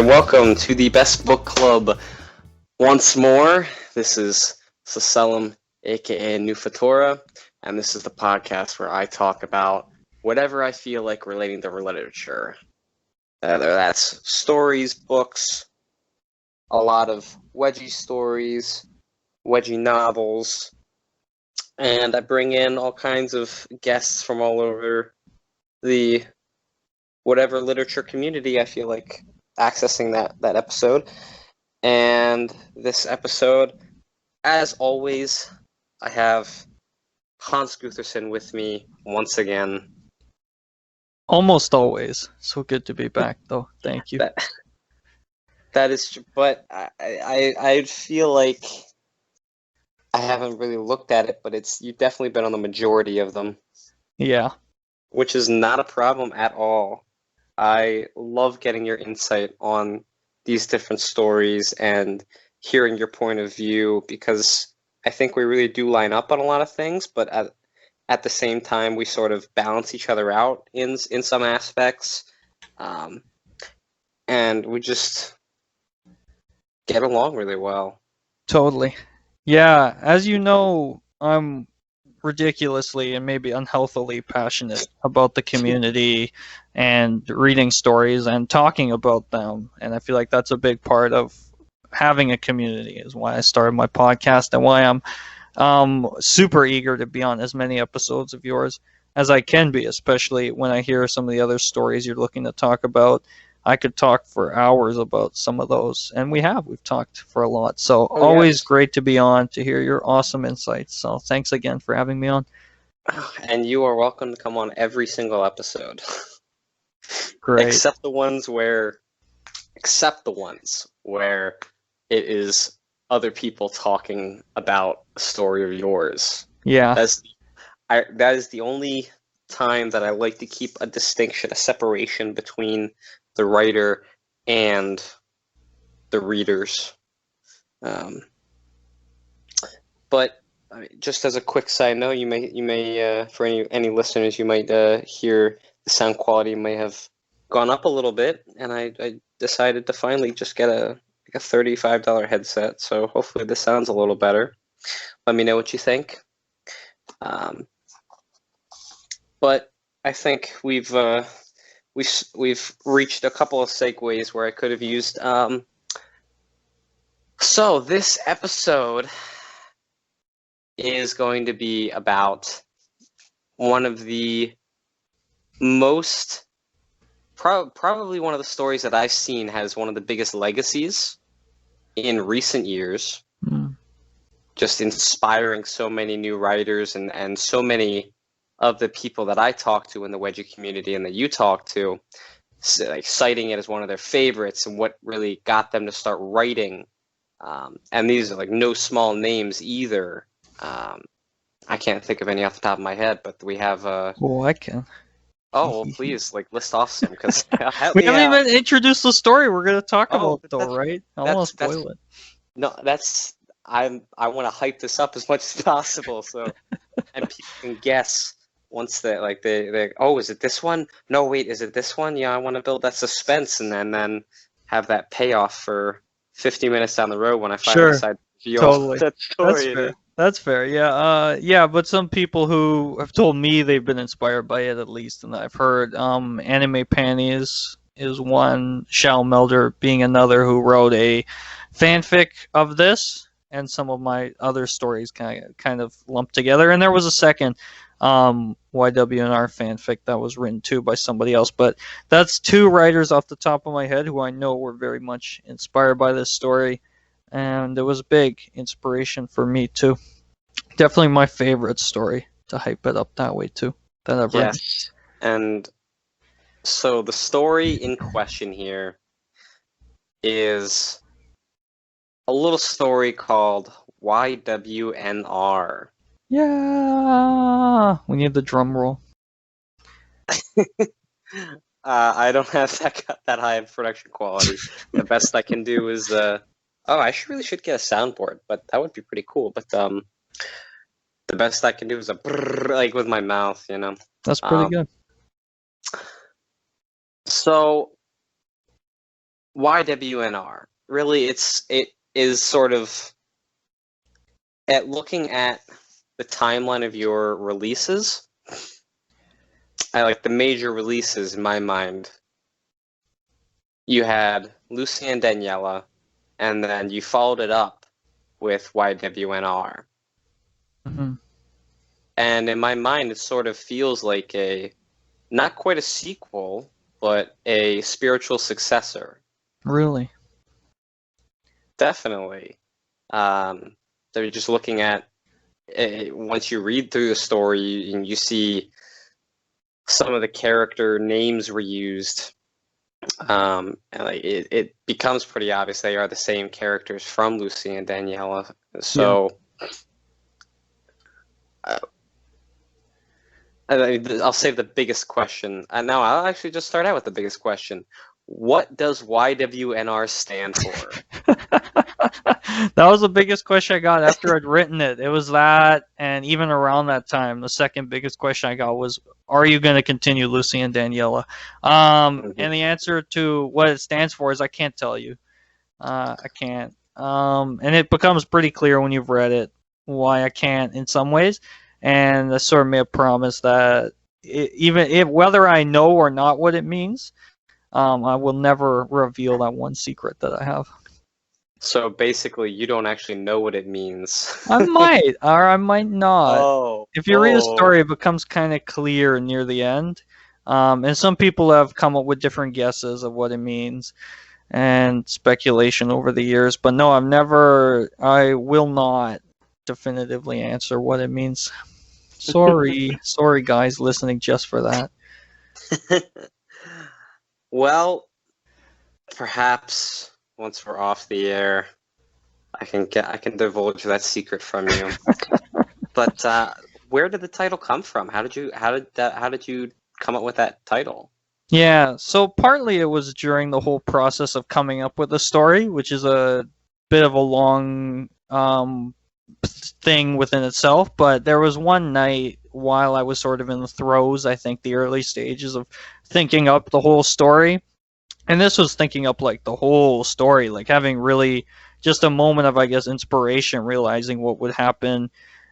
and welcome to the Best Book Club once more. This is Saselim, aka Nufatora, and this is the podcast where I talk about whatever I feel like relating to literature. Whether that's stories, books, a lot of Wedgie stories, Wedgie novels, and I bring in all kinds of guests from all over the whatever literature community I feel like accessing that episode. And this episode, as always, I have Hannsgutherson with me once again. Almost always. So good to be back, though. Thank you. That is true, but I feel like I haven't really looked at it, but you've definitely been on the majority of them. Yeah. Which is not a problem at all. I love getting your insight on these different stories and hearing your point of view, because I think we really do line up on a lot of things, but at the same time we sort of balance each other out in some aspects, and we just get along really well. Totally. Yeah, as you know, I'm ridiculously and maybe unhealthily passionate about the community and reading stories and talking about them, and I feel like that's a big part of having a community, is why I started my podcast and why I'm super eager to be on as many episodes of yours as I can be, especially when I hear some of the other stories you're looking to talk about. I could talk for hours about some of those, and we've talked for a lot. So always great to be on, to hear your awesome insights. So thanks again for having me on. And you are welcome to come on every single episode. Great. Except the ones where it is other people talking about a story of yours. Yeah. That is the only time that I like to keep a distinction, a separation between the writer and the readers. But just as a quick side note, you may for any listeners, you might hear the sound quality may have gone up a little bit, and I decided to finally just get a $35 headset, so hopefully this sounds a little better. Let me know what you think. But I think we've reached a couple of segues where I could have used. So this episode is going to be about one of the most, probably one of the stories that I've seen has one of the biggest legacies in recent years. Just inspiring so many new writers and so many of the people that I talk to in the Wedgie community and that you talk to, like citing it as one of their favorites and what really got them to start writing. And these are like no small names either. I can't think of any off the top of my head, but we have. Well, I can. Oh, well, please, list off some, because we haven't even introduced the story we're going to talk about, though, right? I don't want to spoil it. No, I want to hype this up as much as possible, so and people can guess once they is it this one? No, wait, is it this one? Yeah, I want to build that suspense and then have that payoff for 50 minutes down the road when I finally decide to reveal that story. That's fair. Yeah. But some people who have told me they've been inspired by it, at least, and I've heard Anime Panties is one, Shao Melder being another, who wrote a fanfic of this, and some of my other stories kind of lumped together. And there was a second YWNR fanfic that was written too by somebody else. But that's two writers off the top of my head who I know were very much inspired by this story. And it was a big inspiration for me too. Definitely my favorite story, to hype it up that way too, that I've read. Yes. And so the story in question here is a little story called YWNR. Yeah, we need the drum roll. I don't have that high of production quality. The best I can do is I really should get a soundboard, but that would be pretty cool. But the best I can do is a brrr, like with my mouth, you know. That's pretty good. So YWNR. Really, it is sort of at looking at the timeline of your releases. I like the major releases in my mind. You had Lucy and Daniela, and then you followed it up with YWNR. Mm-hmm. And in my mind, it sort of feels like not quite a sequel, but a spiritual successor. Really? Definitely. They're just looking at once you read through the story and you see some of the character names were used, and like it becomes pretty obvious they are the same characters from Lucy and Daniela. So I'll save the biggest question. And now I'll actually just start out with the biggest question. What does YWNR stand for? That was the biggest question I got after I'd written it. It was that, and even around that time, the second biggest question I got was, are you going to continue Lucy and Daniela? And the answer to what it stands for is I can't tell you. I can't. And it becomes pretty clear when you've read it why I can't in some ways. And I sort of made a promise that whether I know or not what it means, I will never reveal that one secret that I have. So basically, you don't actually know what it means. I might, or I might not. Oh. If you read a story, it becomes kind of clear near the end. And some people have come up with different guesses of what it means and speculation over the years. But no, I will not definitively answer what it means. Sorry, sorry guys listening just for that. Well, perhaps once we're off the air, I can divulge that secret from you. But where did the title come from? How did you come up with that title? Yeah, so partly it was during the whole process of coming up with a story, which is a bit of a long thing within itself, but there was one night while I was sort of in the throes, I think the early stages of thinking up the whole story. And this was thinking up like the whole story, like having really just a moment of, I guess, inspiration, realizing what would happen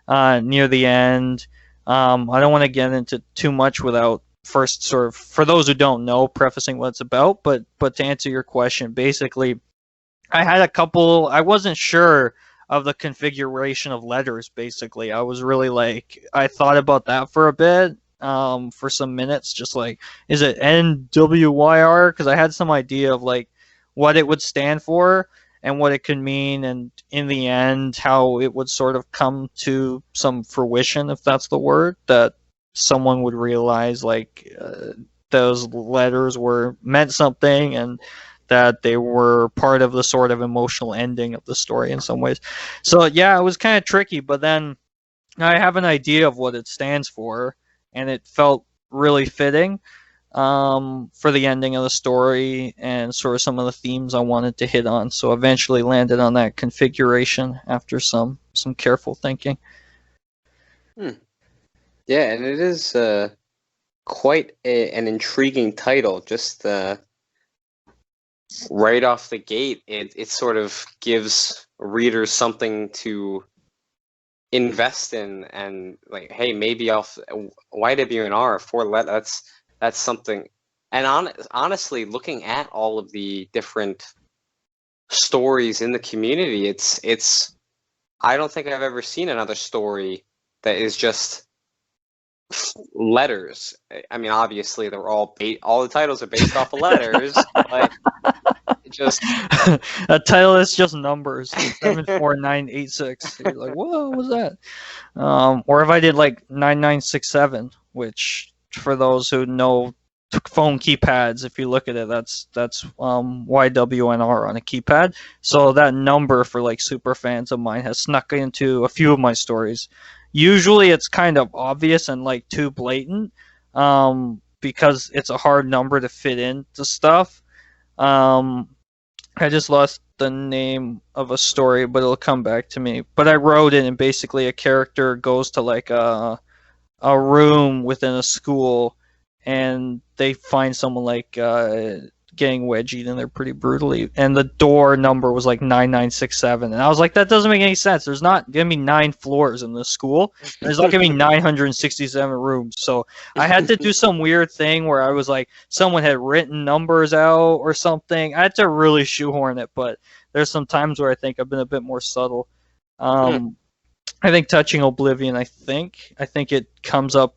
near the end. I don't want to get into too much without first sort of, for those who don't know, prefacing what it's about. But to answer your question, basically, I wasn't sure of the configuration of letters, basically. I was really like, I thought about that for a bit. For some minutes, just like, is it NWYR? Because I had some idea of like what it would stand for and what it could mean, and in the end, how it would sort of come to some fruition, if that's the word, that someone would realize like those letters meant something, and that they were part of the sort of emotional ending of the story in some ways. So yeah, it was kind of tricky, but then I have an idea of what it stands for, and it felt really fitting for the ending of the story and sort of some of the themes I wanted to hit on. So eventually landed on that configuration after some careful thinking. Yeah, and it is quite an intriguing title. Just right off the gate, it sort of gives readers something to invest in, and like, hey, maybe YWNR 4 that's something. And honestly, looking at all of the different stories in the community, it's I don't think I've ever seen another story that is just letters. I mean, obviously they're all the titles are based off of letters, but just a title is just numbers 74986. You're like, whoa, what was that? Or if I did like 9967, which for those who know phone keypads, if you look at it, that's YWNR on a keypad. So that number for like super fans of mine has snuck into a few of my stories. Usually it's kind of obvious and like too blatant, because it's a hard number to fit into stuff. I just lost the name of a story, but it'll come back to me. But I wrote it, and basically a character goes to like a room within a school, and they find someone like getting wedgied in there pretty brutally, and the door number was like 9967, and I was like, that doesn't make any sense. There's not gonna be 9 floors in this school, and there's not gonna be 967 rooms. So I had to do some weird thing where I was like, someone had written numbers out or something. I had to really shoehorn it, but there's some times where I think I've been a bit more subtle. I think touching Oblivion, I think it comes up.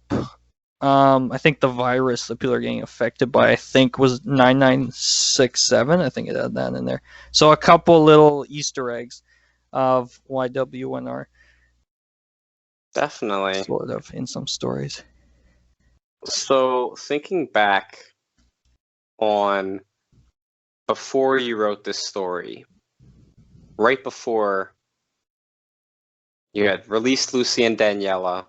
I think the virus that people are getting affected by, I think, was 9967. I think it had that in there. So a couple little Easter eggs of YWNR. Definitely. Sort of, in some stories. So, thinking back on before you wrote this story, right before you had released Lucy and Daniela,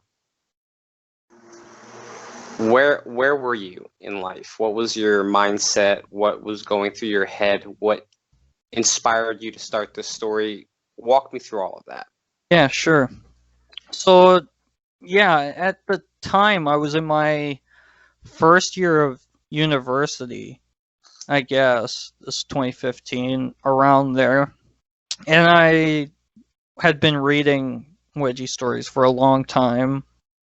where were you in life? What was your mindset? What was going through your head? What inspired you to start this story? Walk me through all of that. Yeah, sure. So, yeah, at the time I was in my first year of university, I guess. This 2015, around there. And I had been reading Wedgie stories for a long time,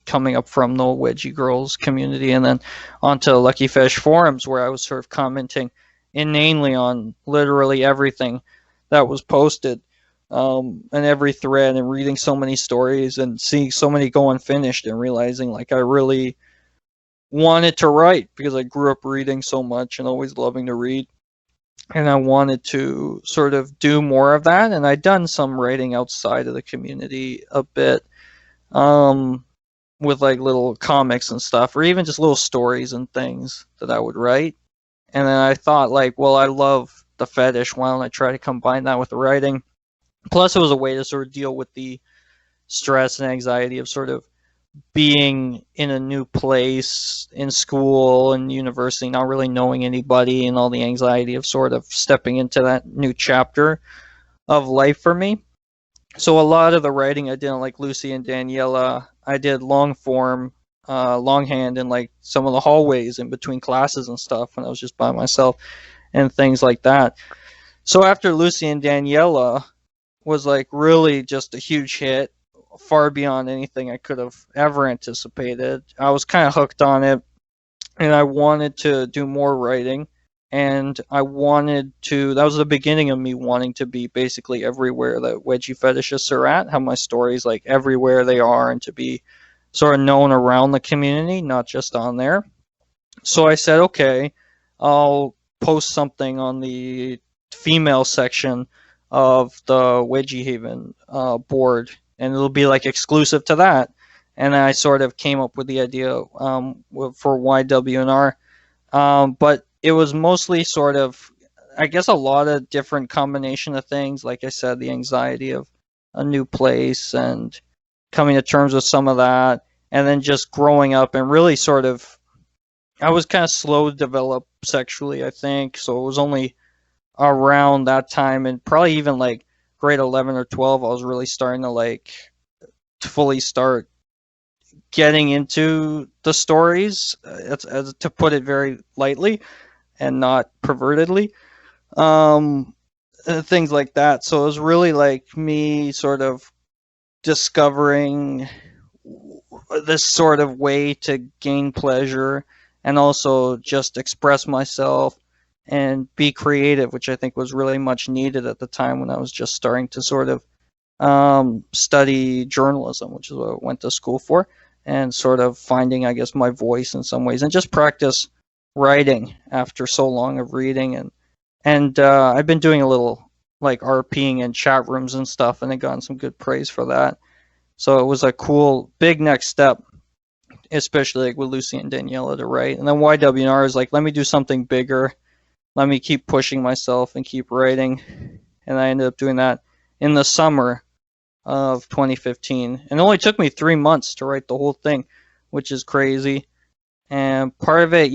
coming up from the Wedgie Girls community, and then onto Lucky Fish forums, where I was sort of commenting inanely on literally everything that was posted, and every thread, and reading so many stories and seeing so many go unfinished, and realizing like I really wanted to write because I grew up reading so much and always loving to read. And I wanted to sort of do more of that, and I'd done some writing outside of the community a bit, with like little comics and stuff, or even just little stories and things that I would write. And then I thought, like, well, I love the fetish, why don't I try to combine that with the writing? Plus it was a way to sort of deal with the stress and anxiety of sort of being in a new place in school and university, not really knowing anybody, and all the anxiety of sort of stepping into that new chapter of life for me. So a lot of the writing I did on like Lucy and Daniela, I did long form, longhand in like some of the hallways in between classes and stuff when I was just by myself and things like that. So after Lucy and Daniela was like really just a huge hit, far beyond anything I could have ever anticipated, I was kind of hooked on it, and I wanted to do more writing. And I wanted to, that was the beginning of me wanting to be basically everywhere that Wedgie fetishists are at, have my stories like everywhere they are, and to be sort of known around the community, not just on there. So I said, okay, I'll post something on the female section of the Wedgie Haven board, and it'll be like exclusive to that. And I sort of came up with the idea for YWNR, but it was mostly sort of, I guess, a lot of different combination of things. Like I said, the anxiety of a new place and coming to terms with some of that, and then just growing up and really sort of, I was kind of slow to develop sexually, I think. So it was only around that time, and probably even like grade 11 or 12, I was really starting to like fully start getting into the stories, to put it very lightly and not pervertedly, things like that. So it was really like me sort of discovering this sort of way to gain pleasure and also just express myself and be creative, which I think was really much needed at the time when I was just starting to sort of study journalism, which is what I went to school for, and sort of finding, I guess, my voice in some ways, and just practice writing after so long of reading. And I've been doing a little like RPing in chat rooms and stuff, and I gotten some good praise for that. So it was a cool big next step, especially like with Lucy and Daniela, to write. And then YWNR is like, let me do something bigger, let me keep pushing myself and keep writing. And I ended up doing that in the summer of 2015, and it only took me 3 months to write the whole thing, which is crazy. And part of it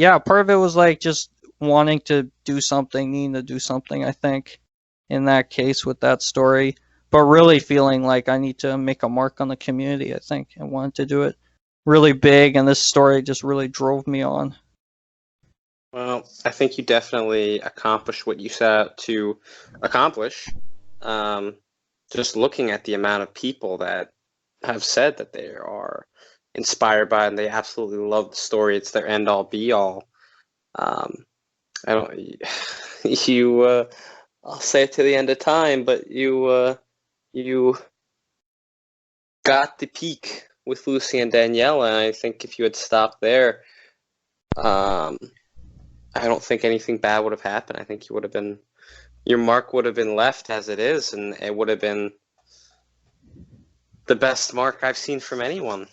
was like just wanting to do something, needing to do something, I think, in that case with that story, but really feeling like I need to make a mark on the community, I think, and wanted to do it really big, and this story just really drove me on. Well, I think you definitely accomplished what you set out to accomplish. Um, just looking at the amount of people that have said that they are inspired by it and they absolutely love the story. It's their end all be all. Um, I don't. You. I'll say it to the end of time, but you got the peak with Lucy and Daniela, and I think if you had stopped there, um, I don't think anything bad would have happened. I think you would have been your mark would have been left as it is, and it would have been the best mark I've seen from anyone.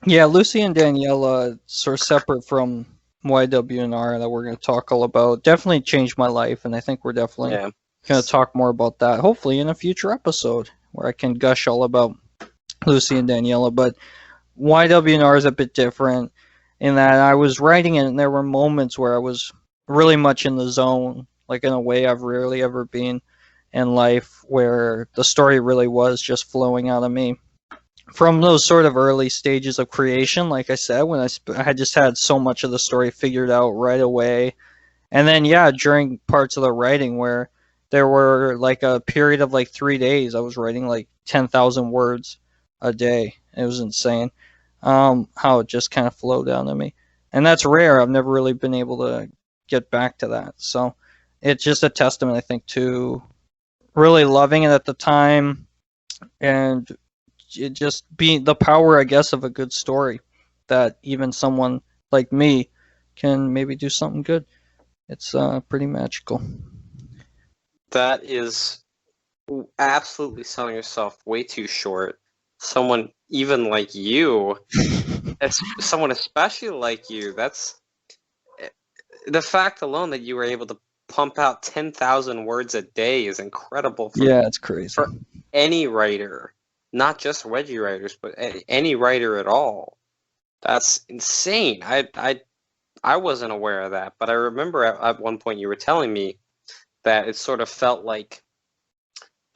Yeah, Lucy and Daniela, sort of separate from YWNR that we're going to talk all about, definitely changed my life, and I think we're definitely Yeah. going to talk more about that, hopefully in a future episode where I can gush all about Lucy and Daniela. But YWNR is a bit different in that I was writing it, and there were moments where I was really much in the zone, like in a way I've rarely ever been in life, where the story really was just flowing out of me. From those sort of early stages of creation, like I said, when I had just had so much of the story figured out right away. And then, yeah, during parts of the writing where there were like a period of like 3 days, I was writing like 10,000 words a day. It was insane how it just kind of flowed down to me. And that's rare. I've never really been able to get back to that. So it's just a testament, I think, to really loving it at the time and it just being the power, I guess, of a good story that even someone like me can maybe do something good. It's pretty magical. That is absolutely selling yourself way too short. Someone even like you, someone especially like you, that's the fact alone that you were able to pump out 10,000 words a day is incredible Yeah, it's crazy. for any writer, not just Wedgie writers, but any writer at all. That's insane. I wasn't aware of that, but I remember at one point you were telling me that it sort of felt like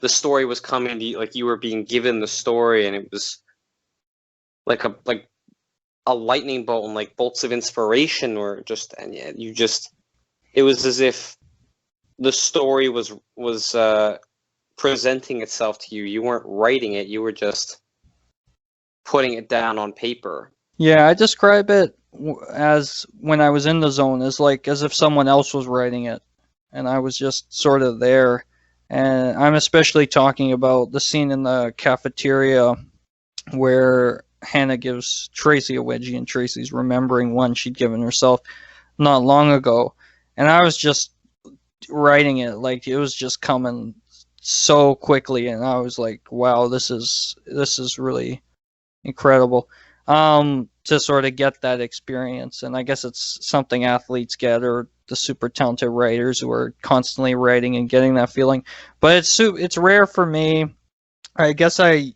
the story was coming to you, like you were being given the story, and it was like a lightning bolt and like bolts of inspiration, or just and yeah, you just it was as if the story was presenting itself to you. You weren't writing it; you were just putting it down on paper. Yeah, I describe it as when I was in the zone, as if someone else was writing it, and I was just sort of there. And I'm especially talking about the scene in the cafeteria where Hannah gives Tracy a wedgie, and Tracy's remembering one she'd given herself not long ago. And I was just writing it like it was just coming so quickly, and I was like, "Wow, this is really incredible." To sort of get that experience, and I guess it's something athletes get, or the super talented writers who are constantly writing and getting that feeling. But it's rare for me. I guess I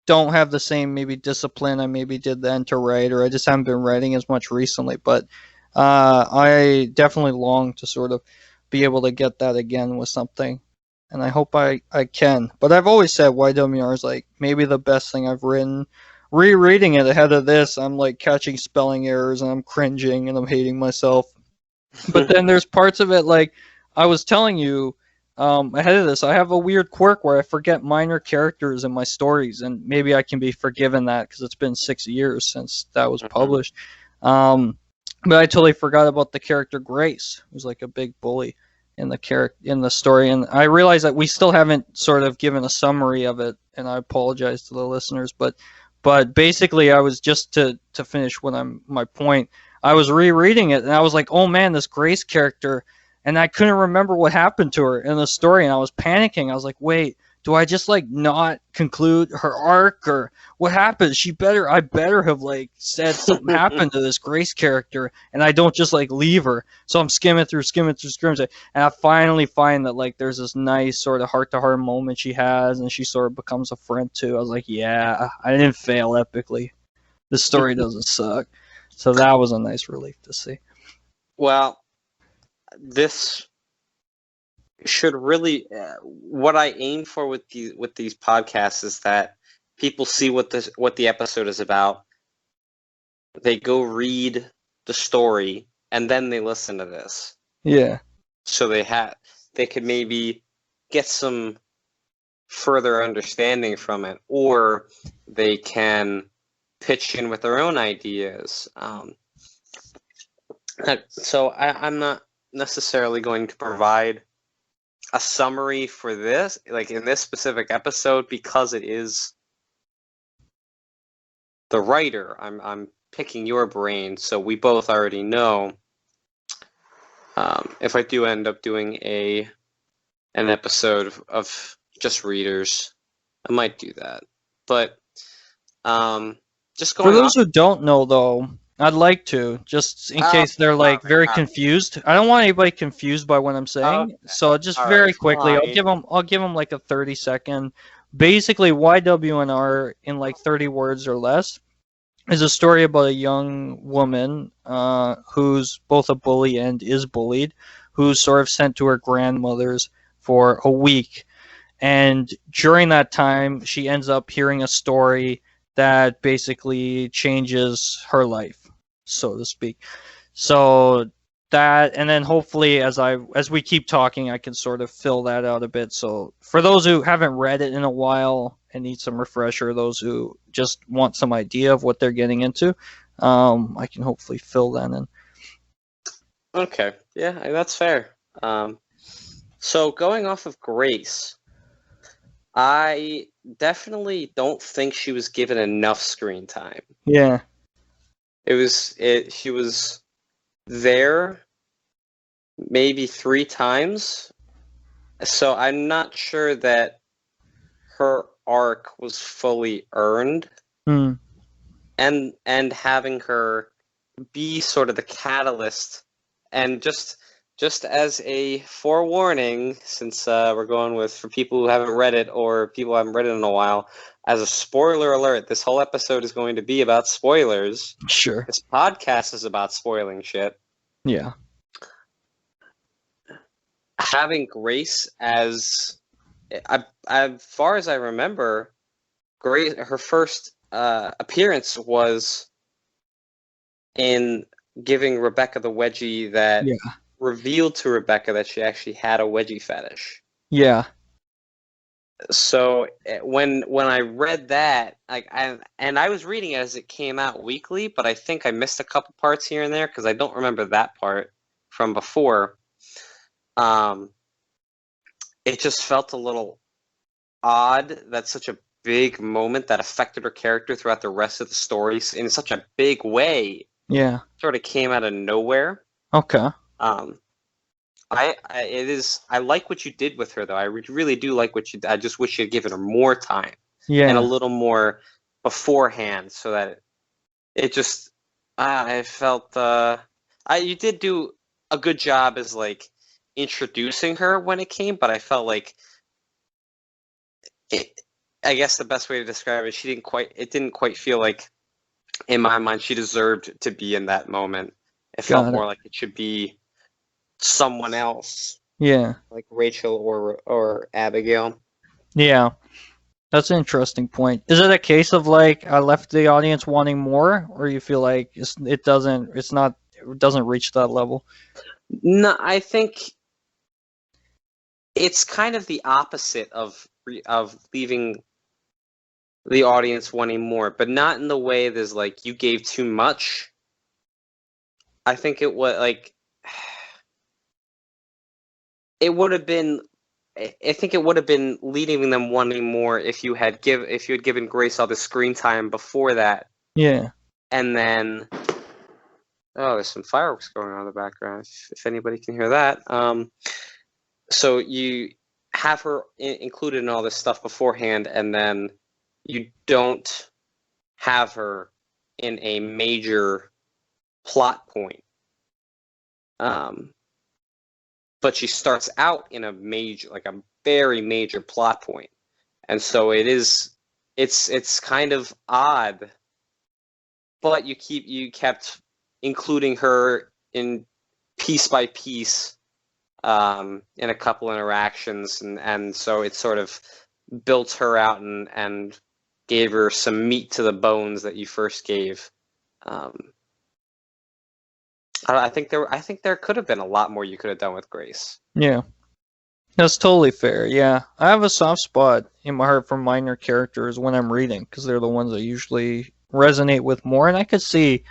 don't have the same maybe discipline I maybe did then to write, or I just haven't been writing as much recently. But I definitely long to sort of be able to get that again with something, and I hope I can. But I've always said YWNR is like maybe the best thing I've written. Rereading it ahead of this, I'm like catching spelling errors and I'm cringing and I'm hating myself. But then there's parts of it like I was telling you ahead of this, I have a weird quirk where I forget minor characters in my stories, and maybe I can be forgiven that because it's been 6 years since that was published. But I totally forgot about the character Grace, who's like a big bully in the story, and I realize that we still haven't sort of given a summary of it, and I apologize to the listeners, but basically I was just to finish my point. I was rereading it and I was like, oh man, this Grace character, and I couldn't remember what happened to her in the story, and I was panicking. I was like, wait, do I just like not conclude her arc, or what happened? I better have like said something happened to this Grace character, and I don't just like leave her. So I'm skimming through, and I finally find that like there's this nice sort of heart-to-heart moment she has, and she sort of becomes a friend too. I was like, yeah, I didn't fail epically. This story doesn't suck. So that was a nice relief to see. Well, this should really what I aim for with these podcasts is that people see what the episode is about. They go read the story, and then they listen to this. Yeah. So they could maybe get some further understanding from it, or they can pitch in with their own ideas. So I'm not necessarily going to provide a summary for this, like in this specific episode, because it is the writer. I'm picking your brain, so we both already know. If I do end up doing an episode of just readers, I might do that. But just For going those off. who don't know, though, I'd like to, just in case they're like very confused. I don't want anybody confused by what I'm saying. Okay. So just All very right, quickly, fine. I'll give them like a 30-second. Basically, YWNR in like 30 words or less is a story about a young woman who's both a bully and is bullied, who's sort of sent to her grandmother's for a week. And during that time, she ends up hearing a story that basically changes her life, so to speak. So that, and then hopefully as we keep talking, I can sort of fill that out a bit. So for those who haven't read it in a while and need some refresher, those who just want some idea of what they're getting into, I can hopefully fill that in. Okay, yeah, that's fair. So going off of Grace, I definitely don't think she was given enough screen time. Yeah. She was there maybe 3 times, so I'm not sure that her arc was fully earned. Hmm. And having her be sort of the catalyst, and just as a forewarning, since we're going with, for people who haven't read it or people who haven't read it in a while, as a spoiler alert, this whole episode is going to be about spoilers. Sure. This podcast is about spoiling shit. Yeah. Having Grace as, as far as I remember, Grace, her first appearance was in giving Rebecca the wedgie that revealed to Rebecca that she actually had a wedgie fetish. Yeah. So when I read that, I was reading it as it came out weekly, but I think I missed a couple parts here and there because I don't remember that part from before. It just felt a little odd that such a big moment that affected her character throughout the rest of the stories in such a big way. Yeah. Sort of came out of nowhere. Okay. I like what you did with her, though. I really do like what you. I just wish you'd given her more time. Yeah. And a little more beforehand, so that it just. I felt. You did do a good job as like introducing her when it came, but I felt like. I guess the best way to describe it, it didn't quite feel like, in my mind, she deserved to be in that moment. It felt more like it should be someone else. Yeah. Like Rachel or Abigail. Yeah. That's an interesting point. Is it a case of like I left the audience wanting more, or you feel like it doesn't reach that level? No, I think it's kind of the opposite of leaving the audience wanting more, but not in the way there's like you gave too much. I think it was like it would have been. I think it would have been leading them wanting more if you had given Grace all the screen time before that. Yeah. And then, oh, there's some fireworks going on in the background. If anybody can hear that. So you have her included in all this stuff beforehand, and then you don't have her in a major plot point. But she starts out in a very major plot point. And so it's kind of odd, but you kept including her in piece by piece in a couple interactions, and so it sort of built her out and gave her some meat to the bones that you first gave. I think there could have been a lot more you could have done with Grace. Yeah. That's totally fair. Yeah, I have a soft spot in my heart for minor characters when I'm reading because they're the ones I usually resonate with more, and I could see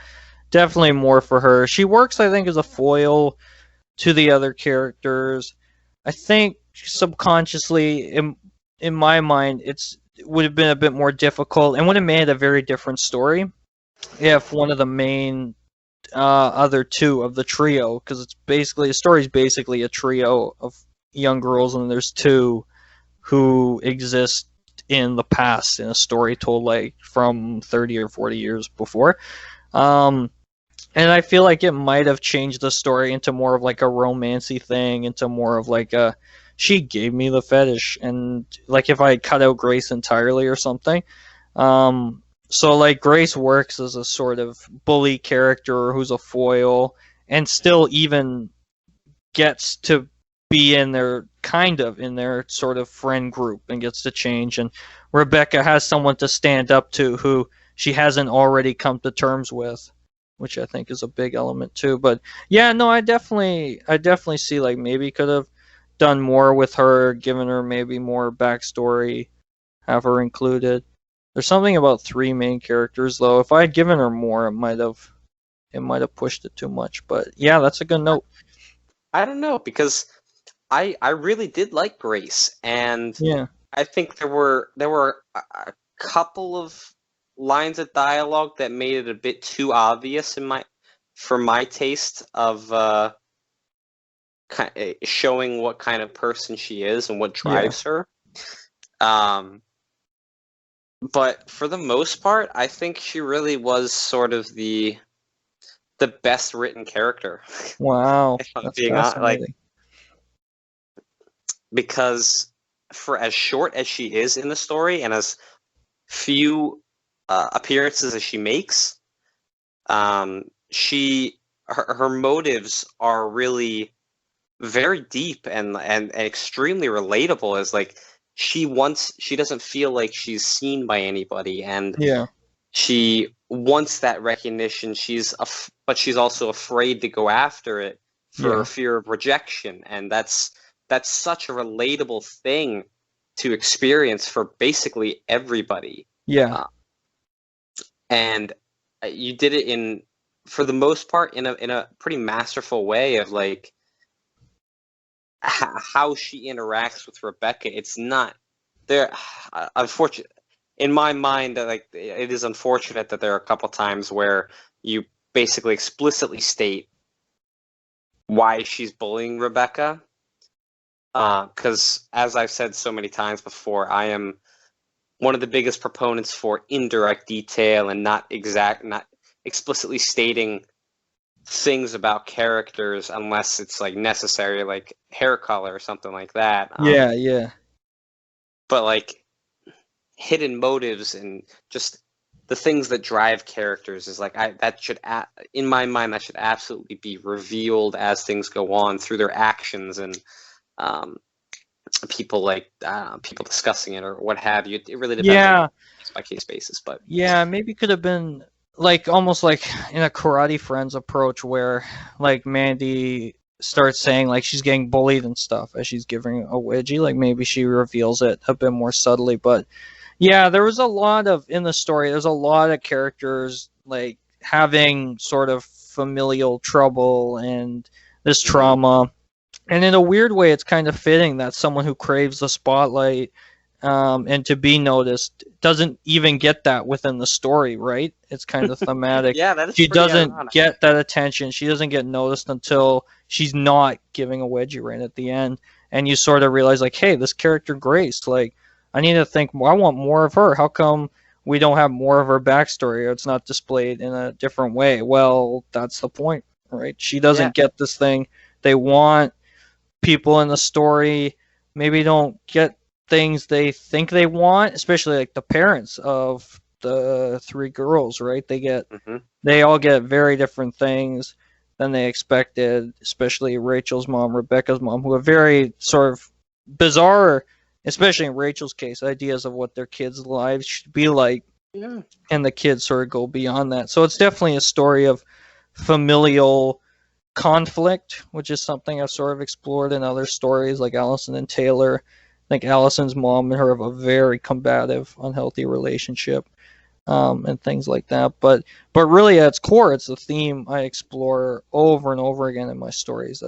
definitely more for her. She works, I think, as a foil to the other characters. I think subconsciously, in my mind, it would have been a bit more difficult and would have made a very different story if one of the main other two of the trio, because it's basically the story's basically a trio of young girls, and there's two who exist in the past in a story told like from 30 or 40 years before. Um, and I feel like it might have changed the story into more of like a romancy thing, into more of like a she gave me the fetish, and like if I had cut out Grace entirely or something. So like Grace works as a sort of bully character who's a foil, and still even gets to be in their sort of friend group and gets to change. And Rebecca has someone to stand up to who she hasn't already come to terms with, which I think is a big element too. But yeah, no, I definitely see like maybe could have done more with her, given her maybe more backstory, have her included. There's something about three main characters though. If I had given her more, it might have pushed it too much. But yeah, that's a good note. I don't know, because I really did like Grace, and Yeah. I think there were a couple of lines of dialogue that made it a bit too obvious for my taste of showing what kind of person she is and what drives her. But for the most part, I think she really was sort of the best written character. Wow, If I'm that's being honest, like, fascinating. because for as short as she is in the story and as few appearances as she makes, her motives are really very deep and extremely relatable. As like she doesn't feel like she's seen by anybody, and Yeah. she wants that recognition. But she's also afraid to go after it for Yeah. fear of rejection, and that's such a relatable thing to experience for basically everybody. Yeah. And you did it for the most part, in a pretty masterful way of like how she interacts with Rebecca. It's not there. Unfortunate in my mind, like it is unfortunate that there are a couple times where you basically explicitly state why she's bullying Rebecca. Because as I've said so many times before, I am one of the biggest proponents for indirect detail and not explicitly stating things about characters unless it's like necessary, like hair color or something like that. Yeah. But like hidden motives and just the things that drive characters is like in my mind that should absolutely be revealed as things go on through their actions and people discussing it or what have you. It really depends on a case by case basis, but yeah, maybe could have been like almost like in a Karate Friends approach where like Mandy starts saying like she's getting bullied and stuff as she's giving a wedgie. Like maybe she reveals it a bit more subtly, but yeah, there was a lot of in the story. There's a lot of characters like having sort of familial trouble and this trauma. And in a weird way, it's kind of fitting that someone who craves the spotlight and to be noticed doesn't even get that within the story, right? It's kind of thematic. Yeah, that is she pretty doesn't ironic. get that attention. She doesn't get noticed until she's not giving a wedgie right at the end. And you sort of realize, like, hey, this character Grace, like, I need to think, I want more of her. How come we don't have more of her backstory or it's not displayed in a different way? Well, that's the point, right? She doesn't get this thing. They want people in the story maybe don't get things they think they want, especially like the parents of the three girls, right? They all get very different things than they expected, especially Rachel's mom, Rebecca's mom, who have very sort of bizarre, especially in Rachel's case, ideas of what their kids' lives should be like. Yeah. And the kids sort of go beyond that. So it's definitely a story of familial conflict, which is something I've sort of explored in other stories like Allison and Taylor. I think Allison's mom and her have a very combative, unhealthy relationship, and things like that. But really, at its core, it's a theme I explore over and over again in my stories.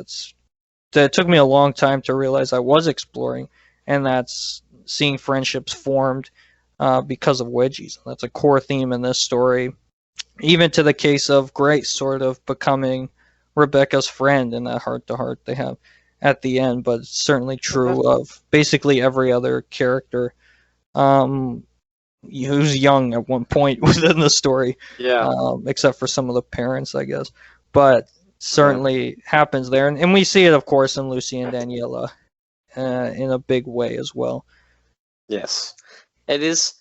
That took me a long time to realize I was exploring, and that's seeing friendships formed because of wedgies. That's a core theme in this story, even to the case of Grace sort of becoming Rebecca's friend in that heart-to-heart they have at the end. But it's certainly true of basically every other character who's young at one point within the story, except for some of the parents, I guess. But certainly happens there, and we see it, of course, in Lucy and Daniela in a big way as well. Yes, it is.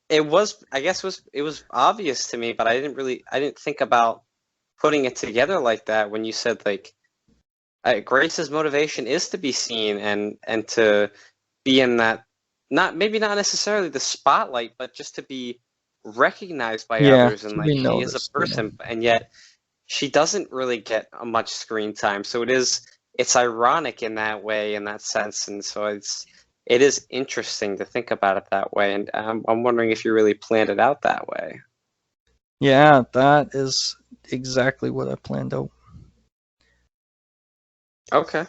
It was, I guess, it was obvious to me, but I didn't think about putting it together like that when you said like Grace's motivation is to be seen and to be in that, maybe not necessarily the spotlight, but just to be recognized by others, and like she is a person, and yet she doesn't really get much screen time. So it's ironic in that way, in that sense, and so it is interesting to think about it that way, and I'm wondering if you really planned it out that way. Yeah, that is exactly what I planned out. Okay.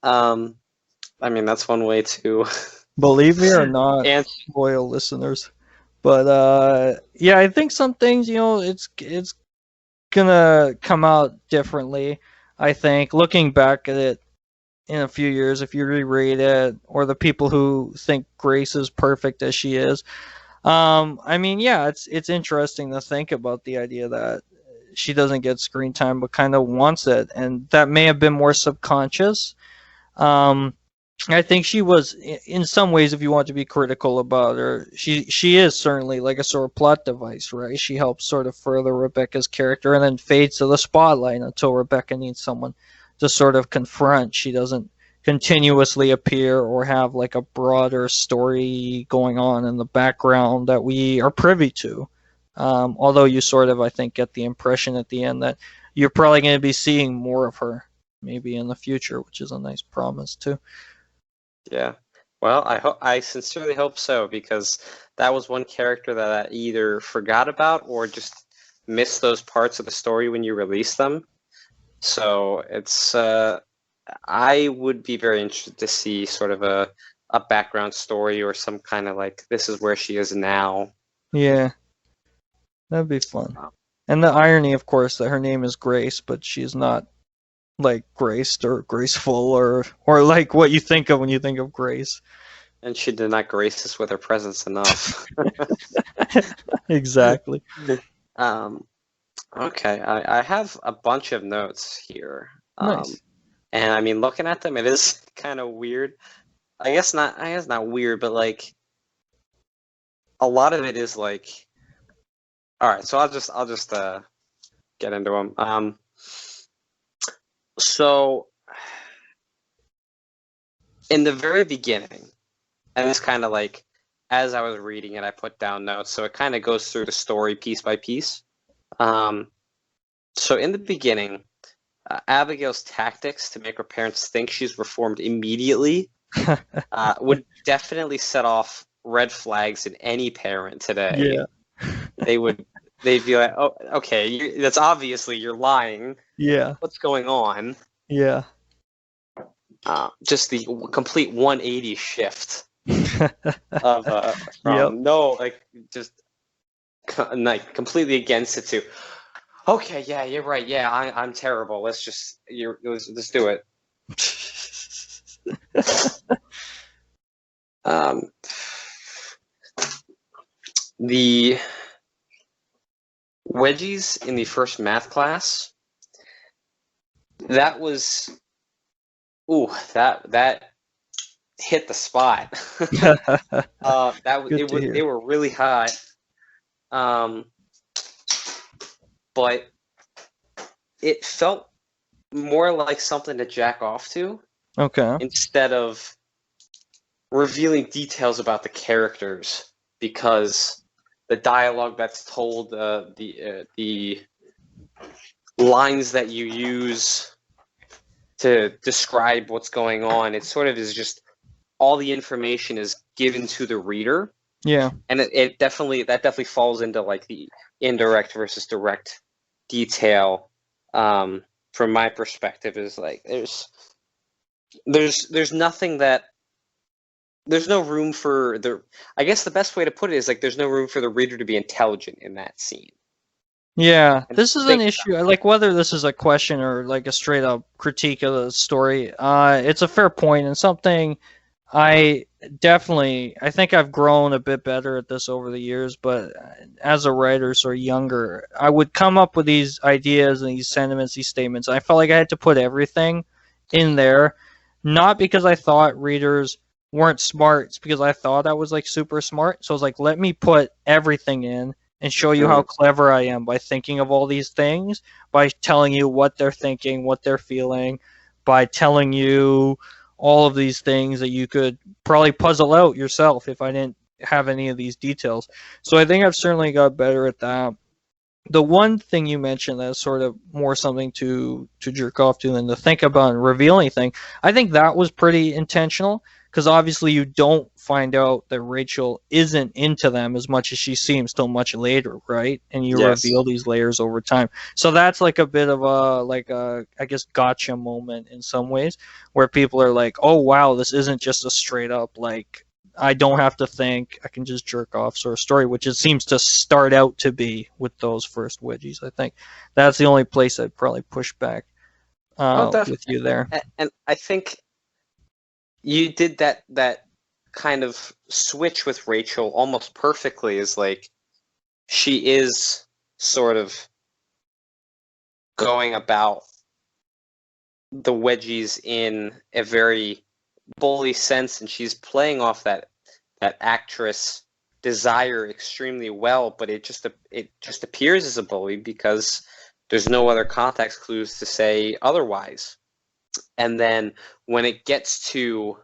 I mean, that's one way to believe me or not, loyal listeners. But yeah, I think some things, it's gonna come out differently. I think looking back at it in a few years, if you reread it, or the people who think Grace is perfect as she is, I mean, yeah, it's interesting to think about the idea that she doesn't get screen time, but kind of wants it, and that may have been more subconscious. I think she was, in some ways, if you want to be critical about her, she is certainly like a sort of plot device, right? She helps sort of further Rebecca's character and then fades to the spotlight until Rebecca needs someone to sort of confront. She doesn't continuously appear or have like a broader story going on in the background that we are privy to. Although you sort of, I think, get the impression at the end that you're probably going to be seeing more of her maybe in the future, which is a nice promise too. Yeah. Well, I sincerely hope so, because that was one character that I either forgot about or just missed those parts of the story when you released them. So it's I would be very interested to see sort of a background story or some kind of like, this is where she is now. Yeah. That'd be fun. And the irony, of course, that her name is Grace, but she's not like graced or graceful or like what you think of when you think of Grace. And she did not grace us with her presence enough. Exactly. Okay, I have a bunch of notes here. Nice. And I mean, looking at them, it is kind of weird. I guess not weird, but like a lot of it is like, all right, so I'll just get into them. So in the very beginning, and it's kind of like, as I was reading it, I put down notes, so it kind of goes through the story piece by piece. So in the beginning, Abigail's tactics to make her parents think she's reformed immediately would definitely set off red flags in any parent today. Yeah. They'd be like, oh, okay, that's obviously you're lying. Yeah. What's going on? Yeah. Just the complete 180 shift of from just like completely against it to, okay, yeah, you're right, yeah, I'm terrible. Let's do it. The wedgies in the first math class, that was, that hit the spot. They were really hot. But it felt more like something to jack off to. Okay. Instead of revealing details about the characters, because the dialogue that's told, the lines that you use to describe what's going on. It sort of is just all the information is given to the reader. Yeah. And it definitely falls into like the indirect versus direct detail. From my perspective, is like there's nothing that there's no room for the. I guess the best way to put it is like there's no room for the reader to be intelligent in that scene. Yeah, And this is an issue. Like whether this is a question or like a straight up critique of the story. It's a fair point and something I think I've grown a bit better at this over the years. But as a writer, sort of younger, I would come up with these ideas and these sentiments, these statements. I felt like I had to put everything in there, not because I thought readers weren't smart. It's because I thought I was like super smart. So I was like, let me put everything in and show you how clever I am by thinking of all these things, by telling you what they're thinking, what they're feeling, by telling you all of these things that you could probably puzzle out yourself if I didn't have any of these details. So I think I've certainly got better at that. The one thing you mentioned that's sort of more something to jerk off to than to think about and reveal anything, I think that was pretty intentional. Because obviously you don't find out that Rachel isn't into them as much as she seems till much later, right? And you reveal these layers over time. So that's like a bit of I guess, gotcha moment in some ways, where people are like, oh, wow, this isn't just a straight up, like, I don't have to think, I can just jerk off sort of story, which it seems to start out to be with those first Wedgies, I think. That's the only place I'd probably push back with you there. And I think you did that kind of switch with Rachel almost perfectly. Is like she is sort of going about the Wedgies in a very bully sense, and she's playing off that actress desire extremely well. But it just appears as a bully because there's no other context clues to say otherwise. And then when it gets to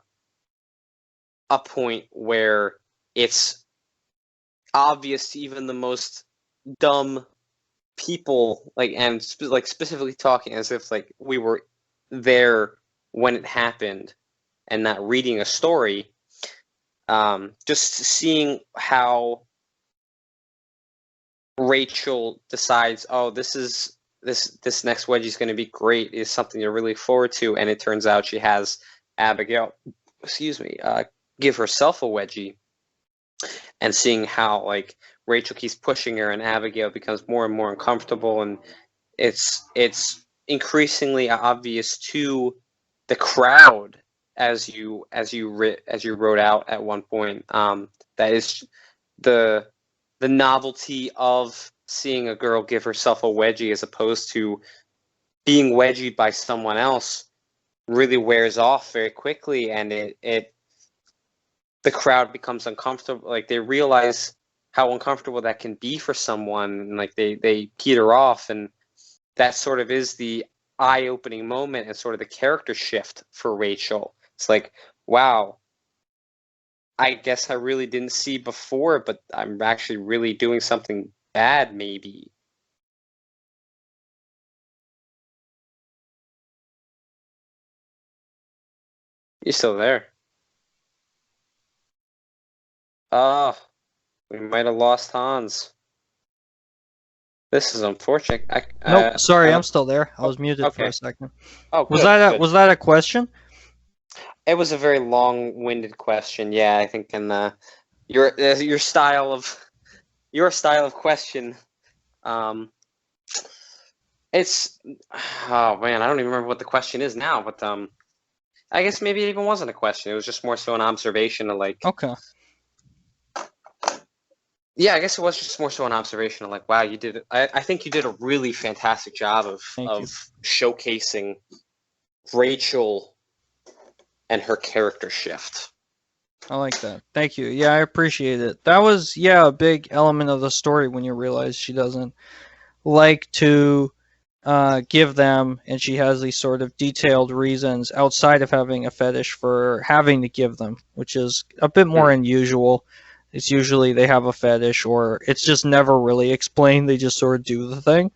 a point where it's obvious to even the most dumb people, like, and specifically talking as if like we were there when it happened and not reading a story, just seeing how Rachel decides, oh, this next Wedgie is going to be great, is something to really look forward to, and it turns out she has Abigail, give herself a Wedgie, and seeing how like Rachel keeps pushing her and Abigail becomes more and more uncomfortable, and it's increasingly obvious to the crowd as you wrote out at one point, that is the novelty of seeing a girl give herself a Wedgie as opposed to being wedgied by someone else really wears off very quickly, and the crowd becomes uncomfortable. Like they realize how uncomfortable that can be for someone, and like they peter off, and that sort of is the eye-opening moment and sort of the character shift for Rachel. It's like, wow, I guess I really didn't see before, but I'm actually really doing something bad, maybe. You're still there. We might have lost Hans. This is unfortunate. Nope, sorry, I'm still there. I was muted for a second. Oh, was that a question? It was a very long-winded question. Yeah, I think in your style of question, it's, oh man, I don't even remember what the question is now. But I guess maybe it even wasn't a question. It was just more so an observation of like. Okay. Yeah, I guess it was just more so an observation of like, wow, you did. I think you did a really fantastic job of showcasing Rachel and her character shift. I like that. Thank you. Yeah, I appreciate it. That was, a big element of the story when you realize she doesn't like to give them, and she has these sort of detailed reasons outside of having a fetish for having to give them, which is a bit more unusual. It's usually they have a fetish, or it's just never really explained. They just sort of do the thing.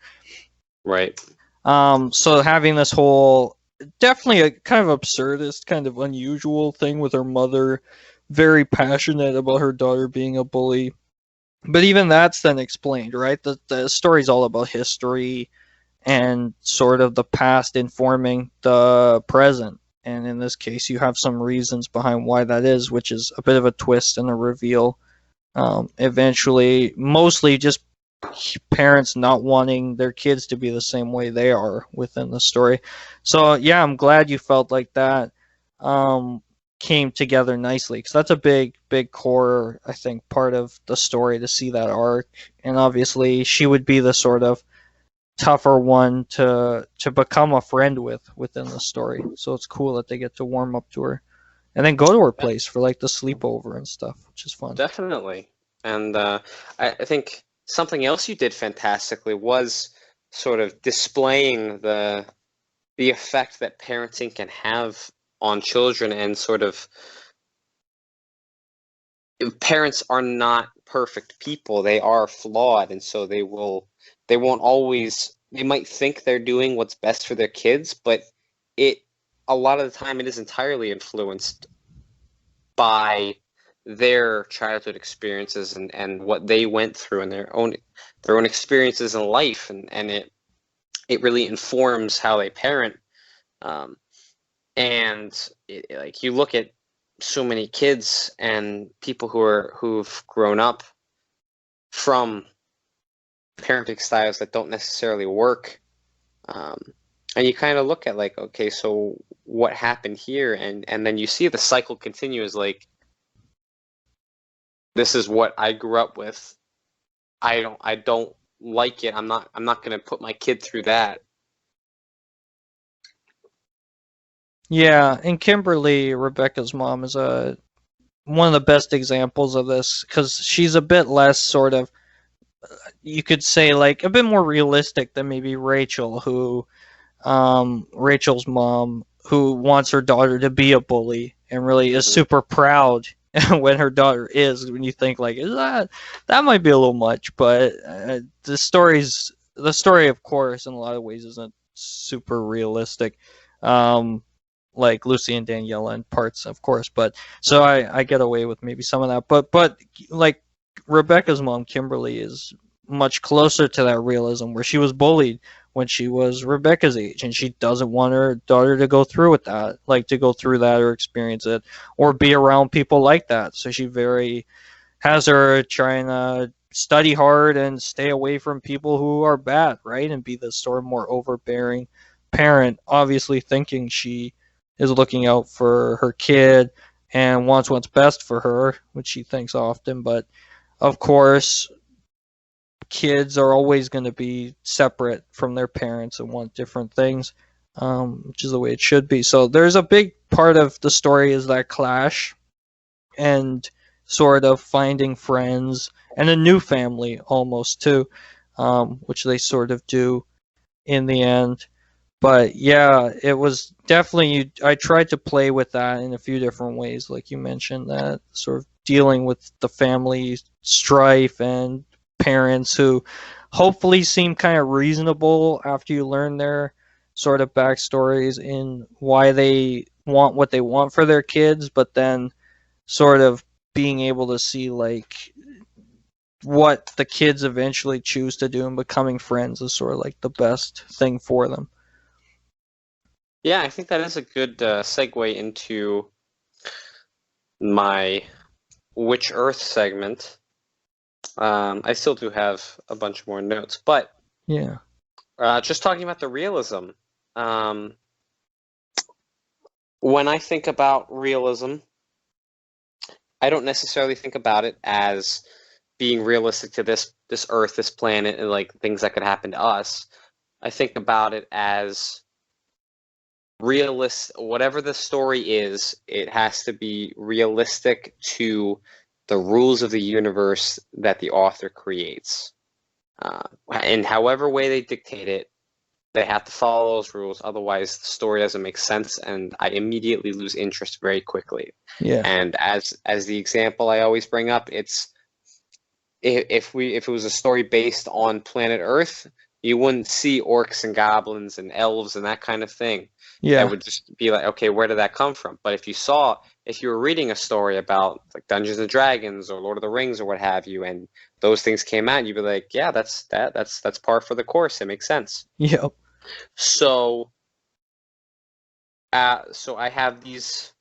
Right. So having this whole definitely a kind of absurdist, kind of unusual thing with her mother, very passionate about her daughter being a bully. But even that's then explained, right? The story's all about history and sort of the past informing the present. And in this case, you have some reasons behind why that is, which is a bit of a twist and a reveal. Eventually, mostly just parents not wanting their kids to be the same way they are within the story. So yeah, I'm glad you felt like that came together nicely, because that's a big core, I think, part of the story, to see that arc. And obviously she would be the sort of tougher one to become a friend with within the story. So it's cool that they get to warm up to her and then go to her place for like the sleepover and stuff, which is fun. Definitely. And I think something else you did fantastically was sort of displaying the effect that parenting can have on children, and sort of parents are not perfect people. They are flawed, and so they won't always, they might think they're doing what's best for their kids, but it a lot of the time it is entirely influenced by their childhood experiences and what they went through, and their own experiences in life, and it really informs how they parent. And like, you look at so many kids and people who've grown up from parenting styles that don't necessarily work, and you kind of look at like, okay, so what happened here, and then you see the cycle continues. Like, this is what I grew up with. I don't like it. I'm not going to put my kid through that. Yeah, and Kimberly, Rebecca's mom, is one of the best examples of this, because she's a bit less sort of, you could say, like a bit more realistic than maybe Rachel, who Rachel's mom, who wants her daughter to be a bully and really is super proud when her daughter is. When you think like, is that might be a little much, but the story, of course, in a lot of ways isn't super realistic. Like Lucy and Daniela in parts, of course, but so I get away with maybe some of that. But like Rebecca's mom, Kimberly, is much closer to that realism, where she was bullied when she was Rebecca's age, and she doesn't want her daughter to go through with that, like to go through that or experience it or be around people like that. So she very has her trying to study hard and stay away from people who are bad, right? And be the sort of more overbearing parent, obviously thinking she is looking out for her kid and wants what's best for her, which she thinks often. But of course, kids are always going to be separate from their parents and want different things, which is the way it should be. So there's a big part of the story is that clash and sort of finding friends and a new family almost too, which they sort of do in the end. But yeah, it was definitely, I tried to play with that in a few different ways, like you mentioned, that sort of dealing with the family strife and parents who hopefully seem kind of reasonable after you learn their sort of backstories in why they want what they want for their kids, but then sort of being able to see like what the kids eventually choose to do and becoming friends is sort of like the best thing for them. Yeah, I think that is a good segue into my Which Earth segment. I still do have a bunch more notes, but yeah, just talking about the realism. When I think about realism, I don't necessarily think about it as being realistic to this Earth, this planet, and like things that could happen to us. I think about it as whatever the story is, it has to be realistic to the rules of the universe that the author creates. And however way they dictate it, they have to follow those rules. Otherwise, the story doesn't make sense, and I immediately lose interest very quickly. yeah, And as the example I always bring up, it's if it was a story based on planet Earth, you wouldn't see orcs and goblins and elves and that kind of thing. Yeah. That would just be like, okay, where did that come from? But if you were reading a story about like Dungeons and Dragons or Lord of the Rings or what have you, and those things came out, you'd be like, yeah, that's par for the course. It makes sense. Yep. So I have these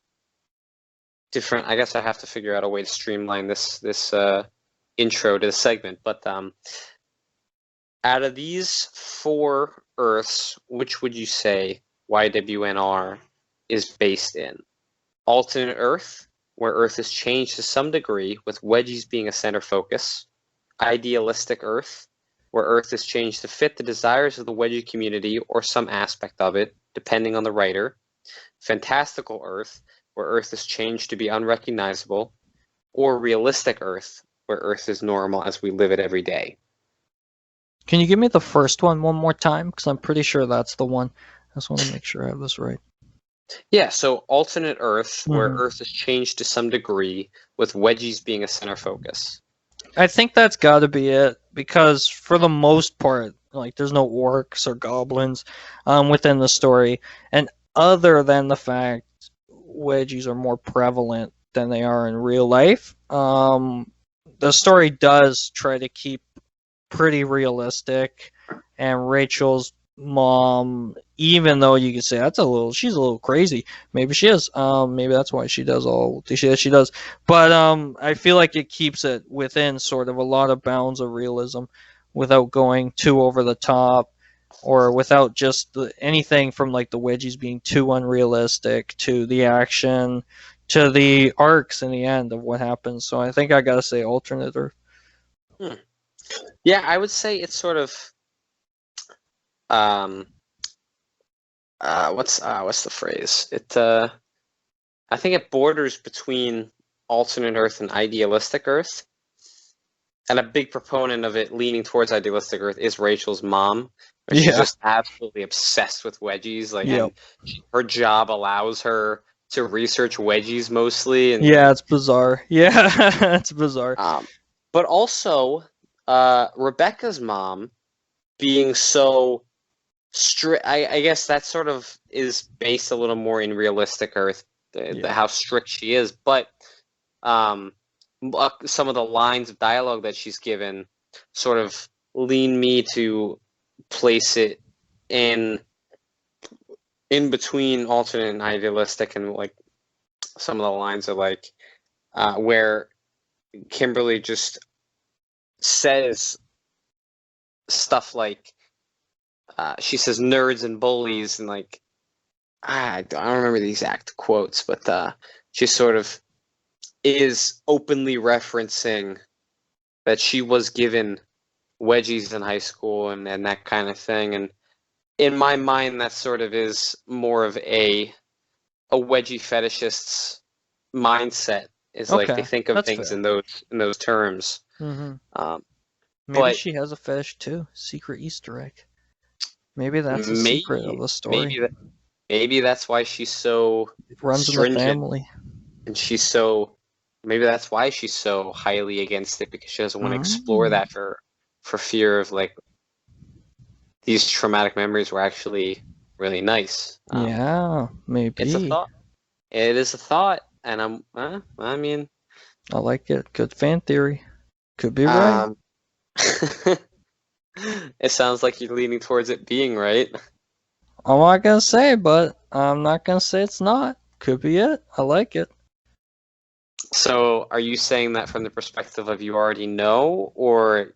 different. I guess I have to figure out a way to streamline this intro to the segment. But out of these 4 Earths, which would you say YWNR is based in? Alternate Earth, where Earth is changed to some degree, with Wedgies being a center focus. Idealistic Earth, where Earth is changed to fit the desires of the Wedgie community or some aspect of it, depending on the writer. Fantastical Earth, where Earth is changed to be unrecognizable. Or Realistic Earth, where Earth is normal as we live it every day. Can you give me the first one more time? Because I'm pretty sure that's the one. I just want to make sure I have this right. Yeah, so alternate Earth, where Earth is changed to some degree, with Wedgies being a center focus. I think that's got to be it, because for the most part, like, there's no orcs or goblins within the story, and other than the fact Wedgies are more prevalent than they are in real life, the story does try to keep pretty realistic, and Rachel's mom, even though you could say she's a little crazy, maybe she is, maybe that's why she does all she does, but I feel like it keeps it within sort of a lot of bounds of realism without going too over the top, or without just anything from like the Wedgies being too unrealistic to the action to the arcs in the end of what happens. So I think I gotta say alternate Earth. Yeah, I would say it's sort of what's the phrase? I think it borders between alternate Earth and idealistic Earth. And a big proponent of it leaning towards idealistic Earth is Rachel's mom. She's just absolutely obsessed with Wedgies. Like, and her job allows her to research Wedgies mostly. And it's bizarre. Yeah, it's bizarre. But also, Rebecca's mom being so strict, I guess that sort of is based a little more in realistic Earth, how strict she is. But some of the lines of dialogue that she's given sort of lean me to place it in between alternate and idealistic, and like some of the lines are like where Kimberly just says stuff like she says nerds and bullies, and like I don't remember the exact quotes, but she sort of is openly referencing that she was given Wedgies in high school and that kind of thing. And in my mind, that sort of is more of a Wedgie fetishist's mindset. Is like they think of things fair. in those terms. Mm-hmm. Maybe she has a fetish too. Secret Easter egg. Maybe that's the secret of the story. Maybe that's why she's so it runs stringent. In the family. And she's so. Maybe that's why she's so highly against it, because she doesn't want to explore that for fear of like these traumatic memories were actually really nice. Yeah, maybe. It's a thought. It is a thought, and I mean, I like it. Good fan theory. Could be right. It sounds like you're leaning towards it being right. I'm not gonna say, but I'm not gonna say it's not. Could be it. I like it. So, are you saying that from the perspective of you already know, or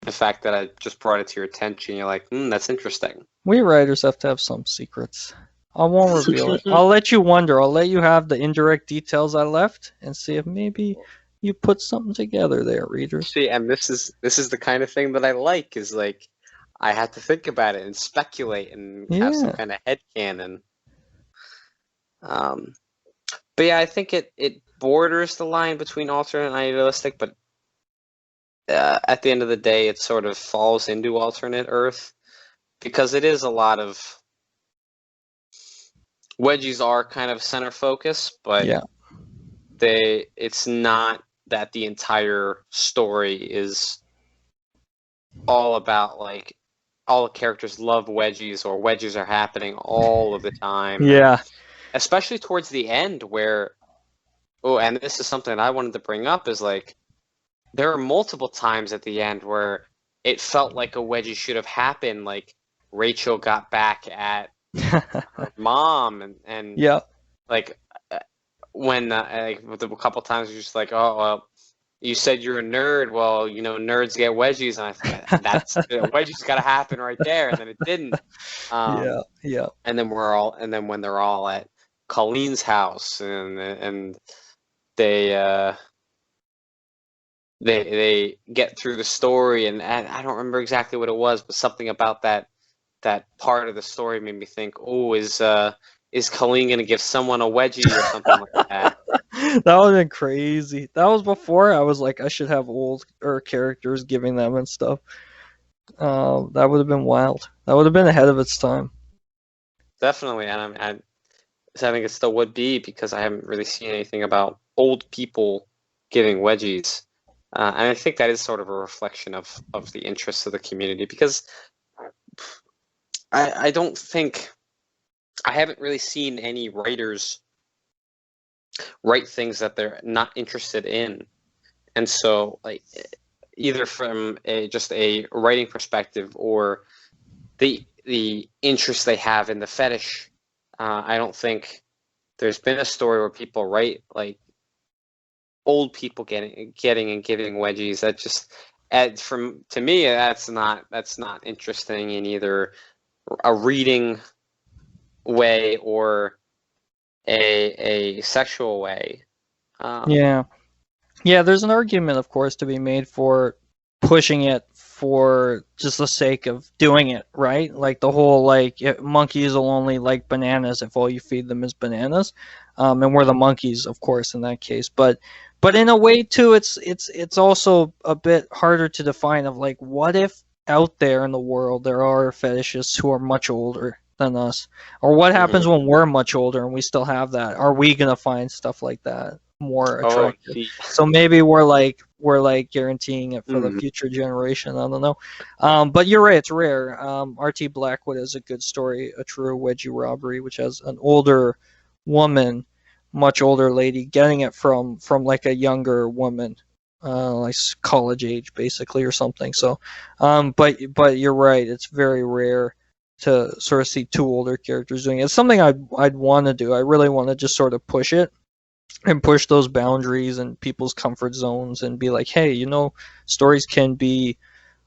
the fact that I just brought it to your attention, you're like, that's interesting? We writers have to have some secrets. I won't reveal it. I'll let you wonder. I'll let you have the indirect details I left, and see if maybe you put something together there, readers. See, and this is the kind of thing that I like, is like, I have to think about it and speculate and have some kind of headcanon. But yeah, I think it borders the line between alternate and idealistic, but at the end of the day, it sort of falls into alternate Earth, because it is a lot of Wedgies are kind of center focus, but it's not that the entire story is all about like all the characters love wedgies or wedges are happening all of the time, and Yeah. especially towards the end where and this is something I wanted to bring up is like there are multiple times at the end where it felt like a wedgie should have happened, like Rachel got back at her mom and Yeah. like when like a couple times you're just like, oh well, you said you're a nerd. Well, you know, nerds get wedgies, and I thought that's wedgies got to happen right there, and then it didn't. Yeah. Um, Yeah. and then when they're all at Colleen's house, and they uh, they get through the story, and I don't remember exactly what it was, but something about that part of the story made me think, oh, is Colleen gonna give someone a wedgie or something like that? That would have been crazy. That was before I was like, I should have older characters giving them and stuff. That would have been wild. That would have been ahead of its time. Definitely, and I think it still would be because I haven't really seen anything about old people giving wedgies, and I think that is sort of a reflection of the interests of the community because I don't think I haven't really seen any writers write things that they're not interested in, and so like either from just a writing perspective or the interest they have in the fetish. I don't think there's been a story where people write like old people getting and giving wedgies. That just from to me that's not interesting in either a reading way or a sexual way. Yeah. Yeah, there's an argument, of course, to be made for pushing it for just the sake of doing it, right? Like the whole monkeys will only like bananas if all you feed them is bananas, and we're the monkeys, of course, in that case. But in a way too, it's also a bit harder to define. Of like, what if out there in the world there are fetishists who are much older than us, or what Mhm. happens when we're much older and we still have that? Are we gonna find stuff like that more Oh, attractive? see. So maybe we're like guaranteeing it for the Mhm. future generation. I don't know. But you're right, it's rare. RT Blackwood has a good story, A True Wedgie Robbery, which has an older woman, much older lady, getting it from like a younger woman, like college age basically or something. So, but you're right, it's very rare to sort of see two older characters doing it. It's something I'd want to do. I really want to just sort of push it and push those boundaries and people's comfort zones and be like, hey, stories can be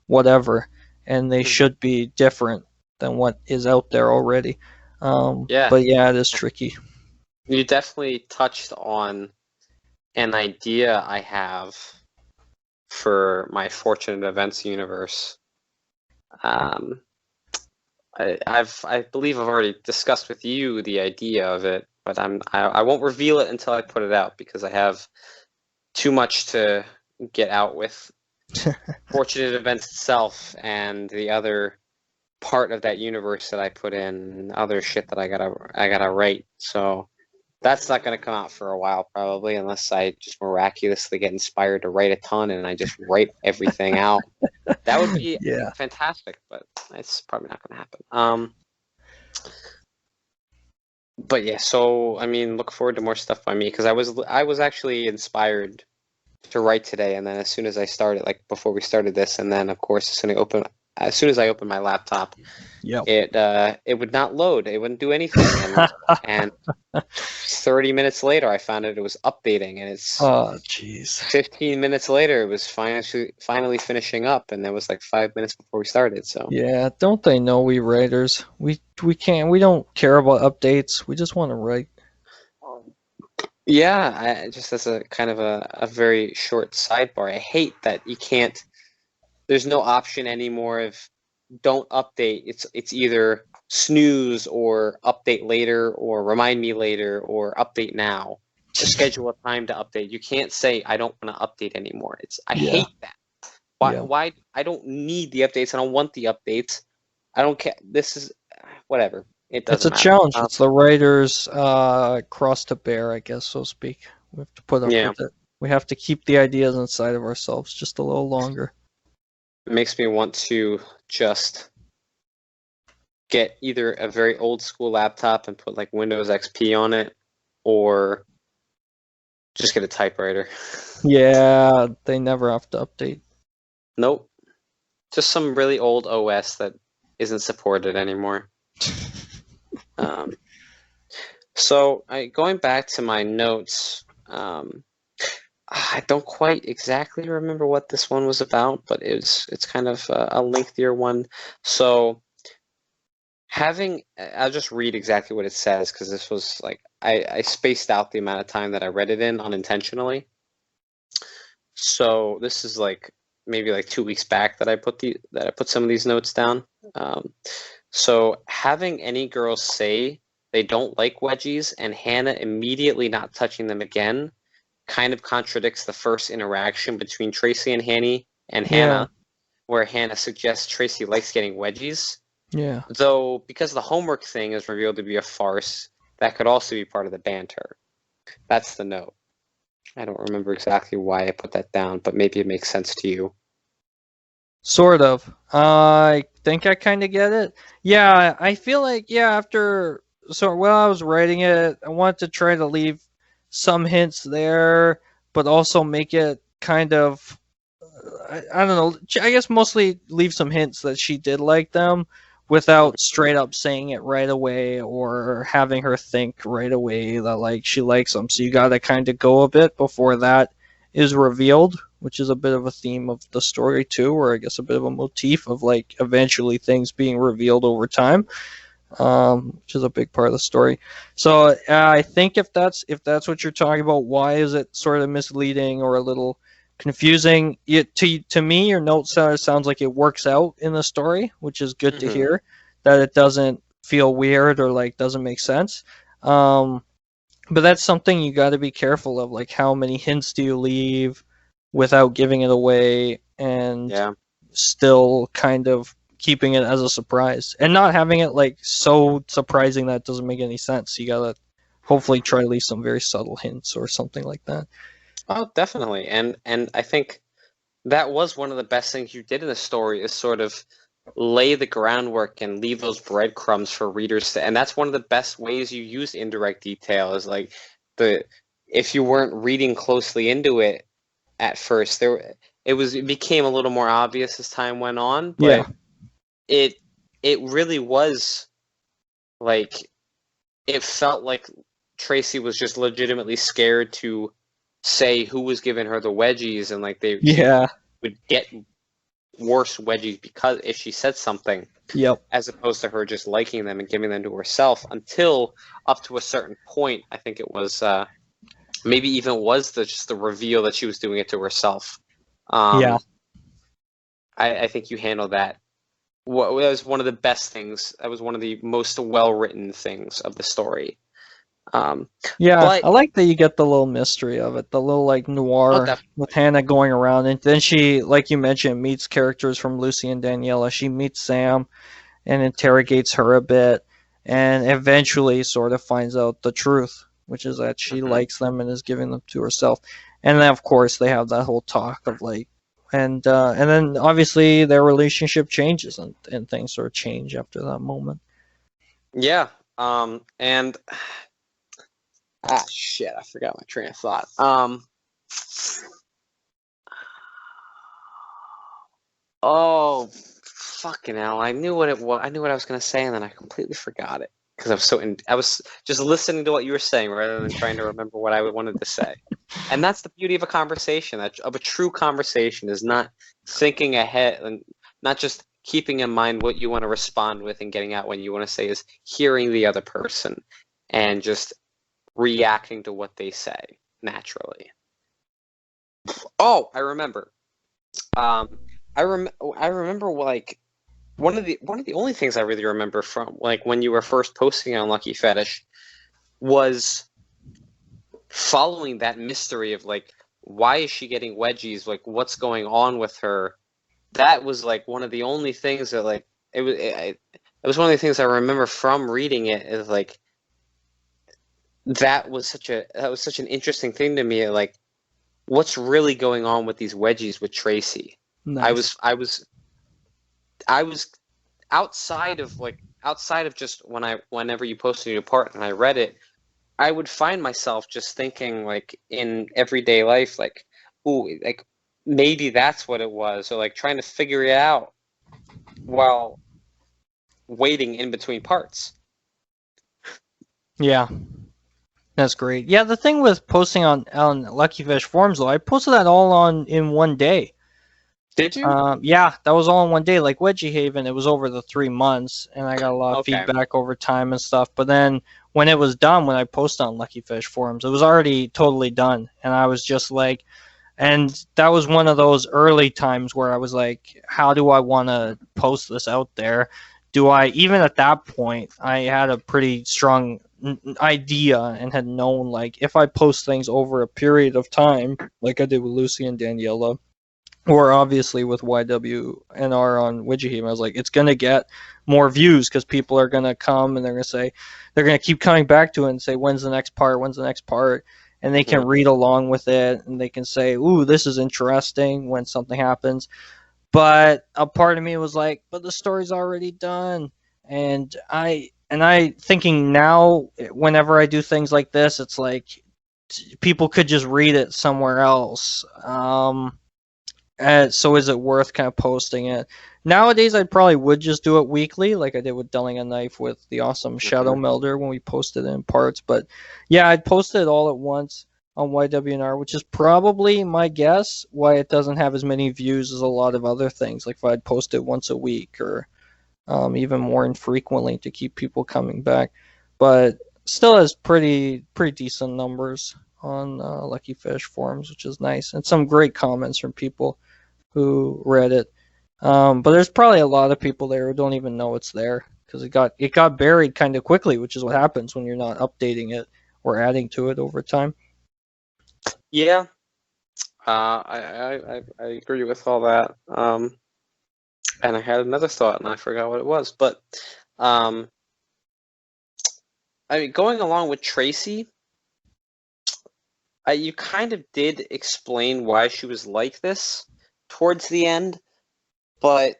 whatever, and they Mhm. should be different than what is out there already. Yeah, But yeah, it is tricky. you definitely touched on an idea I have for my Fortunate Events universe. Um, I believe I've already discussed with you the idea of it, but I won't reveal it until I put it out because I have too much to get out with Fortunate Events itself and the other part of that universe that I put in, other shit that I gotta write. So that's not gonna come out for a while probably, unless I just miraculously get inspired to write a ton and I just write everything out. That would be Yeah. fantastic, but it's probably not gonna happen. But yeah, so I mean, look forward to more stuff by me because I was actually inspired to write today, and then as soon as I started, like before we started this, and then of course as soon as I opened my laptop, Yep. it would not load. It wouldn't do anything, and 30 minutes later, I found out it was updating, and it's Oh, jeez. 15 minutes later, it was finally finishing up, and there was like 5 minutes before we started. So Yeah, don't they know we writers? We don't care about updates. We just want to write. yeah, just as a kind of a very short sidebar, I hate that you can't. There's no option anymore of don't update. It's either snooze or update later or remind me later or update now or schedule a time to update. You can't say I don't want to update anymore. I Yeah. hate that. Yeah. Why I don't need the updates. I don't want the updates. I don't care. This is whatever. It It's doesn't a matter. challenge. It's the writer's cross to bear, I guess, so to speak. We have to put up Yeah. with it. We have to keep the ideas inside of ourselves just a little longer. It makes me want to just get either a very old school laptop and put like Windows XP on it, or just get a typewriter. Yeah, they never have to update. Nope. Just some really old OS that isn't supported anymore. So going back to my notes, I don't quite exactly remember what this one was about, but it's kind of a lengthier one. So I'll just read exactly what it says, because this was like I spaced out the amount of time that I read it in unintentionally. So this is like maybe like 2 weeks back that I put some of these notes down. So having any girls say they don't like wedgies and Hannah immediately not touching them again kind of contradicts the first interaction between Tracy and Hannah, where Hannah suggests Tracy likes getting wedgies. Yeah. Though, because the homework thing is revealed to be a farce, that could also be part of the banter. That's the note. I don't remember exactly why I put that down, but maybe it makes sense to you. Sort of. I think I kind of get it. Yeah, I feel like, while I was writing it, I wanted to try to leave some hints there, but also make it kind of, I don't know, I guess mostly leave some hints that she did like them without straight up saying it right away or having her think right away that like she likes them. So you gotta kind of go a bit before that is revealed, which is a bit of a theme of the story too, or I guess a bit of a motif of like eventually things being revealed over time, which is a big part of the story. So I think if that's what you're talking about, why is it sort of misleading or a little confusing? To me, your note sounds like it works out in the story, which is good to hear. That it doesn't feel weird or like doesn't make sense. But that's something you got to be careful of, like how many hints do you leave without giving it away, and still kind of keeping it as a surprise and not having it like so surprising that it doesn't make any sense. You gotta hopefully try to leave some very subtle hints or something like that. Oh, definitely. And I think that was one of the best things you did in the story, is sort of lay the groundwork and leave those breadcrumbs for readers to, and that's one of the best ways you use indirect detail, is like if you weren't reading closely into it at first, it became a little more obvious as time went on, but it really was like, it felt like Tracy was just legitimately scared to say who was giving her the wedgies, and like they would get worse wedgies because if she said something, as opposed to her just liking them and giving them to herself, until up to a certain point. I think it was maybe even was just the reveal that she was doing it to herself. I think you handled that. That was one of the best things. That was one of the most well-written things of the story. I like that you get the little mystery of it, the little like noir with Hannah going around, and then she, like you mentioned, meets characters from Lucy and Daniela. She meets Sam and interrogates her a bit, and eventually sort of finds out the truth, which is that she likes them and is giving them to herself. And then of course they have that whole talk of like, and then obviously their relationship changes, and things sort of change after that moment. Yeah, and shit, I forgot my train of thought. Oh, fucking hell! I knew what it was. I knew what I was gonna say, and then I completely forgot it because I was just listening to what you were saying rather than trying to remember what I wanted to say. And that's the beauty of a conversation. Of a true conversation is not thinking ahead and not just keeping in mind what you want to respond with and getting out when you want to say, is hearing the other person and just reacting to what they say naturally. Oh, I remember. I remember like one of the only things I really remember from like when you were first posting on Lucky Fetish was following that mystery of like, why is she getting wedgies? Like, what's going on with her? That was like one of the only things that like it was one of the things I remember from reading it, is like that was such an interesting thing to me. Like, what's really going on with these wedgies with Tracy? Nice. I was I was outside of just whenever you posted a new part and I read it, I would find myself just thinking like in everyday life, like, ooh, like maybe that's what it was, or like trying to figure it out while waiting in between parts. Yeah, that's great. Yeah, the thing with posting on Lucky Fish forums though, I posted that all in one day. Did you? Yeah, that was all in one day. Like Wedgie Haven, it was over the 3 months, and I got a lot of Okay. feedback over time and stuff. But then when it was done, when I posted on Lucky Fish forums, it was already totally done, and I was just like, and that was one of those early times where I was like, how do I want to post this out there? Do I, even at that point, I had a pretty strong idea and had known, like, if I post things over a period of time, like I did with Lucy and Daniela, or obviously with YWNR on Wedgie, I was like, it's going to get more views because people are going to come and they're going to say, they're going to keep coming back to it and say, when's the next part? When's the next part? And they can read along with it and they can say, ooh, this is interesting when something happens. But a part of me was like, but the story's already done. And I thinking now, whenever I do things like this, it's like people could just read it somewhere else. So is it worth kind of posting it? Nowadays, I probably would just do it weekly, like I did with Dulling a Knife with the awesome Shadow Melder when we posted it in parts. But yeah, I'd posted it all at once on YWNR, which is probably my guess why it doesn't have as many views as a lot of other things. Like if I'd post it once a week or even more infrequently to keep people coming back. But still has pretty decent numbers on Lucky Fish forums, which is nice, and some great comments from people who read it. But there's probably a lot of people there who don't even know it's there because it got buried kind of quickly, which is what happens when you're not updating it or adding to it over time. Yeah, I agree with all that. And I had another thought and I forgot what it was, but I mean, going along with Tracy, you kind of did explain why she was like this towards the end, but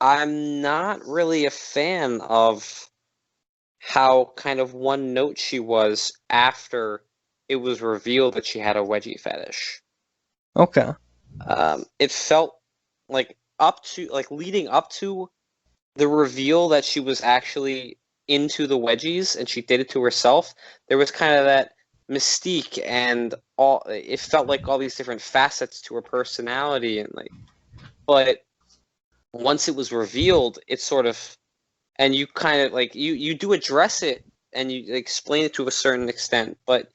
I'm not really a fan of how kind of one note she was after it was revealed that she had a wedgie fetish. Okay. It felt like leading up to the reveal that she was actually into the wedgies and she did it to herself, there was kind of that mystique and it felt like all these different facets to her personality and but once it was revealed, it sort of, and you kind of you do address it and you explain it to a certain extent, but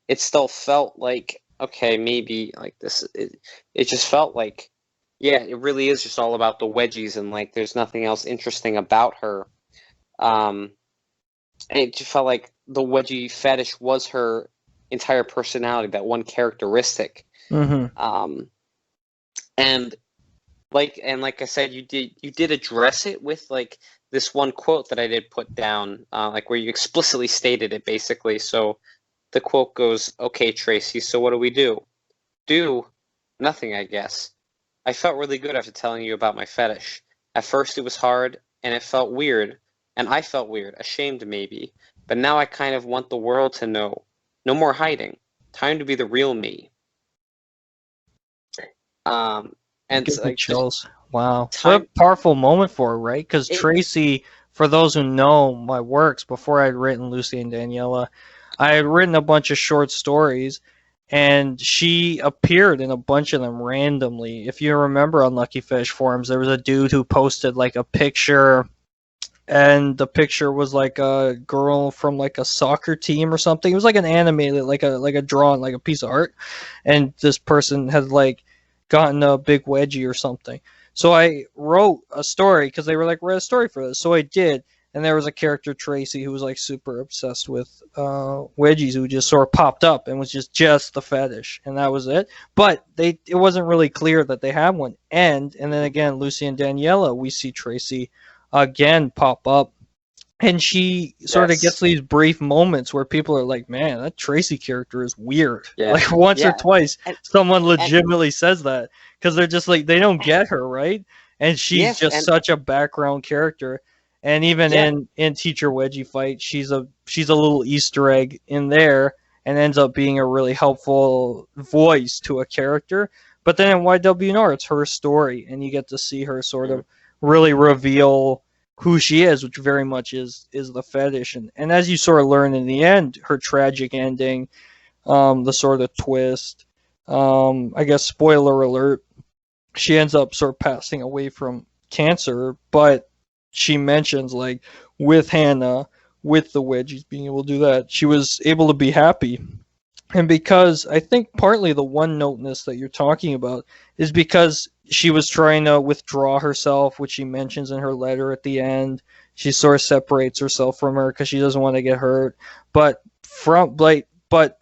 it still felt like, okay, maybe it just felt like, yeah, it really is just all about the wedgies and there's nothing else interesting about her. And it just felt like the wedgie fetish was her entire personality, that one characteristic. Mm-hmm. And like I said, you did address it with this one quote that I did put down, where you explicitly stated it basically. So the quote goes, "Okay, Tracy, so what do we do? Do nothing, I guess. I felt really good after telling you about my fetish. At first it was hard, and it felt weird, and I felt weird, ashamed maybe. But now I kind of want the world to know. No more hiding. Time to be the real me." And Gives me chills. Wow. time, What a powerful moment for her, right? Because Tracy, for those who know my works, before I'd written Lucy and Daniela, I had written a bunch of short stories, and she appeared in a bunch of them randomly. If you remember on Lucky Fish forums, there was a dude who posted a picture, and the picture was a girl from a soccer team or something. It was an animated, like a drawing, like a piece of art, and this person had gotten a big wedgie or something. So I wrote a story because they were write a story for this. So I did, and there was a character, Tracy, who was super obsessed with wedgies, who just sort of popped up and was just the fetish, and that was it. But it wasn't really clear that they had one. And then again, Lucy and Daniela, we see Tracy again pop up. And she sort of gets these brief moments where people are like, man, that Tracy character is weird. Yeah. Once or twice, someone legitimately says that because they're just they don't get her, right? and she's Yes, just and such a background character. And even yeah, in Teacher Wedgie Fight, she's a little Easter egg in there, and ends up being a really helpful voice to a character. But then in YWNR, it's her story, and you get to see her sort mm, of really reveal who she is, which very much is the fetish. And as you sort of learn in the end, her tragic ending, the sort of twist, I guess spoiler alert, she ends up sort of passing away from cancer, but she mentions like with Hannah, with the Wedgies being able to do that, she was able to be happy. And because I think partly the one noteness that you're talking about is because she was trying to withdraw herself, which she mentions in her letter at the end. She sort of separates herself from her because she doesn't want to get hurt. But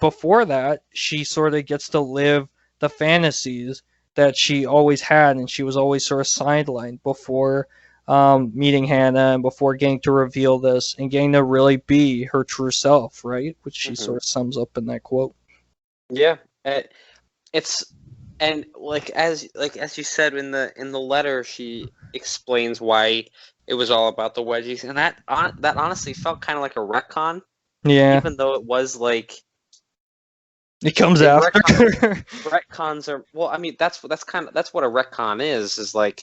before that, she sort of gets to live the fantasies that she always had, and she was always sort of sidelined before meeting Hannah and before getting to reveal this and getting to really be her true self, right? Which she mhm. sort of sums up in that quote. Yeah, it's and like as you said in the letter, she explains why it was all about the wedgies, and that honestly felt kind of like a retcon, Yeah, even though it was like it comes it after. retcons are well. I mean, that's what a retcon is like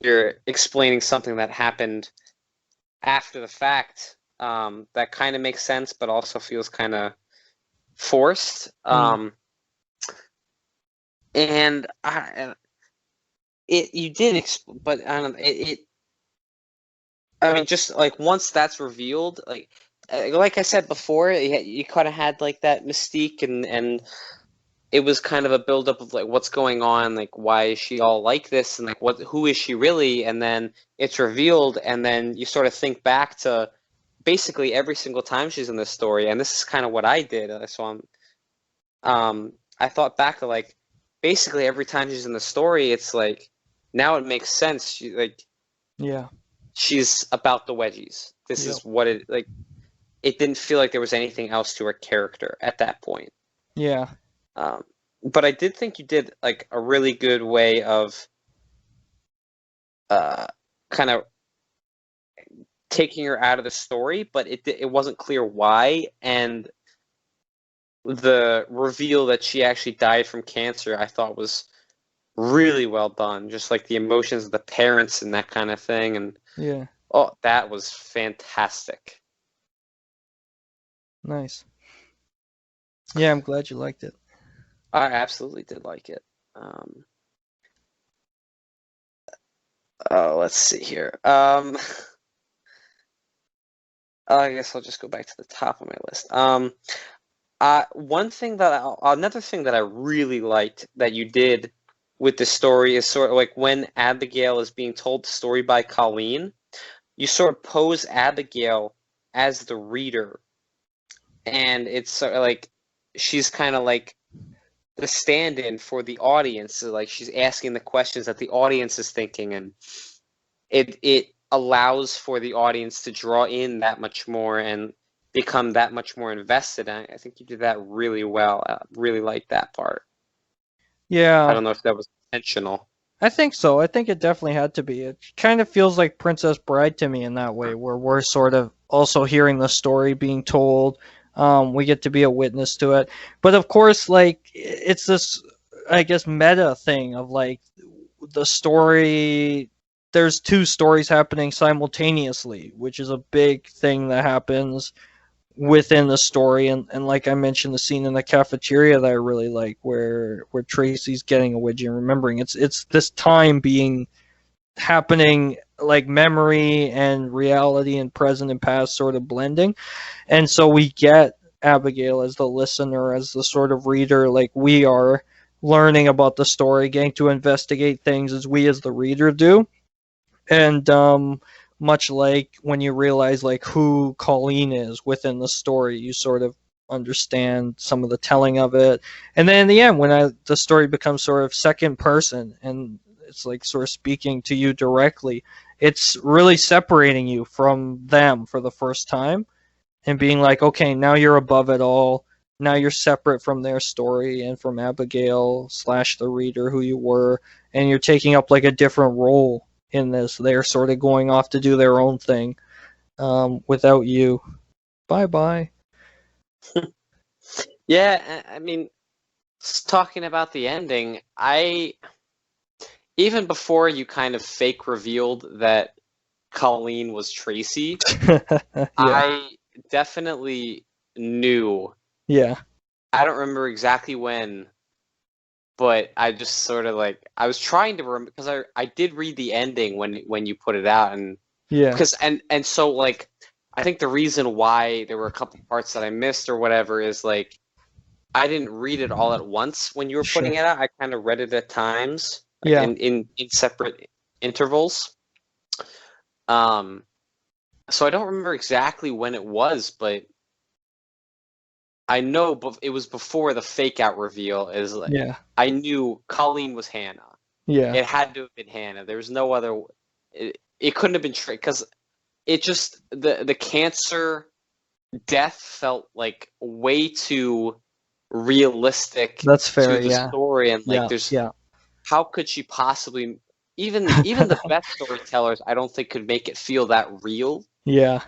you're explaining something that happened after the fact. That kind of makes sense, but also feels kind of forced. And you did, but I don't know, I mean, just like once that's revealed, like I said before, you kind of had like that mystique, and it was kind of a buildup of like what's going on, like why is she all like this, and like who is she really, and then it's revealed, and then you sort of think back to basically every single time she's in this story, and this is kind of what I did. I thought back to like basically every time she's in the story, it's like now it makes sense. Yeah. She's about the wedgies. This Yep. is what it like. It didn't feel like there was anything else to her character at that point. Yeah. Um, but I did think you did like a really good way of kind of taking her out of the story, but it wasn't clear why, and the reveal that she actually died from cancer, I thought was really well done. Just like the emotions of the parents and that kind of thing, and Yeah. oh, that was fantastic. Nice. Yeah, I'm glad you liked it. I absolutely did like it. Oh, let's see here. I guess I'll just go back to the top of my list. Another thing that I really liked that you did with the story is sort of like when Abigail is being told the story by Colleen, you sort of pose Abigail as the reader, and it's sort of like she's kind of like the stand-in for the audience. So like she's asking the questions that the audience is thinking, and it allows for the audience to draw in that much more and become that much more invested. And I think you did that really well. I really liked that part. I Yeah, don't know if that was intentional. I think so. I think it definitely had to be. It kind of feels like Princess Bride to me in that way, where we're sort of also hearing the story being told. We get to be a witness to it. But of course, like, it's this, I guess, meta thing of like the story. There's two stories happening simultaneously, which is a big thing that happens within the story. And like I mentioned, the scene in the cafeteria that I really like, where Tracy's getting a wedgie and remembering it's this time being happening, like memory and reality and present and past sort of blending. And so we get Abigail as the listener, as the sort of reader, like we are learning about the story, getting to investigate things as we as the reader do. And much like when you realize like who Colleen is within the story, you sort of understand some of the telling of it. And then in the end, when the story becomes sort of second person and it's like sort of speaking to you directly, it's really separating you from them for the first time and being like, okay, now you're above it all. Now you're separate from their story and from Abigail slash the reader who you were, and you're taking up like a different role in this. They're sort of going off to do their own thing without you. Bye bye. Yeah, I mean, talking about the ending, even before you kind of fake revealed that Colleen was Tracy, Yeah. I definitely knew. Yeah. I don't remember exactly when, but I just sort of like I was trying to remember because I did read the ending when you put it out, and Yeah. because and so like I think the reason why there were a couple parts that I missed or whatever is like I didn't read it all at once when you were Sure. putting it out. I kind of read it at times, like Yeah. in separate intervals. So I don't remember exactly when it was, but I know it was before the fake out reveal. Is like Yeah. I knew Colleen was Hannah. Yeah. It had to have been Hannah. There was no other. It couldn't have been Trey because it just the cancer death felt like way too realistic That's fair. to the Yeah. story, and like Yeah. there's Yeah. how could she possibly even the best storytellers I don't think could make it feel that real Yeah.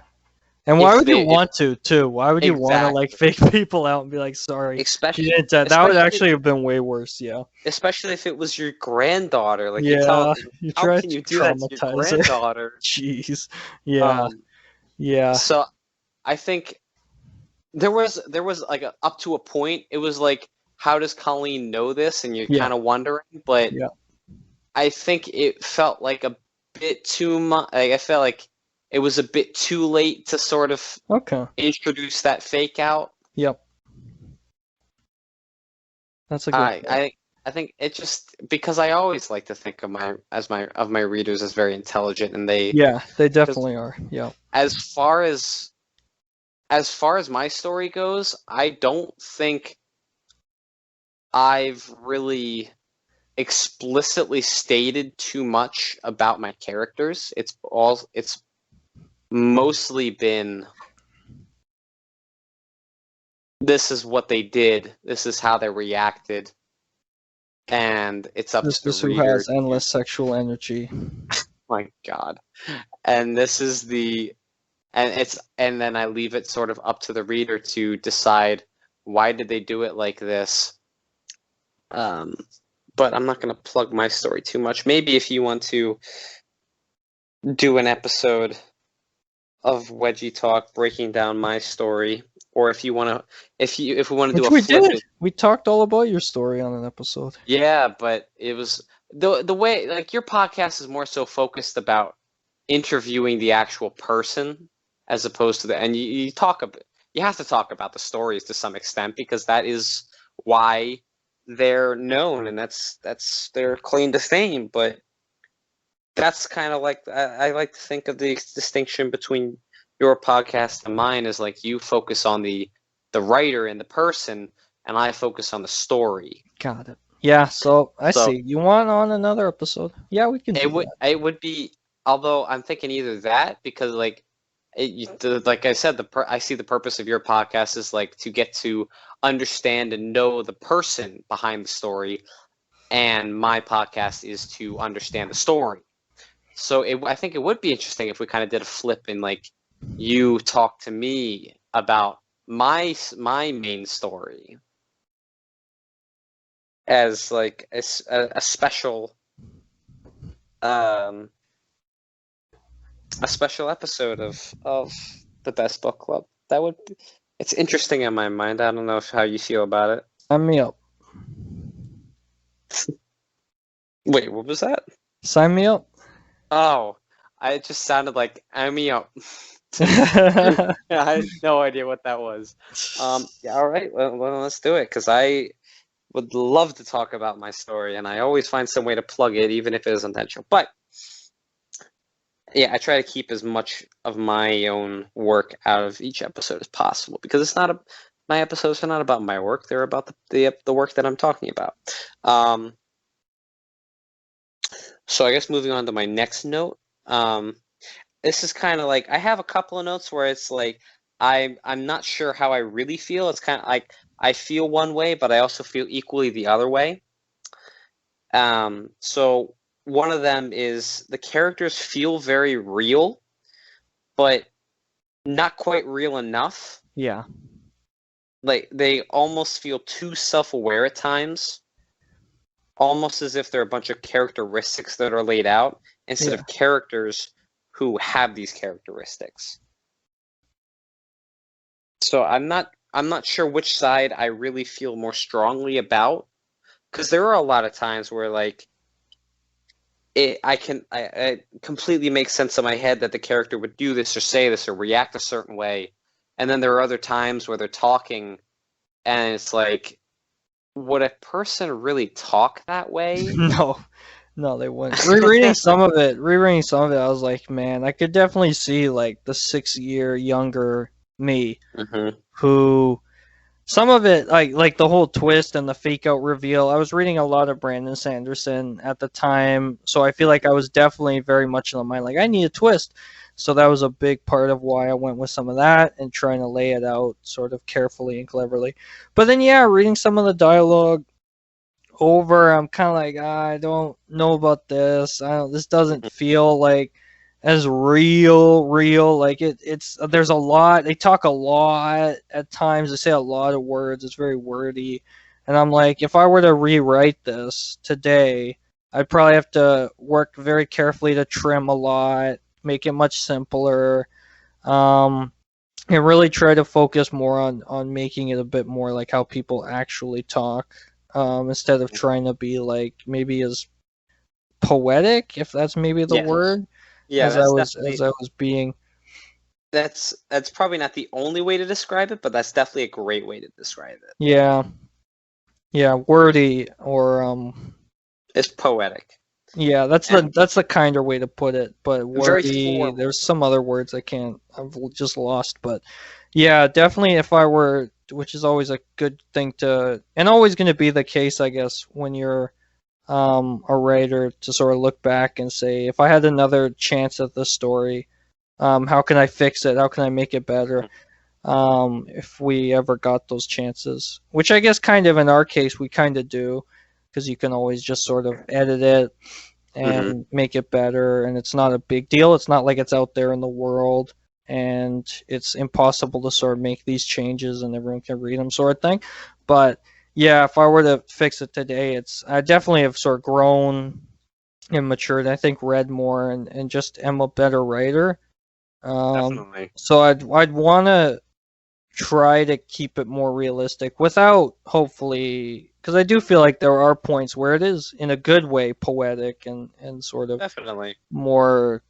And why if would you they if want to, too? Why would you want to, like, exactly fake people out and be like, sorry, she especially didn't die? That would especially actually have been way worse, yeah. especially if it was your granddaughter, like you tell Yeah, you how tried can to you do that to your traumatize her. granddaughter. Jeez. Yeah. um Yeah. so I think there was like up to a point it was like how does Colleen know this, and you're Yeah. kind of wondering, but Yeah. I think it felt like a bit too much. Like I felt like it was a bit too late to sort of Okay. introduce that fake out. Yep. That's a good point. I think it just because I always like to think of my readers as very intelligent, and Yeah, they because definitely are. Yeah. as far as my story goes, I don't think I've really explicitly stated too much about my characters. It's mostly been this is what they did, this is how they reacted, and it's up to This the is who reader. has endless sexual energy. My God. And this is and then I leave it sort of up to the reader to decide why did they do it like this. But I'm not going to plug my story too much. Maybe if you want to do an episode of Wedgie Talk breaking down my story, or if you want to, if we want to do Which a we flip did. it, We talked all about your story on an episode. yeah, but it was the way like your podcast is more so focused about interviewing the actual person as opposed to and you have to talk about the stories to some extent because that is why they're known and that's their claim to fame. But that's kind of like I like to think of the distinction between your podcast and mine is like you focus on the writer and the person, and I focus on the story. Got it. Yeah, so I So see. You want on another episode? Yeah, we can do that. it would be, although I'm thinking either that because like like I said, I see the purpose of your podcast is like to get to understand and know the person behind the story, and my podcast is to understand the story. So I think it would be interesting if we kind of did a flip and like you talk to me about my main story as like a special um a special episode of the Best Book Club. That would it's interesting in my mind. I don't know how you feel about it. Sign me up. Wait, what was that? Sign me up. Oh, it just sounded like I'm me up. I had no idea what that was. Yeah, all right, well, let's do it because I would love to talk about my story, and I always find some way to plug it, even if it is intentional. But yeah, I try to keep as much of my own work out of each episode as possible because it's not my episodes are not about my work; they're about the work that I'm talking about. So I guess moving on to my next note. This is kind of like I have a couple of notes where it's like I'm not sure how I really feel. It's kind of like I feel one way, but I also feel equally the other way. So one of them is the characters feel very real, but not quite real enough. Yeah. Like, they almost feel too self-aware at times, almost as if they're a bunch of characteristics that are laid out instead Yeah. of characters who have these characteristics. So I'm not sure which side I really feel more strongly about, because there are a lot of times where like I completely makes sense in my head that the character would do this or say this or react a certain way, and then there are other times where they're talking and it's like, would a person really talk that way? No, no, they wouldn't. Rereading some of it, I was like, man, I could definitely see like the 6 year younger me Mm-hmm. who some of it like the whole twist and the fake out reveal. I was reading a lot of Brandon Sanderson at the time, so I feel like I was definitely very much in the mind like I need a twist. So that was a big part of why I went with some of that and trying to lay it out sort of carefully and cleverly. But then yeah, reading some of the dialogue over, I'm kind of like, I don't know about this. This doesn't feel like as real. Like it's there's a lot. They talk a lot at times. They say a lot of words. It's very wordy, and I'm like, if I were to rewrite this today, I'd probably have to work very carefully to trim a lot, make it much simpler. Um, and really try to focus more on making it a bit more like how people actually talk, instead of trying to be like maybe as poetic, if that's maybe the Yeah, word, yeah, as I that's was definitely being. that's probably not the only way to describe it, but that's definitely a great way to describe it. Yeah, yeah, wordy or It's poetic yeah, and that's the kinder way to put it. But very wordy, formal. there's some other words I've just lost. But yeah, definitely if I were, which is always a good thing to, and always going to be the case, I guess, when you're a writer, to sort of look back and say, if I had another chance at this story, how can I fix it? How can I make it better? If we ever got those chances, which I guess kind of in our case we kind of do, because you can always just sort of edit it Mm-hmm. and make it better, and it's not a big deal. It's not like it's out there in the world and it's impossible to sort of make these changes and everyone can read them, sort of thing. But yeah, if I were to fix it today, I definitely have sort of grown and matured. I think read more and just am a better writer. Definitely. So I'd want to try to keep it more realistic without, hopefully, because I do feel like there are points where it is in a good way poetic and sort of Definitely. more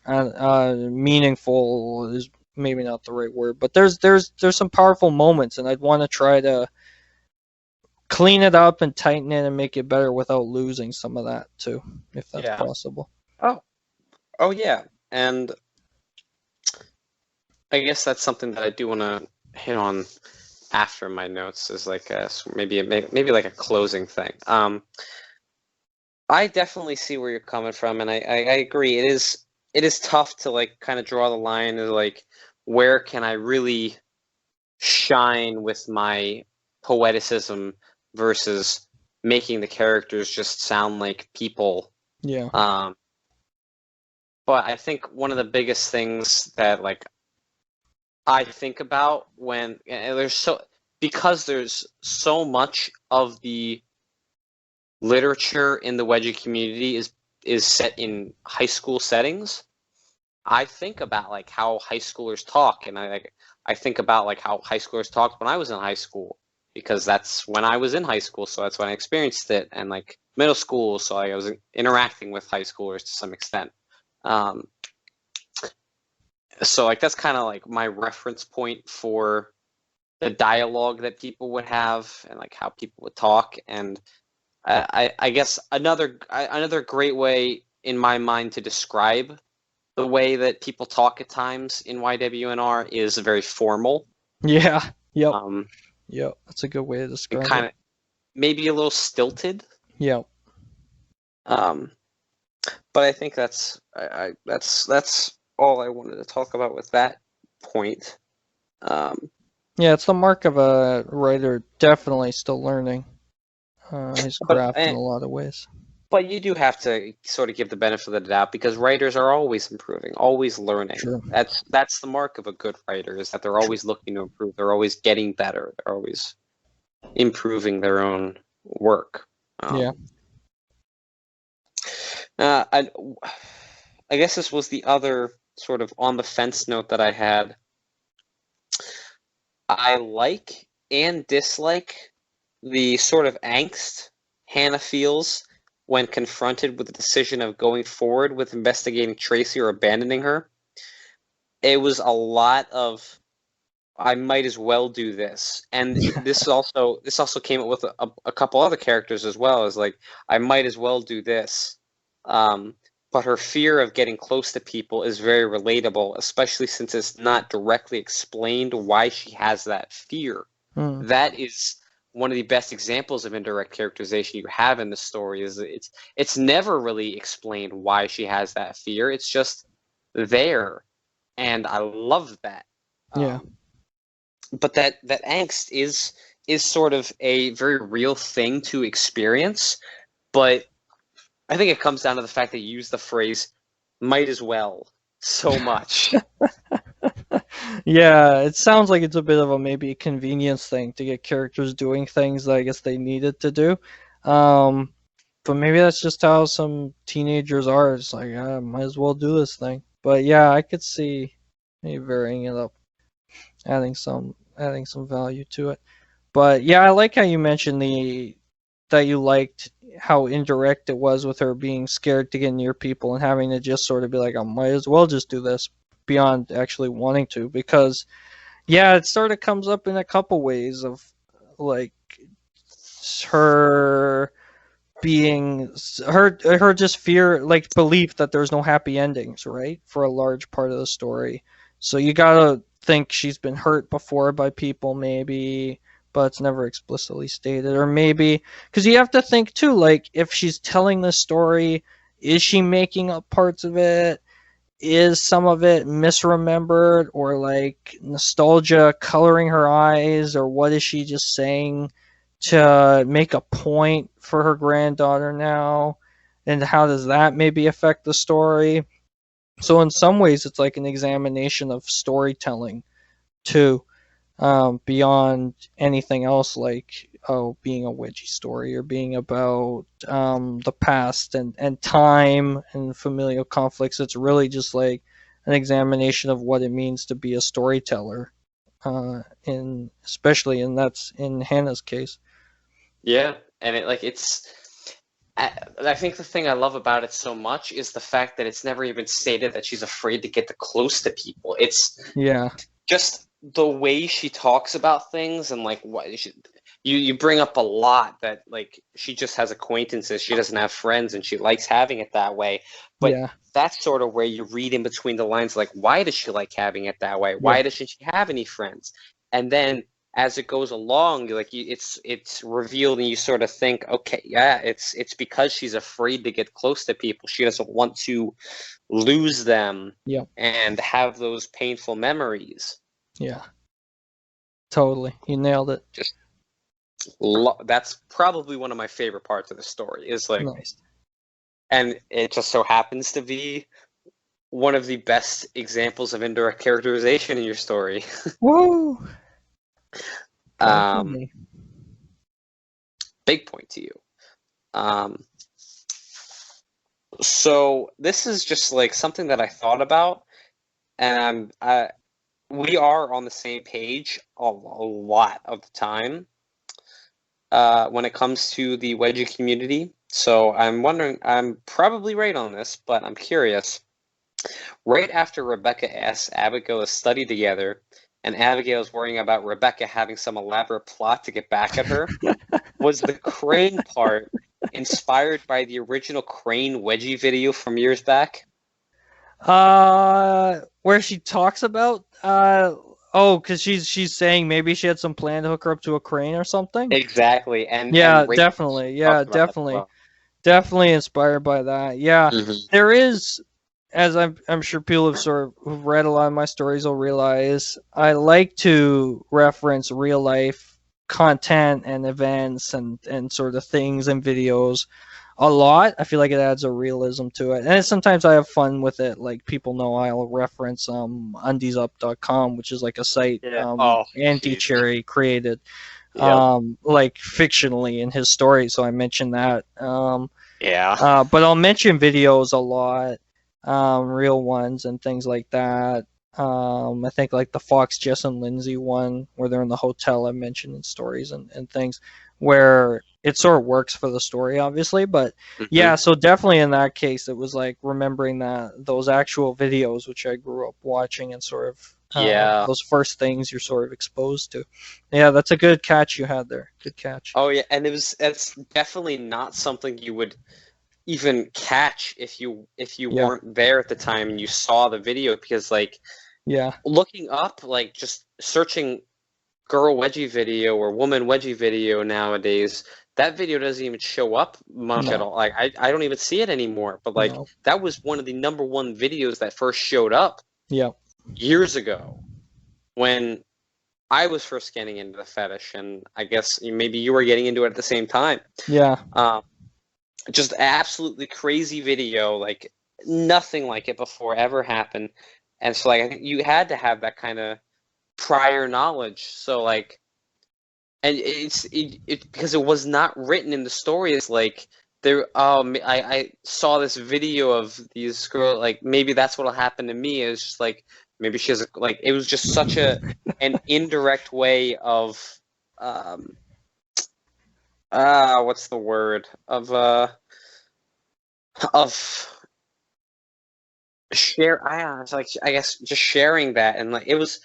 meaningful is maybe not the right word, but there's some powerful moments, and I'd want to try to clean it up and tighten it and make it better without losing some of that too, if that's Yeah. possible. Oh yeah. And I guess that's something that I do want to hit on after my notes, is like maybe like a closing thing. I definitely see where you're coming from, and I agree. It is tough to like kind of draw the line of like, where can I really shine with my poeticism versus making the characters just sound like people. Yeah. But I think one of the biggest things that like I think about when because there's so much of the literature in the Wedgie community is set in high school settings. I think about like how high schoolers talk, and I think about like how high schoolers talked when I was in high school, because that's when I was in high school, so that's when I experienced it, and like middle school, so I was interacting with high schoolers to some extent. So like that's kind of like my reference point for the dialogue that people would have and like how people would talk. And I guess another great way in my mind to describe the way that people talk at times in YWNR is very formal. Yeah. Yep. Um, Yep. That's a good way to describe kind it. of maybe a little stilted. Yep. But I think that's all I wanted to talk about with that point. Yeah, it's the mark of a writer definitely still learning his craft in a lot of ways. But you do have to sort of give the benefit of the doubt because writers are always improving, always learning. True. That's the mark of a good writer, is that they're always looking to improve. They're always getting better. They're always improving their own work. Yeah. I guess this was the other sort of on the fence note that I had. I like and dislike the sort of angst Hannah feels when confronted with the decision of going forward with investigating Tracy or abandoning her. It was a lot of, I might as well do this. And this also came up with a couple other characters as well, as like, I might as well do this. But her fear of getting close to people is very relatable, especially since it's not directly explained why she has that fear. That is one of the best examples of indirect characterization you have in the story. Is it's never really explained why she has that fear. It's just there, and I love that. Yeah. But that angst is sort of a very real thing to experience. But I think it comes down to the fact that you use the phrase "might as well" so much. Yeah, it sounds like it's a bit of a maybe convenience thing to get characters doing things that I guess they needed to do. But maybe that's just how some teenagers are. It's like, I might as well do this thing. But yeah, I could see maybe varying it up, adding some value to it. But yeah, I like how you mentioned that you liked how indirect it was with her being scared to get near people and having to just sort of be like, I might as well just do this, beyond actually wanting to. Because yeah, it sort of comes up in a couple ways of like her being her just fear, like belief that there's no happy endings, right, for a large part of the story. So you gotta think she's been hurt before by people, maybe, but it's never explicitly stated. Or maybe because you have to think too, like, if she's telling the story, is she making up parts of it? Is some of it misremembered, or like nostalgia coloring her eyes, or what is she just saying to make a point for her granddaughter now? And how does that maybe affect the story? So in some ways it's like an examination of storytelling too, beyond anything else, like, being a Wedgie story or being about the past and time and familial conflicts. It's really just like an examination of what it means to be a storyteller, especially that's in Hannah's case. Yeah, and I think the thing I love about it so much is the fact that it's never even stated that she's afraid to get too close to people. It's just the way she talks about things, and like you bring up a lot that like she just has acquaintances, she doesn't have friends, and she likes having it that way. But that's sort of where you read in between the lines, like, why does she like having it that way? Why doesn't she have any friends? And then as it goes along, it's revealed, and you sort of think, okay, yeah, it's because she's afraid to get close to people. She doesn't want to lose them and have those painful memories. Yeah, totally. You nailed it. Just that's probably one of my favorite parts of the story, is like, nice. And it just so happens to be one of the best examples of indirect characterization in your story. Woo! Big point to you. So this is just like something that I thought about, and we are on the same page a lot of the time when it comes to the Wedgie community. So I'm wondering, I'm probably right on this, but I'm curious. Right after Rebecca asks Abigail to study together, and Abigail is worrying about Rebecca having some elaborate plot to get back at her, was the Crane part inspired by the original Crane Wedgie video from years back? Where she talks about because she's saying maybe she had some plan to hook her up to a crane or something. Exactly, and definitely, definitely inspired by that. Yeah, there is, as I'm sure people have who've read a lot of my stories will realize, I like to reference real life content and events and sort of things and videos a lot. I feel like it adds a realism to it, and sometimes I have fun with it. Like people know I'll reference undiesup.com, which is like a site Yeah. Oh, Anti jeez. Cherry created Yep. like fictionally in his story, so I mentioned that. Yeah. But I'll mention videos a lot, real ones and things like that. I think like the Fox, Jess, and Lindsay one where they're in the hotel I mentioned in stories and things where it sort of works for the story, obviously. But Hmm. yeah, so definitely in that case, it was like remembering that those actual videos, which I grew up watching and sort of Yeah. those first things you're sort of exposed to. Yeah, that's a good catch you had there. Good catch. Oh yeah, and it's definitely not something you would even catch if you Yeah, weren't there at the time and you saw the video, because like yeah, looking up, like just searching girl wedgie video or woman wedgie video nowadays, that video doesn't even show up much at no, all. Like I don't even see it anymore. But like no, that was one of the number one videos that first showed up yeah, years ago when I was first getting into the fetish, and I guess maybe you were getting into it at the same time. yeah. Um, just absolutely crazy video, like nothing like it before ever happened. And so like I think you had to have that kind of prior knowledge. So like, and it because it was not written in the story. It's like there. I saw this video of these girl. Like maybe that's what'll happen to me. It's just like maybe she has like it was just such an indirect way of um what's the word of share. It's like I guess just sharing that, and like it was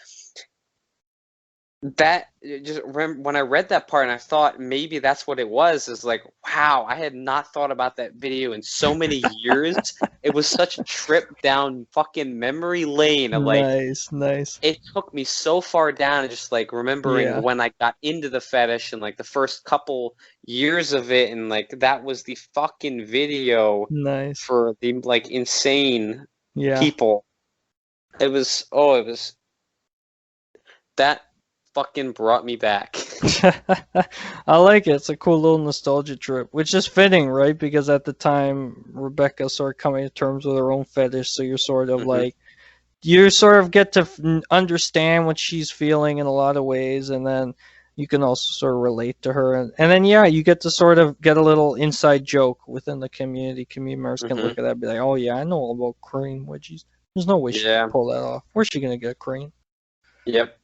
that just remember when I read that part and I thought maybe that's what it was, is like, wow, I had not thought about that video in so many years. It was such a trip down fucking memory lane, and like Nice, nice. it took me so far down, and just like remembering Yeah, when I got into the fetish and like the first couple years of it, and like that was the fucking video nice. for the like insane Yeah. people. It was that fucking brought me back. I like it. It's a cool little nostalgia trip, which is fitting, right? Because at the time, Rebecca sort of coming to terms with her own fetish, so you're sort of Hmm. like, you sort of get to understand what she's feeling in a lot of ways, and then you can also sort of relate to her, and then yeah, you get to sort of get a little inside joke within the community. Community members can Hmm. look at that and be like, oh yeah, I know all about cream wedgies. There's no way she could Yeah. pull that off. Where's she gonna get cream? Yep.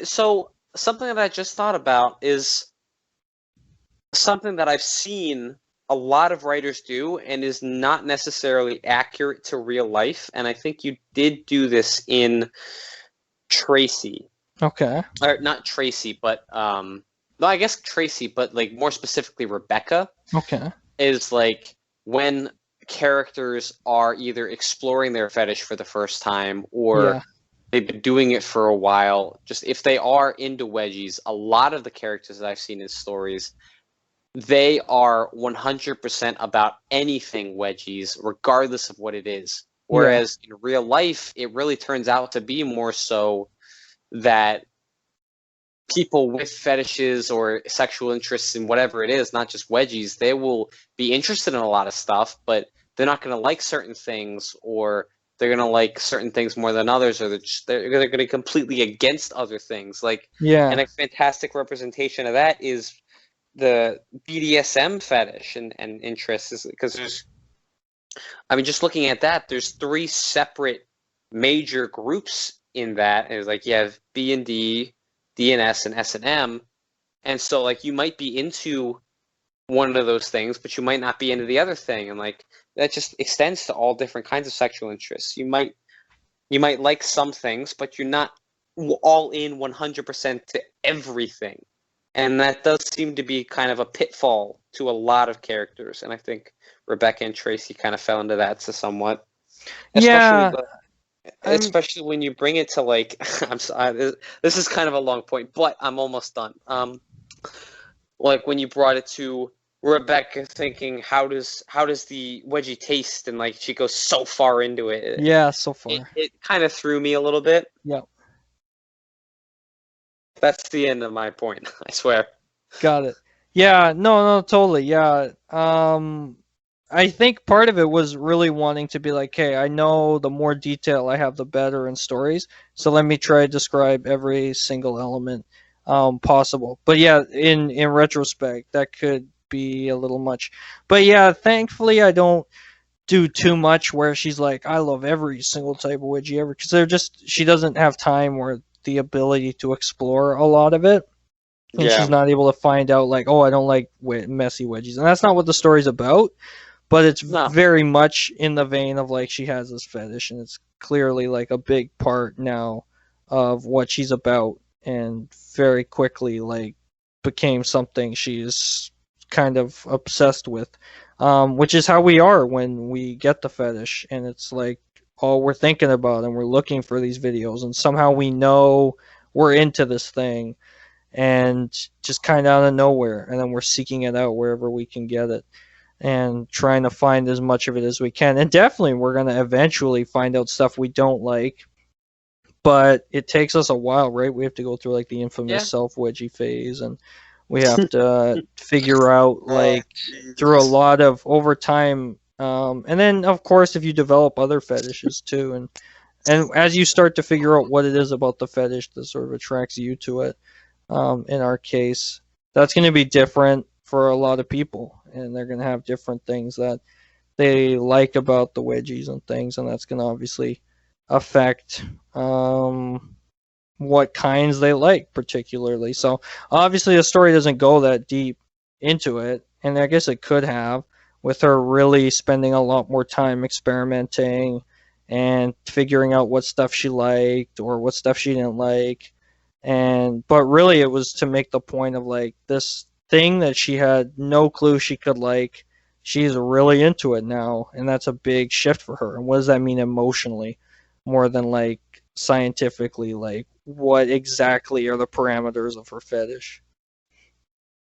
So something that I just thought about is something that I've seen a lot of writers do and is not necessarily accurate to real life. And I think you did do this in Tracy, Okay. or not Tracy, but no, I guess Tracy, but like more specifically Rebecca, Okay. is like when characters are either exploring their fetish for the first time or Yeah. they've been doing it for a while. Just if they are into wedgies, a lot of the characters that I've seen in stories, they are 100% about anything wedgies, regardless of what it is. Yeah. Whereas in real life, it really turns out to be more so that people with fetishes or sexual interests in whatever it is, not just wedgies, they will be interested in a lot of stuff, but they're not going to like certain things, or they're going to like certain things more than others, or they're going to be completely against other things. Like, and Yeah. a fantastic representation of that is the BDSM fetish and interests, because I mean, just looking at that, there's three separate major groups in that. It's like you have B and D, DNS, and S&M, and so like you might be into one of those things, but you might not be into the other thing, and like that just extends to all different kinds of sexual interests. You might like some things, but you're not all in 100% to everything. And that does seem to be kind of a pitfall to a lot of characters. And I think Rebecca and Tracy kind of fell into that to somewhat. Especially, Yeah. I'm. especially when you bring it to like, I'm sorry, this is kind of a long point, but I'm almost done. Like when you brought it to Rebecca thinking, how does the wedgie taste, and like she goes so far into it, Yeah. So it, far. it kind of threw me a little bit. Yeah. That's the end of my point. I swear. Got it. Yeah, no, totally. Yeah. I think part of it was really wanting to be like, hey, I know the more detail I have, the better in stories. So let me try to describe every single element possible. But yeah, in retrospect, that could be a little much. But yeah, thankfully, I don't do too much where she's like, I love every single type of Wedgie ever, because she doesn't have time or the ability to explore a lot of it, and she's Yeah. not able to find out like, oh, I don't like messy wedgies, and that's not what the story's about. But it's No. very much in the vein of like she has this fetish, and it's clearly like a big part now of what she's about, and very quickly like became something she's kind of obsessed with, which is how we are when we get the fetish, and it's like all we're thinking about, and we're looking for these videos, and somehow we know we're into this thing, and just kind of out of nowhere, and then we're seeking it out wherever we can get it and trying to find as much of it as we can. And definitely we're going to eventually find out stuff we don't like, but it takes us a while, right? We have to go through like the infamous Yeah. self wedgie phase, and we have to figure out like through a Jesus. lot of overtime, and then of course if you develop other fetishes too, and as you start to figure out what it is about the fetish that sort of attracts you to it, in our case, that's going to be different for a lot of people, and they're going to have different things that they like about the wedgies and things, and that's going to obviously affect what kinds they like particularly. So obviously the story doesn't go that deep into it, and I guess it could have, with her really spending a lot more time experimenting and figuring out what stuff she liked or what stuff she didn't like. And but really it was to make the point of like this thing that she had no clue she could like, she's really into it now, and that's a big shift for her. And what does that mean emotionally, more than like scientifically, like what exactly are the parameters of her fetish?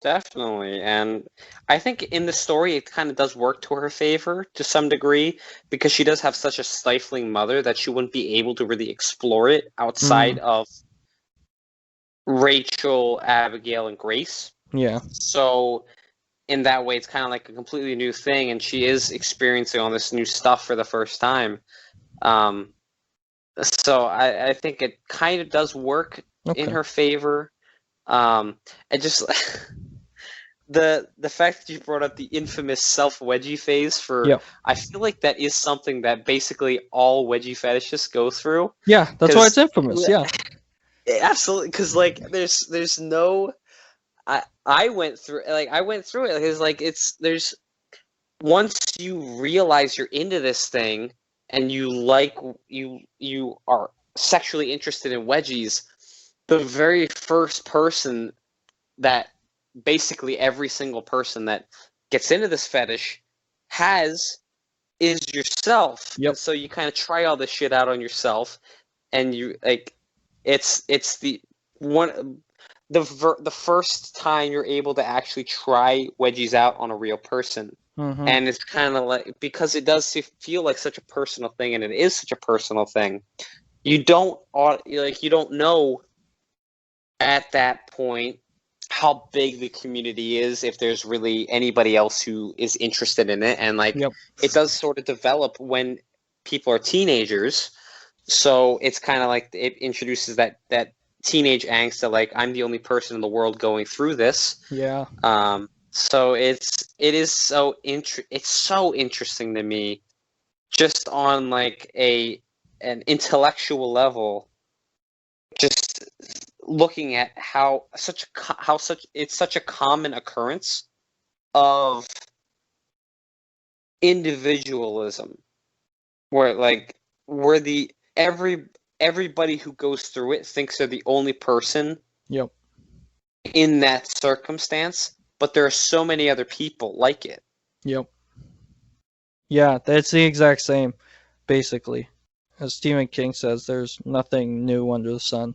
Definitely. And I think in the story, it kind of does work to her favor to some degree because she does have such a stifling mother that she wouldn't be able to really explore it outside of Rachel, Abigail, and Grace. Yeah. So in that way, it's kind of like a completely new thing, and she is experiencing all this new stuff for the first time. So I think it kind of does work in her favor. It just the fact that you brought up the infamous self wedgie phase for, Yep. I feel like that is something that basically all wedgie fetishists go through. Yeah, that's why it's infamous. Yeah. Absolutely, because like there's no, I went through it. It's like there's once you realize you're into this thing and you are sexually interested in wedgies, the very first person that basically every single person that gets into this fetish is yourself. Yep. And so you kind of try all this shit out on yourself, and you like it's the first time you're able to actually try wedgies out on a real person. Mm-hmm. And it's kind of like, because it does feel like such a personal thing, and it is such a personal thing, you don't know at that point how big the community is, if there's really anybody else who is interested in it. And like, Yep. It does sort of develop when people are teenagers. So it's kind of like it introduces that teenage angst of like, I'm the only person in the world going through this. Yeah. So it's so interesting to me, just on like an intellectual level, just looking at how it's such a common occurrence of individualism, where everybody who goes through it thinks they're the only person Yep. in that circumstance, but there are so many other people like it. Yep. Yeah, that's the exact same, basically. As Stephen King says, there's nothing new under the sun.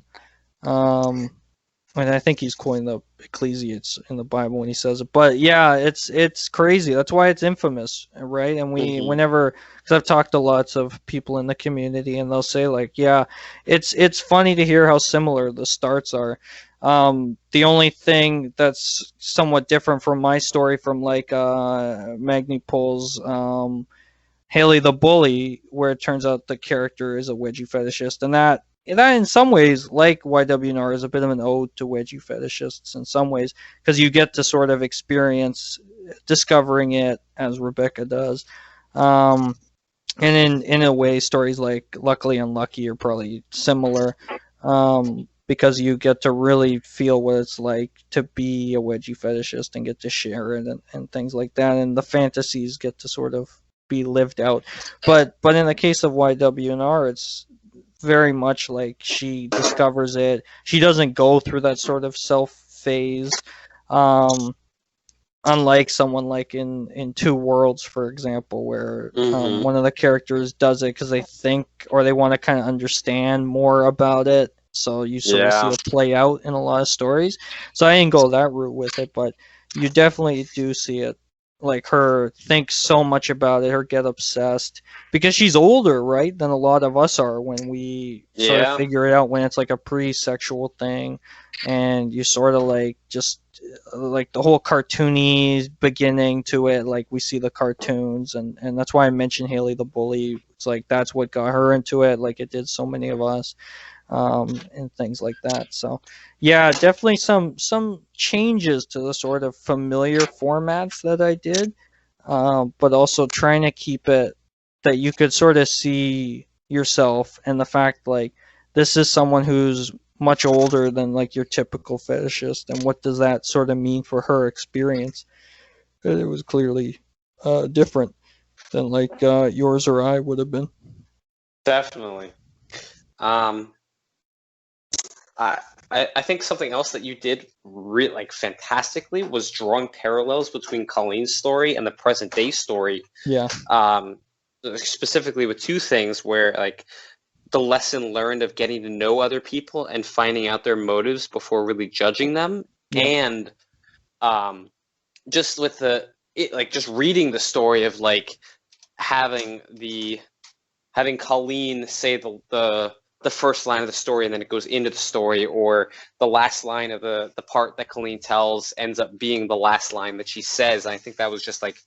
And I think he's quoting the Ecclesiastes in the Bible when he says it. But yeah, it's crazy. That's why it's infamous, right? And because I've talked to lots of people in the community, and they'll say like, yeah, it's funny to hear how similar the starts are. The only thing that's somewhat different from my story from like Magnipol's Haley the Bully, where it turns out the character is a wedgie fetishist, and that in some ways, like YWNR, is a bit of an ode to wedgie fetishists in some ways, because you get to sort of experience discovering it as Rebecca does. And in a way, stories like Luckily Unlucky are probably similar, because you get to really feel what it's like to be a wedgie fetishist and get to share it and things like that, and the fantasies get to sort of be lived out. But in the case of YWNR, it's very much like she discovers it. She doesn't go through that sort of self phase. Unlike someone like in Two Worlds, for example, where one of the characters does it because they think or they want to kind of understand more about it. So you sort of see it play out in a lot of stories. So I didn't go that route with it, but you definitely do see it. Like her think so much about it, her get obsessed because she's older, right, than a lot of us are when we sort of figure it out, when it's like a pre-sexual thing, and you sort of like just like the whole cartoony beginning to it, like we see the cartoons, and that's why I mentioned Haley the Bully. It's like that's what got her into it, like it did so many of us, and things like that. So yeah, definitely some changes to the sort of familiar formats that I did, but also trying to keep it that you could sort of see yourself, and the fact like this is someone who's much older than like your typical fetishist, and what does that sort of mean for her experience. It was clearly different than like yours or I would have been. Definitely. I think something else that you did like fantastically was drawing parallels between Colleen's story and the present day story. Yeah. Specifically with two things, where like the lesson learned of getting to know other people and finding out their motives before really judging them, and just with just reading the story of like having Colleen say the first line of the story and then it goes into the story, or the last line of the part that Colleen tells ends up being the last line that she says. And I think that was just like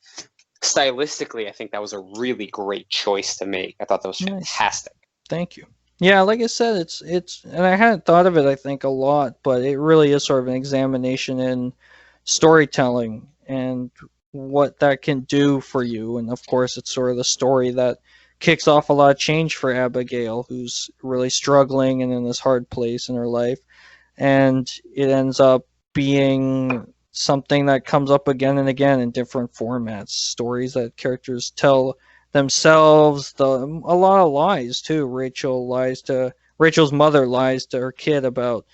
stylistically, I think that was a really great choice to make. I thought that was fantastic. Thank you. Yeah, like I said, it's and I hadn't thought of it, I think, a lot, but it really is sort of an examination in storytelling and what that can do for you. And of course, it's sort of the story that kicks off a lot of change for Abigail, who's really struggling and in this hard place in her life. And it ends up being something that comes up again and again in different formats, stories that characters tell themselves, a lot of lies too. Rachel's mother lies to her kid about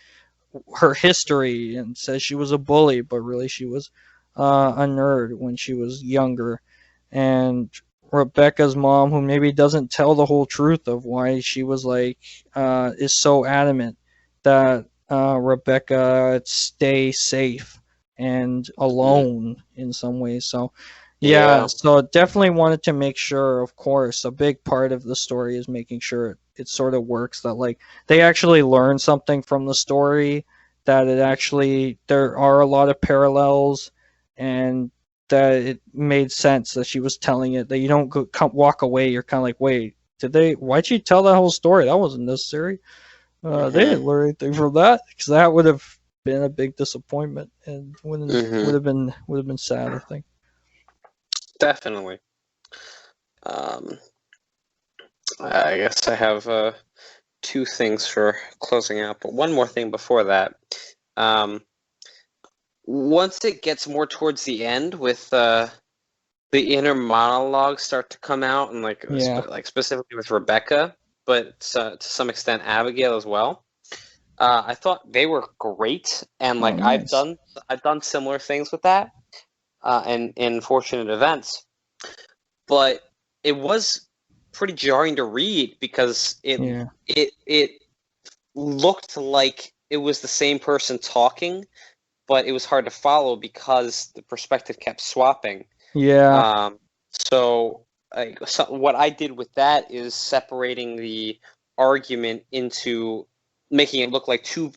her history and says she was a bully, but really she was a nerd when she was younger. And Rebecca's mom, who maybe doesn't tell the whole truth of why she was like, is so adamant that Rebecca stay safe and alone in some ways. So yeah, so definitely wanted to make sure, of course, a big part of the story is making sure it sort of works, that like they actually learn something from the story, that it actually, there are a lot of parallels, and that it made sense that she was telling it, that you don't walk away, you're kind of like, wait, why'd she tell that whole story? That wasn't necessary. They didn't learn anything from that, because that would have been a big disappointment and would have been sad, I think. Definitely. I guess I have two things for closing out, but one more thing before that. Once it gets more towards the end, with the inner monologues start to come out, and like specifically with Rebecca, but to some extent Abigail as well, I thought they were great, and like I've done similar things with that. And in Fortunate Events, but it was pretty jarring to read, because it looked like it was the same person talking, but it was hard to follow because the perspective kept swapping. So what I did with that is separating the argument into making it look like two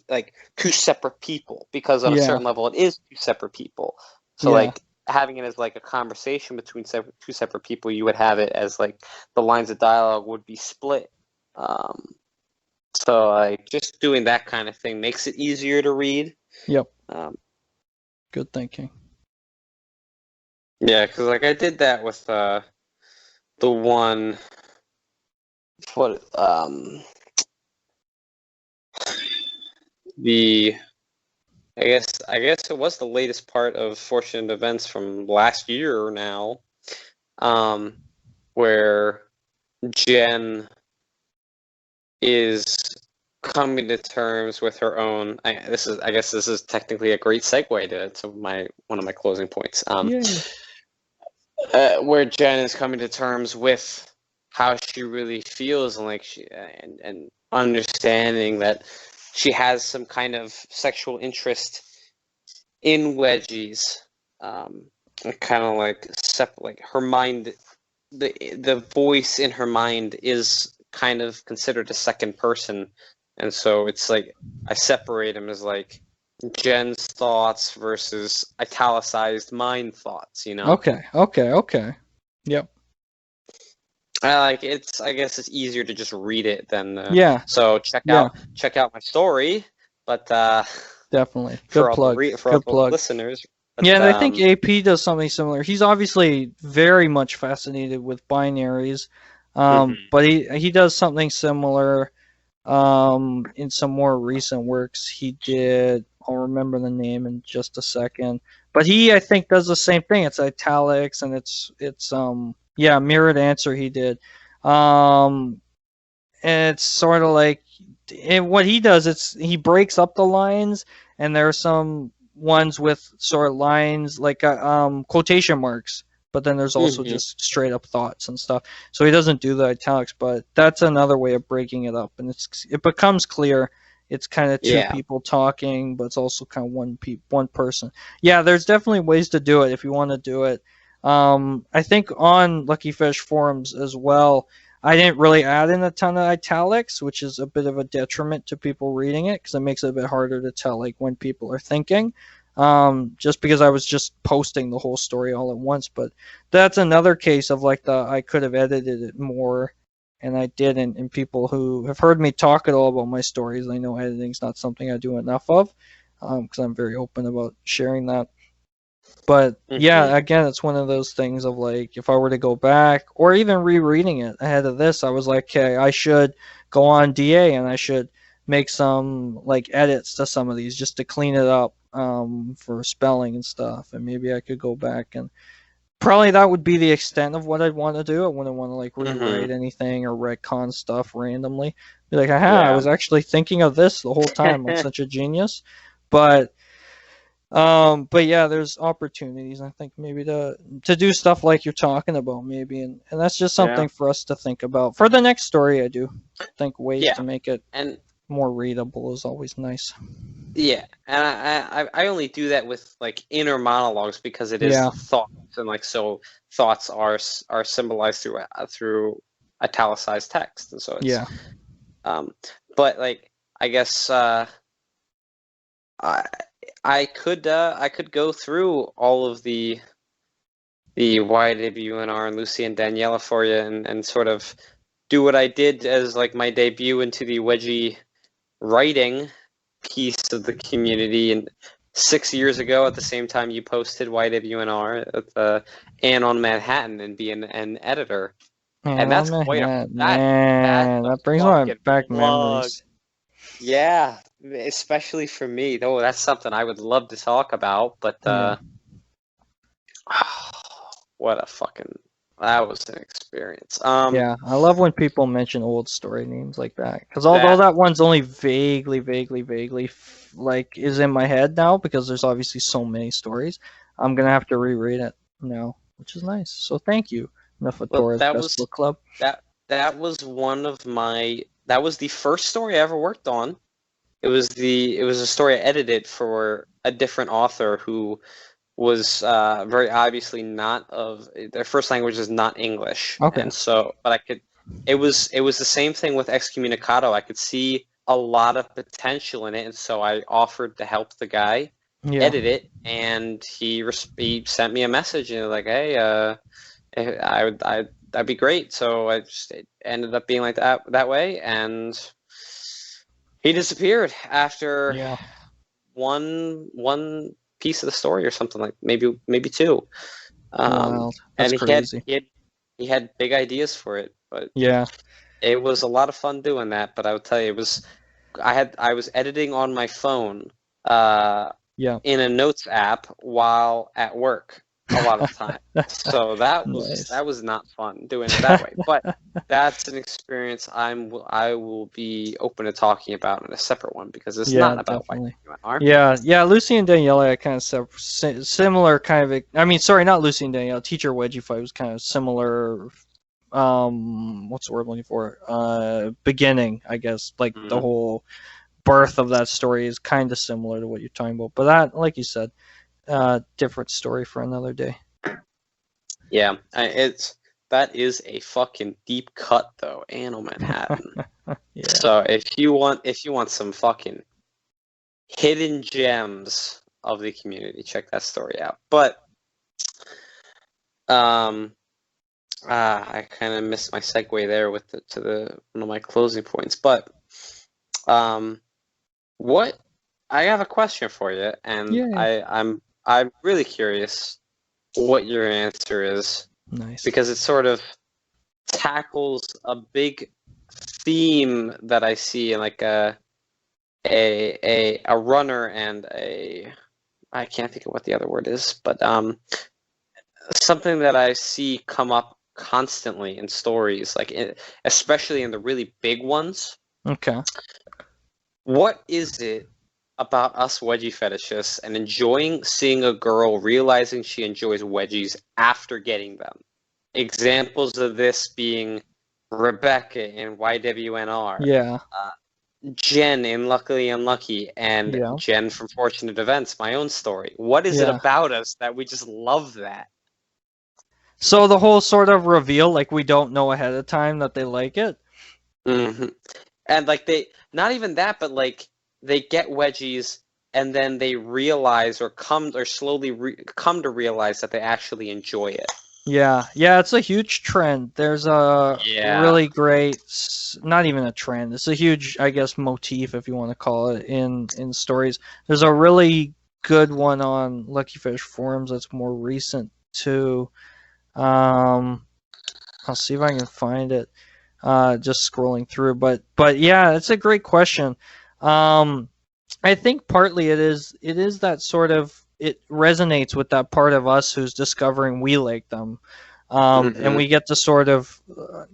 separate people, because on a certain level it is two separate people. So like having it as like a conversation between two separate people, you would have it as like the lines of dialogue would be split. So like just doing that kind of thing makes it easier to read. Yep. Good thinking. Yeah, because like I did that with the one, what the I guess it was the latest part of Fortunate Events from last year now, where Jen is coming to terms with her own. I guess this is technically a great segue to one of my closing points. Where Jen is coming to terms with how she really feels, and like and understanding that she has some kind of sexual interest in Wedgie's, kind of like her mind, the voice in her mind is kind of considered a second person, and so it's like I separate them as like Jen's thoughts versus italicized mind thoughts, you know? Okay. Yep. I guess it's easier to just read it than So check out my story, but definitely for good plug. Good plug. Listeners. But, yeah, and I think AP does something similar. He's obviously very much fascinated with binaries, but he does something similar. In some more recent works he did, I'll remember the name in just a second, but he, I think, does the same thing. It's italics, and it's mirrored answer he did, and it's sort of like, and what he does, he breaks up the lines, and there are some ones with sort of lines like quotation marks, but then there's also just straight up thoughts and stuff. So he doesn't do the italics, but that's another way of breaking it up, and it becomes clear. It's kind of two people talking, but it's also kind of one person. Yeah, there's definitely ways to do it if you want to do it. I think on Lucky Fish forums as well, I didn't really add in a ton of italics, which is a bit of a detriment to people reading it, because it makes it a bit harder to tell like when people are thinking. Just because I was just posting the whole story all at once. But that's another case of like I could have edited it more, and I didn't. And people who have heard me talk at all about my stories, I know editing's not something I do enough of, because I'm very open about sharing that. But yeah, again, it's one of those things of like, if I were to go back or even rereading it ahead of this, I was like, okay, I should go on DA and I should make some like edits to some of these just to clean it up, for spelling and stuff, and maybe I could go back, and probably that would be the extent of what I'd want to do. I wouldn't want to like rewrite anything or retcon stuff randomly. Be like, I was actually thinking of this the whole time. I'm such a genius. But yeah, there's opportunities, I think, maybe to do stuff like you're talking about, maybe, and that's just something for us to think about for the next story. I do think ways to make it more readable is always nice. Yeah, and I only do that with like inner monologues, because it is thoughts, and like so thoughts are symbolized through italicized text, and so it's but like I guess I could go through all of the YWNR and Lucy and Daniela for you, and sort of do what I did as like my debut into the Wedgie writing piece of the community, and 6 years ago at the same time you posted YWNR at the Ann on Manhattan, and be an editor. And that's quite that brings back memories. Yeah, especially for me. Though that's something I would love to talk about, but that was an experience. Yeah, I love when people mention old story names like that, because although that one's only vaguely like is in my head now, because there's obviously so many stories, I'm gonna have to reread it now, which is nice. So thank you, Nufatora's Best Book Club. That was that was the first story I ever worked on. It was a story I edited for a different author who was very obviously their first language is not English. Okay. And so, but it was the same thing with Excommunicado. I could see a lot of potential in it, and so I offered to help the guy edit it, and he sent me a message and like, hey, that'd be great. So it ended up being like that way, and he disappeared after one piece of the story or something, like maybe two. Wow, that's and crazy. He had big ideas for it, but it was a lot of fun doing that. But I would tell you, I was editing on my phone, in a notes app while at work a lot of the time. So that was not fun doing it that way. But that's an experience I will be open to talking about in a separate one, because it's not about YWNR. Yeah, Lucy and Danielle had kind of similar kind of. I mean, sorry, not Lucy and Danielle. Teacher Wedgie fight was kind of similar. What's the word I'm looking for? Beginning, I guess. Like the whole birth of that story is kind of similar to what you're talking about. But that, like you said, different story for another day. Yeah, that is a fucking deep cut though, Anno Manhattan. So if you want some fucking hidden gems of the community, check that story out. But I kind of missed my segue there with one of my closing points. But what I have a question for you, and I'm really curious what your answer is. Nice. Because it sort of tackles a big theme that I see in like a runner and I can't think of what the other word is, but something that I see come up constantly in stories, like especially in the really big ones. Okay. What is it about us wedgie fetishists and enjoying seeing a girl realizing she enjoys wedgies after getting them? Examples of this being Rebecca in YWNR, Jen in Luckily Unlucky, and Jen from Fortunate Events, my own story. What is it about us that we just love that? So the whole sort of reveal, like we don't know ahead of time that they like it. Mm-hmm. And like not even that, but like they get wedgies and then they realize or slowly come to realize that they actually enjoy it. Yeah, it's a huge trend. There's a really great, not even a trend, it's a huge, I guess, motif, if you want to call it, in stories. There's a really good one on Lucky Fish forums that's more recent too. I'll see if I can find it. Just scrolling through, but yeah, it's a great question. I think partly it is that sort of, it resonates with that part of us who's discovering we like them. And we get to sort of,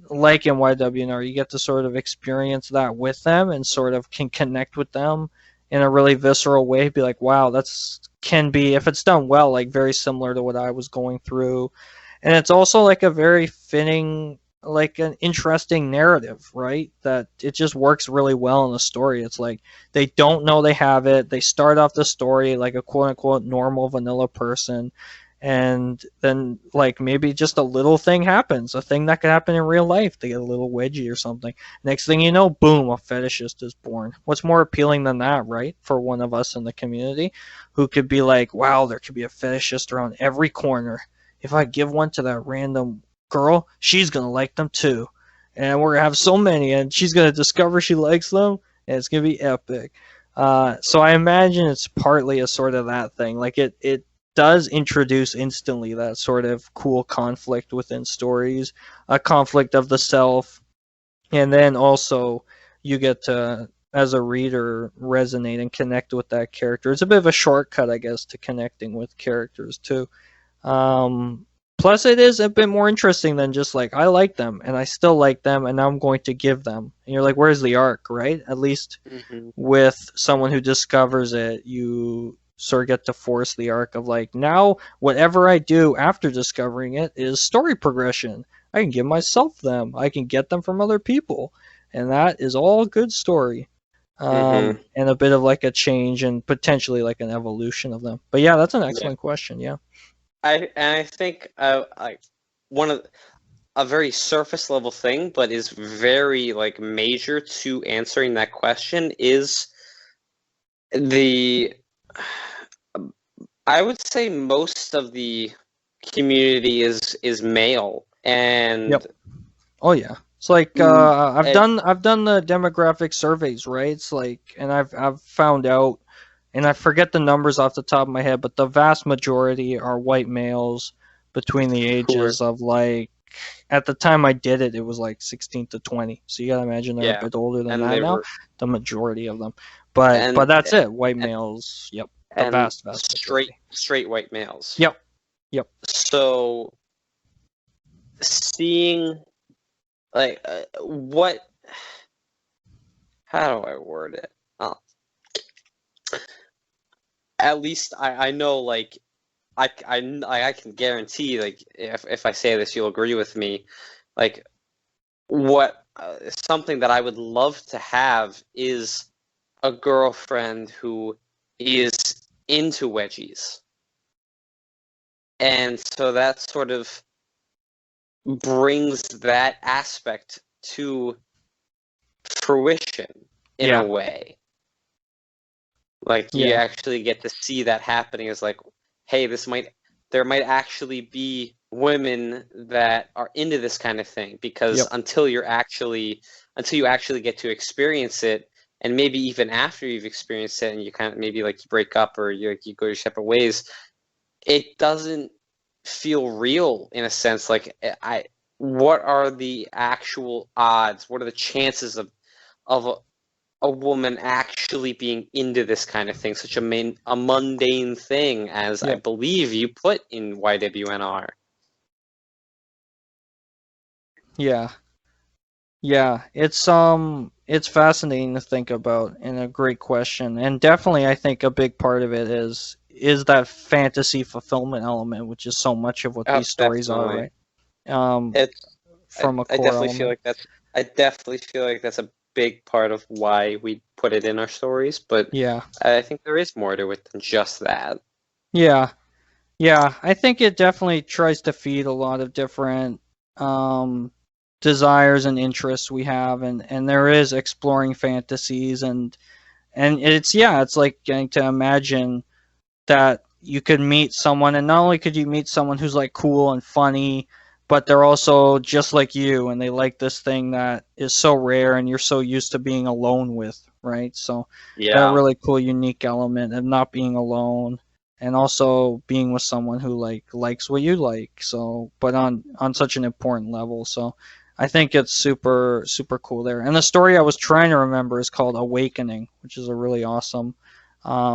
like in YWNR, you get to sort of experience that with them and sort of can connect with them in a really visceral way. Be like, wow, can be, if it's done well, like very similar to what I was going through. And it's also like a very fitting, like an interesting narrative, right? That it just works really well in the story. It's like they don't know they have it. They start off the story like a quote unquote normal vanilla person, and then like maybe just a little thing happens, a thing that could happen in real life. They get a little wedgie or something. Next thing you know, boom, a fetishist is born. What's more appealing than that, right? For one of us in the community who could be like, wow, there could be a fetishist around every corner. If I give one to that random girl, she's gonna like them too, and we're gonna have so many, and she's gonna discover she likes them, and it's gonna be epic. So I imagine it's partly a sort of that thing. Like it does introduce instantly that sort of cool conflict within stories, a conflict of the self, and then also you get to, as a reader, resonate and connect with that character. It's a bit of a shortcut, I guess, to connecting with characters too. Plus, it is a bit more interesting than just like, I like them and I still like them and now I'm going to give them. And you're like, where's the arc, right? At least with someone who discovers it, you sort of get to force the arc of like, now whatever I do after discovering it is story progression. I can give myself them. I can get them from other people. And that is all good story. And a bit of like a change and potentially like an evolution of them. But yeah, that's an excellent question. Yeah. I think like one of a very surface level thing, but is very like major to answering that question is the I would say most of the community is male, and Yep. Oh yeah. It's like I've it, done the demographic surveys, right? It's like, and I've found out, and I forget the numbers off the top of my head, but the vast majority are white males between the who are ages of like, at the time I did it, it was like 16 to 20. So you gotta imagine they're a yeah, bit older than and that they now. were The majority of them, but and that's it. White and, males. Yep. The and vast straight majority. straight white males. Yep. Yep. So seeing like what how do I word it? At least I know like I can guarantee like if I say this you'll agree with me like what something that I would love to have is a girlfriend who is into wedgies, and so that sort of brings that aspect to fruition in a Yeah. way. Like you Yeah. actually get to see that happening as like, hey, there might actually be women that are into this kind of thing because Yep. until you actually get to experience it, and maybe even after you've experienced it and you kind of maybe like you break up or you go your separate ways, it doesn't feel real in a sense. Like what are the actual odds? What are the chances of a woman actually being into this kind of thing, such a mundane thing as I Yep. believe you put in YWNR. Yeah. Yeah, it's fascinating to think about and a great question. And definitely I think a big part of it is that fantasy fulfillment element, which is so much of what Oh, these stories are, definitely. right? Um It's from a I core definitely feel element. like that's a big part of why we put it in our stories, but Yeah. I think there is more to it than just that. Yeah. Yeah, I think it definitely tries to feed a lot of different um desires and interests we have, and there is exploring fantasies, and it's, yeah, it's like getting to imagine that you could meet someone, and not only could you meet someone who's like cool and funny, but they're also just like you and they like this thing that is so rare and you're so used to being alone with, right? So that Yeah. really cool unique element of not being alone, and also being with someone who likes what you like, so but on such an important level. So I think it's super super cool there. And the story I was trying to remember is called Awakening, which is a really awesome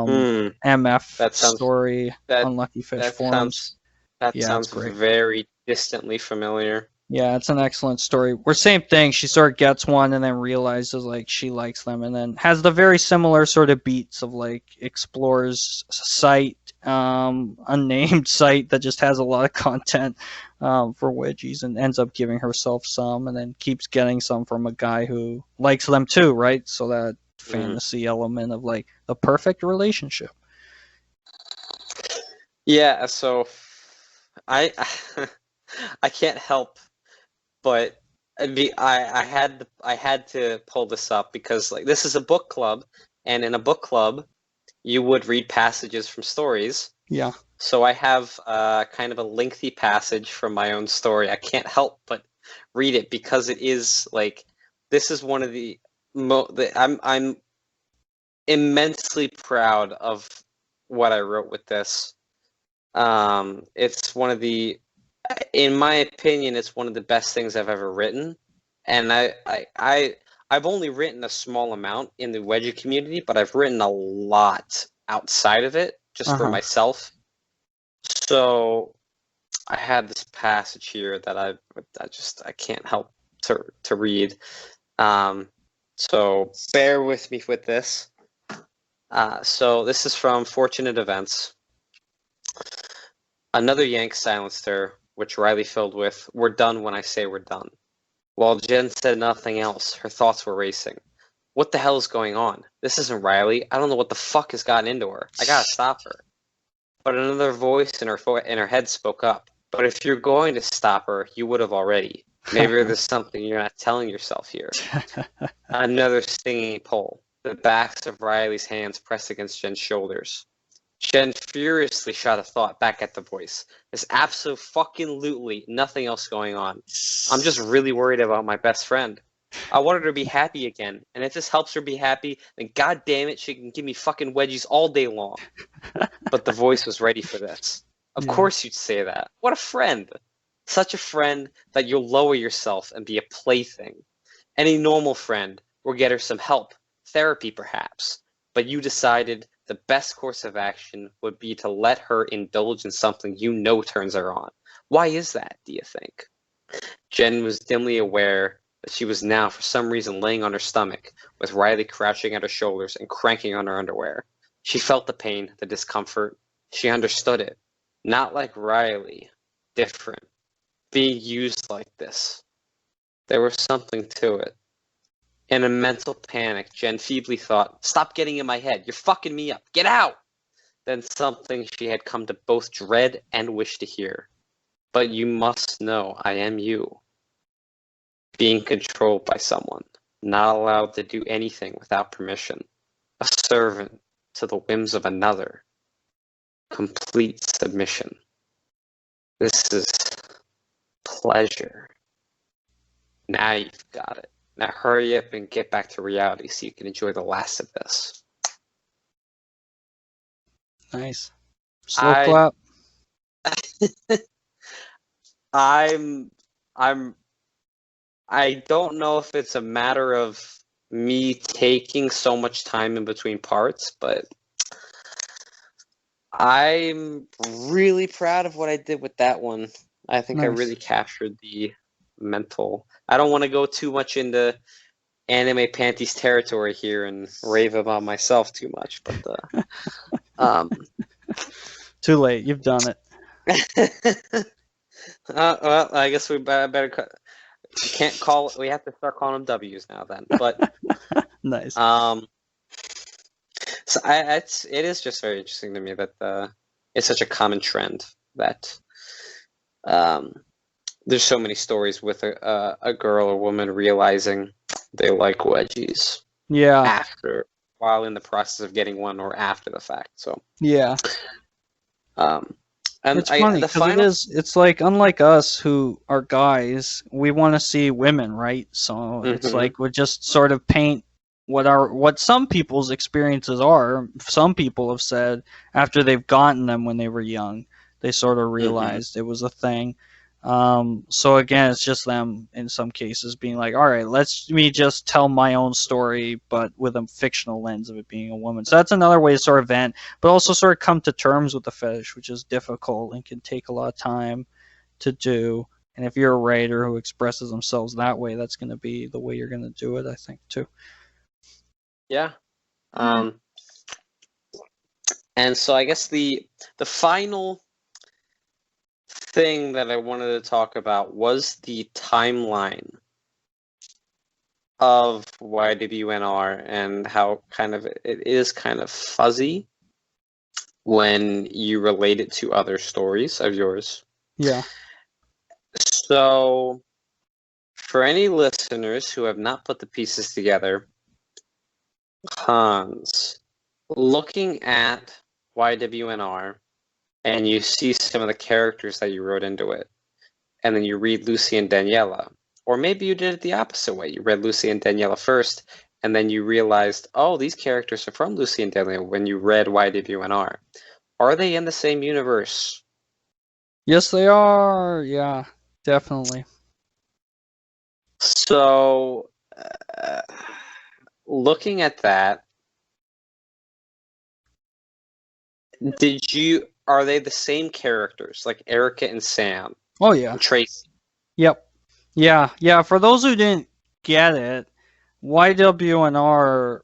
Hmm. MF That sounds story that on Lucky Fish that forums. sounds that Yeah, it's sounds great. very distantly familiar. Yeah, it's an excellent story. Where same thing, she sort of gets one and then realizes like she likes them, and then has the very similar sort of beats of like explores site, unnamed site that just has a lot of content for wedgies, and ends up giving herself some, and then keeps getting some from a guy who likes them too, right? So that Mhm. fantasy element of like the perfect relationship. Yeah, so I I can't help but I had to pull this up because like this is a book club, and in a book club you would read passages from stories. Yeah. So I have kind of a lengthy passage from my own story. I can't help but read it because it is like this is one of I'm immensely proud of what I wrote with this. It's one of the in my opinion, it's one of the best things I've ever written. And I've only written a small amount in the Wedgie community, but I've written a lot outside of it just for Uh-huh. myself. So I had this passage here that I can't help to read. Um, so bear with me with this. So this is from Fortunate Events. Another yank silenced her, which Riley filled with, "We're done when I say we're done." While Jen said nothing else, her thoughts were racing. What the hell is going on? This isn't Riley. I don't know what the fuck has gotten into her. I gotta stop her. But another voice in her head spoke up. But if you're going to stop her, you would have already. Maybe there's something you're not telling yourself here. Another stinging pull. The backs of Riley's hands pressed against Jen's shoulders. Jen furiously shot a thought back at the voice. There's absolutely nothing else going on. I'm just really worried about my best friend. I want her to be happy again, and if this helps her be happy, then god damn it, she can give me fucking wedgies all day long. But the voice was ready for this. Of course you'd say that. What a friend. Such a friend that you'll lower yourself and be a plaything. Any normal friend will get her some help, therapy perhaps, but you decided the best course of action would be to let her indulge in something you know turns her on. Why is that, do you think? Jen was dimly aware that she was now, for some reason, laying on her stomach, with Riley crouching at her shoulders and cranking on her underwear. She felt the pain, the discomfort. She understood it. Not like Riley. Different. Being used like this. There was something to it. In a mental panic, Jen feebly thought, "Stop getting in my head. You're fucking me up. Get out!" Then something she had come to both dread and wish to hear. "But you must know I am you." Being controlled by someone. Not allowed to do anything without permission. A servant to the whims of another. Complete submission. This is pleasure. Now you've got it. Now hurry up and get back to reality so you can enjoy the last of this. Nice. Slow clap. I don't know if it's a matter of me taking so much time in between parts, but I'm really proud of what I did with that one. I think I really captured the mental. I don't want to go too much into anime panties territory here and rave about myself too much, but too late. You've done it. Well, I guess we better cut. We can't call. We have to start calling them W's now. Then, but nice. So it is just very interesting to me that it's such a common trend that there's so many stories with a girl or woman realizing they like wedgies. Yeah. While in the process of getting one or after the fact. So yeah. And it's funny because it's like, unlike us who are guys, we want to see women, right? So it's like we just sort of paint what some people's experiences are. Some people have said after they've gotten them when they were young, they sort of realized it was a thing. So again, it's just them in some cases being like, all right, me just tell my own story, but with a fictional lens of it being a woman. So that's another way to sort of vent, but also sort of come to terms with the fetish, which is difficult and can take a lot of time to do. And if you're a writer who expresses themselves that way, that's going to be the way you're going to do it, I think, too. Yeah. And so I guess the final thing that I wanted to talk about was the timeline of YWNR and how it is kind of fuzzy when you relate it to other stories of yours. Yeah. So for any listeners who have not put the pieces together, Hans, looking at YWNR, and you see some of the characters that you wrote into it, and then you read Lucy and Daniela. Or maybe you did it the opposite way. You read Lucy and Daniela first, and then you realized, oh, these characters are from Lucy and Daniela when you read YWNR. Are they in the same universe? Yes, they are. Yeah, definitely. So, looking at that, are they the same characters, like Erica and Sam? Oh, yeah. And Tracy? Yep. Yeah. For those who didn't get it, YWNR,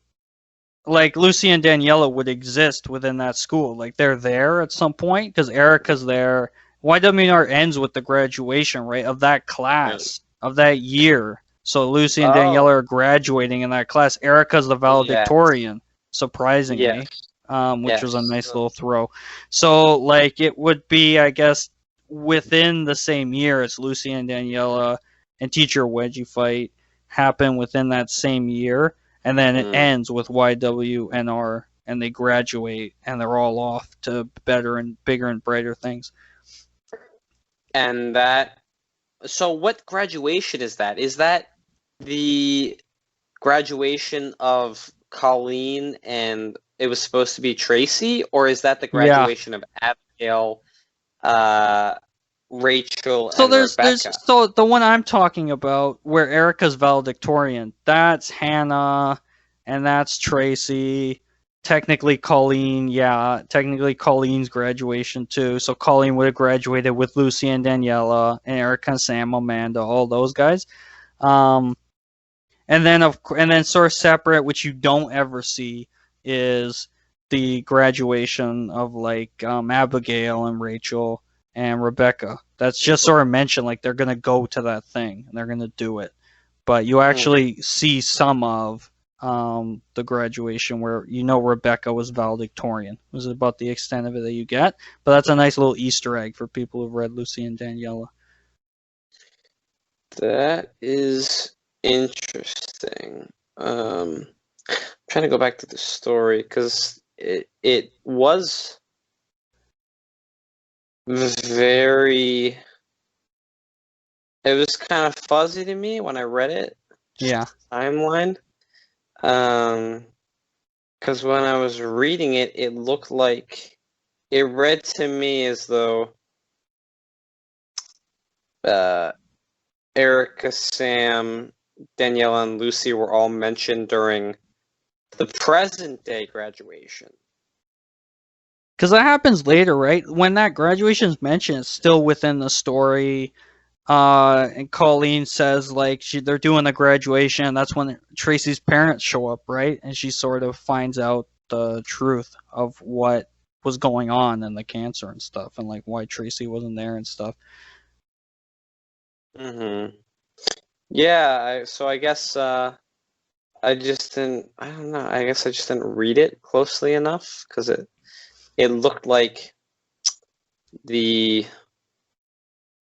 like Lucy and Daniela would exist within that school. Like they're there at some point because Erica's there. YWNR ends with the graduation, right, of that class, of that year. So Lucy and Daniela are graduating in that class. Erica's the valedictorian, surprisingly. Which was a nice little throw. So, like, it would be, I guess, within the same year, it's Lucy and Daniela and Teacher Wedgie fight happen within that same year, and then it ends with YWNR, and they graduate, and they're all off to better and bigger and brighter things. And so what graduation is that? Is that the graduation of Colleen and it was supposed to be Tracy, or is that the graduation of Abigail, Rachel, and Rebecca? So the one I'm talking about, where Erica's valedictorian, that's Hannah, and that's Tracy. Technically Colleen's graduation too. So Colleen would have graduated with Lucy and Daniela, and Erica and Sam, Amanda, all those guys. And then sort of separate, which you don't ever see, is the graduation of like Abigail and Rachel and Rebecca. That's just sort of mentioned, like they're gonna go to that thing and they're gonna do it, but you actually see some of the graduation where Rebecca was valedictorian. It was about the extent of it that you get, but that's a nice little Easter egg for people who've read Lucy and Daniela. That is interesting. I'm trying to go back to the story because it was very. It was kind of fuzzy to me when I read it. Yeah. Timeline. Because when I was reading it, it looked like it read to me as though Erica, Sam, Daniela, and Lucy were all mentioned during the present day graduation. Because that happens later, right? When that graduation is mentioned, it's still within the story. And Colleen says like they're doing the graduation, and that's when Tracy's parents show up, right? And she sort of finds out the truth of what was going on and the cancer and stuff, and like why Tracy wasn't there and stuff. Yeah, so I guess I just didn't. I don't know. I guess I just didn't read it closely enough because it looked like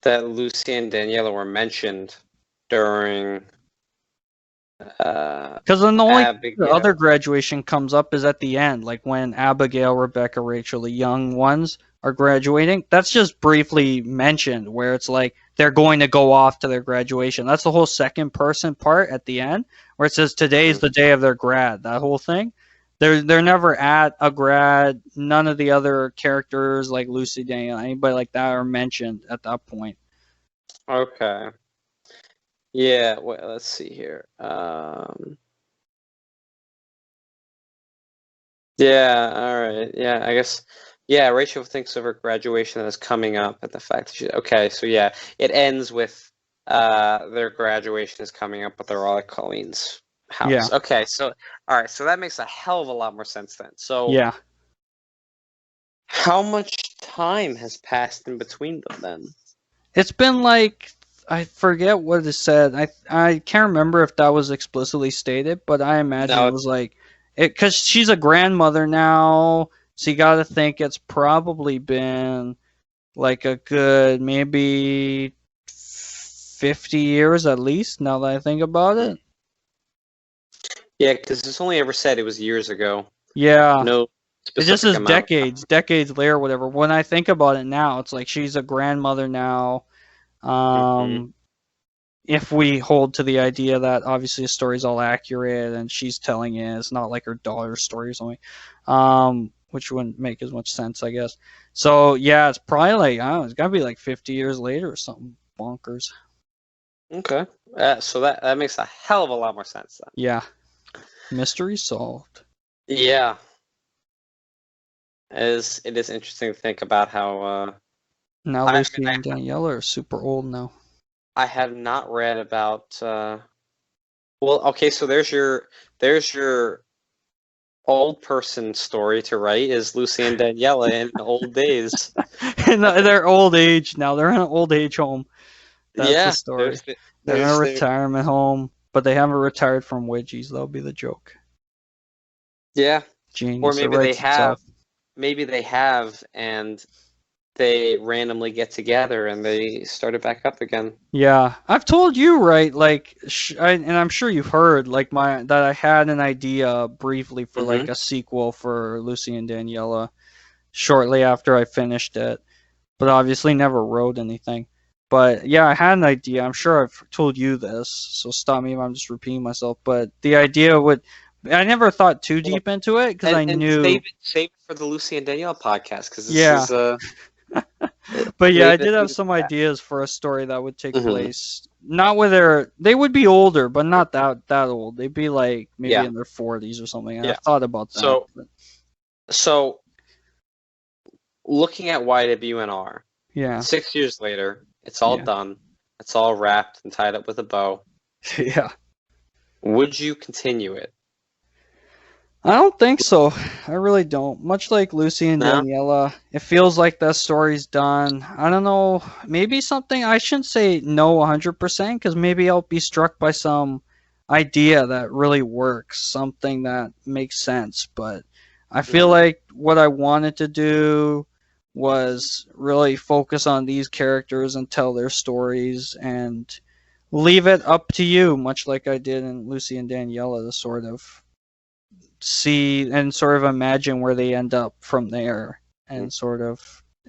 that Lucy and Daniela were mentioned during. Because then the other graduation comes up is at the end, like when Abigail, Rebecca, Rachel, the young ones are graduating. That's just briefly mentioned, where it's like they're going to go off to their graduation. That's the whole second person part at the end, where it says today's the day of their grad. That whole thing. They're never at a grad. None of the other characters like Lucy, Daniel, anybody like that are mentioned at that point. Okay. Yeah, wait, let's see here. Yeah, all right. Yeah, I guess. Yeah, Rachel thinks of her graduation that is coming up, and the fact that okay, so yeah, it ends with their graduation is coming up, but they're all at Colleen's house. Yeah. Okay, so all right, so that makes a hell of a lot more sense then. So yeah, how much time has passed in between them then? It's been like, I forget what it said. I can't remember if that was explicitly stated, but I imagine it was like because she's a grandmother now, so you got to think it's probably been like a good maybe 50 years at least. Now that I think about it. Yeah, because it's only ever said it was years ago. Yeah. No. It just is decades later, whatever. When I think about it now, it's like she's a grandmother now. If we hold to the idea that obviously the story's all accurate and she's telling it, it's not like her daughter's story or something, which wouldn't make as much sense, I guess. So yeah, it's probably like, I don't know, it's gotta be like 50 years later or something bonkers. Okay, so that makes a hell of a lot more sense then. Yeah, mystery solved. Yeah. It is interesting to think about how now Lucy and Daniela are super old now. I have not read about well, okay, so there's your old person story to write, is Lucy and Daniela in old days. In their old age now. They're in an old age home. That's the story. They're in a retirement home, but they haven't retired from Wedgies. That'll be the joke. Yeah. Genius. Or maybe they have. Maybe they have, and they randomly get together and they start it back up again. Yeah, I've told you, right? Like, and I'm sure you've heard, like, that I had an idea briefly for like a sequel for Lucy and Daniela shortly after I finished it, but obviously never wrote anything. But yeah, I had an idea. I'm sure I've told you this, so stop me if I'm just repeating myself. But the idea I never thought too deep into it because I knew. Save it for the Lucy and Danielle podcast because this Yeah. is But yeah, I did have some ideas for a story that would take place. Not with they would be older, but not that old. They'd be like maybe in their 40s or something. And I thought about that. So looking at YWNR, yeah, 6 years later, it's all done. It's all wrapped and tied up with a bow. Yeah. Would you continue it? I don't think so. I really don't. Much like Lucy and Daniela, it feels like that story's done. I don't know. Maybe something, I shouldn't say no 100% because maybe I'll be struck by some idea that really works, something that makes sense. But I feel like what I wanted to do was really focus on these characters and tell their stories and leave it up to you, much like I did in Lucy and Daniela, to sort of see and sort of imagine where they end up from there and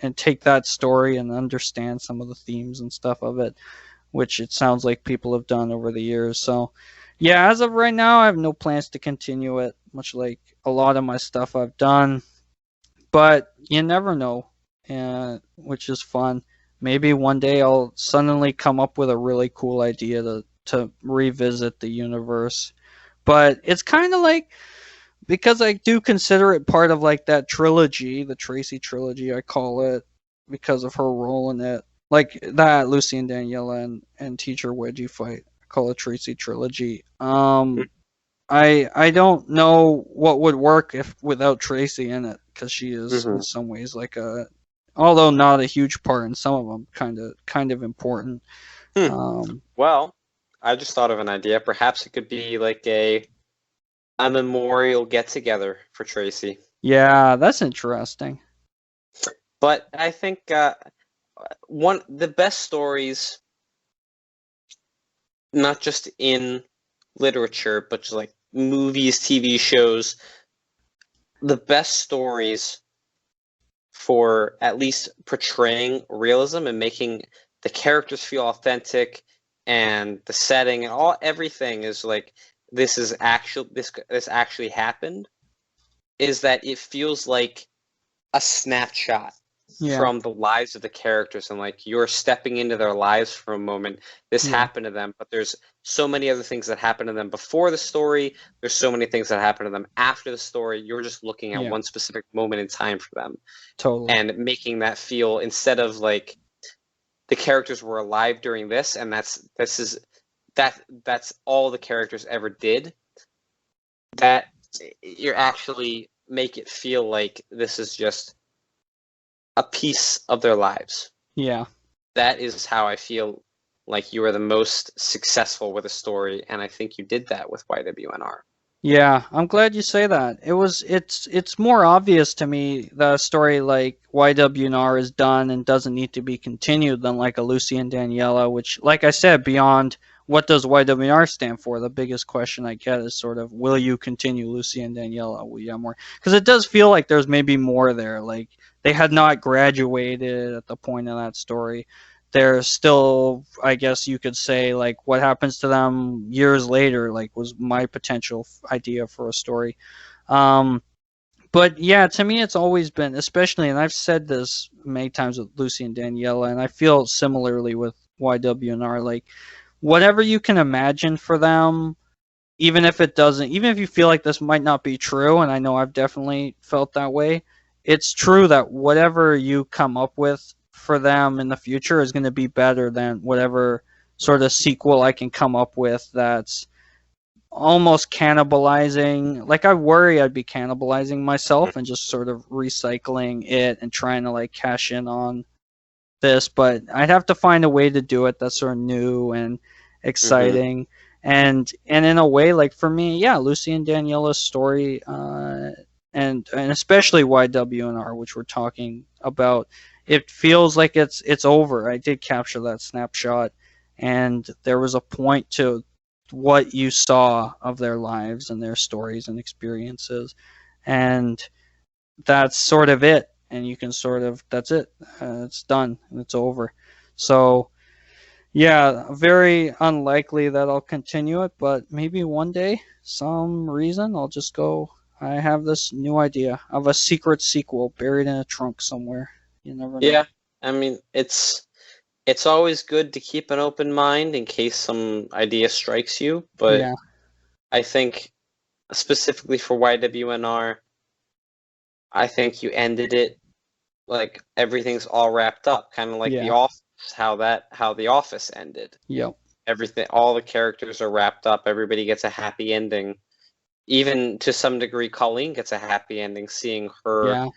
and take that story and understand some of the themes and stuff of it, which it sounds like people have done over the years. So yeah, as of right now, I have no plans to continue it, much like a lot of my stuff I've done, but you never know, which is fun. Maybe one day I'll suddenly come up with a really cool idea to revisit the universe. But it's kind of like, because I do consider it part of like that trilogy, the Tracy trilogy, I call it, because of her role in it. Like that Lucy and Daniela and Teacher Wedgie fight, I call it Tracy trilogy. I don't know what would work without Tracy in it, because she is in some ways like although not a huge part in some of them, kind of important. Well, I just thought of an idea. Perhaps it could be like a memorial get-together for Tracy. Yeah, that's interesting. But I think the best stories, not just in literature, but just like movies, TV shows, the best stories for at least portraying realism and making the characters feel authentic and the setting and everything is like, this actually happened, is that it feels like a snapshot from the lives of the characters, and like you're stepping into their lives for a moment. This happened to them, but there's so many other things that happened to them before the story. There's so many things that happened to them after the story. You're just looking at one specific moment in time for them. Totally. And making that feel, instead of like the characters were alive during this, and that's all the characters ever did, that you actually make it feel like this is just a piece of their lives. Yeah. That is how I feel like you are the most successful with a story, and I think you did that with YWNR. Yeah, I'm glad you say that. It's more obvious to me that a story like YWNR is done and doesn't need to be continued than like a Lucy and Daniela, which, like I said, beyond what does YWNR stand for, the biggest question I get is sort of, will you continue Lucy and Daniela? Will you have more? Because it does feel like there's maybe more there. Like they had not graduated at the point of that story. They're still, I guess you could say, like what happens to them years later, like was my potential idea for a story. But yeah, to me, it's always been, especially, and I've said this many times with Lucy and Daniela, and I feel similarly with YWNR, like whatever you can imagine for them, even if you feel like this might not be true, and I know I've definitely felt that way, it's true that whatever you come up with for them in the future is going to be better than whatever sort of sequel I can come up with that's almost cannibalizing. Like I worry I'd be cannibalizing myself and just sort of recycling it and trying to like cash in on this, but I'd have to find a way to do it that's sort of new and exciting. And in a way, like for me, yeah, Lucy and Daniela's story, and especially YWNR, which we're talking about, it feels like it's over. I did capture that snapshot, and there was a point to what you saw of their lives and their stories and experiences, and that's sort of it. And you can sort of, that's it. It's done and it's over. So yeah, very unlikely that I'll continue it, but maybe one day, some reason, I'll just go. I have this new idea of a secret sequel buried in a trunk somewhere. You never know. Yeah, I mean, it's always good to keep an open mind in case some idea strikes you, but Yeah. I think specifically for YWNR, I think you ended it like everything's all wrapped up, kind of like The Yeah. Office, how The Office ended. Yep. Everything, all the characters are wrapped up. Everybody gets a happy ending. Even to some degree, Colleen gets a happy ending, seeing Yeah.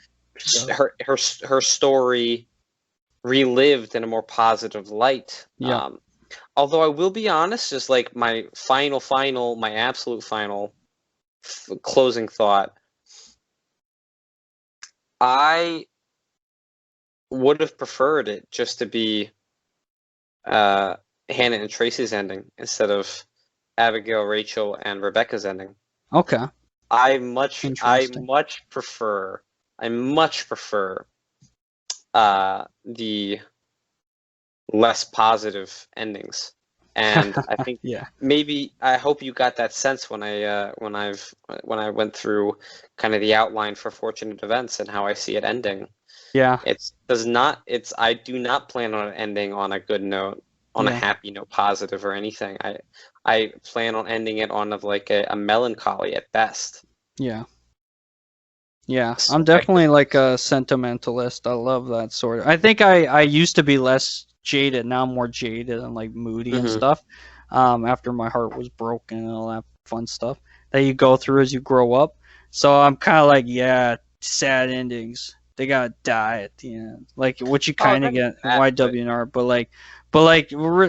her story relived in a more positive light. Yeah. Although I will be honest, just like my absolute final closing thought, I would have preferred it just to be Hannah and Tracy's ending instead of Abigail, Rachel, and Rebecca's ending. Okay. I much Interesting. prefer the less positive endings, and I think Yeah. maybe I hope you got that sense when I went through kind of the outline for Fortunate Events and how I see it ending. Yeah. I do not plan on it ending on a good note, on a Yeah. happy note, positive or anything. I plan on ending it on like a melancholy at best. Yeah. Yeah. So I'm definitely like a sentimentalist. I love that sort of. I think I used to be less jaded. Now I'm more jaded and like moody and Mhm. stuff. After my heart was broken and all that fun stuff that you go through as you grow up. So I'm kind of like, yeah, sad endings. They gotta die at the end, like what you Oh, kind of not get in that, but YWNR.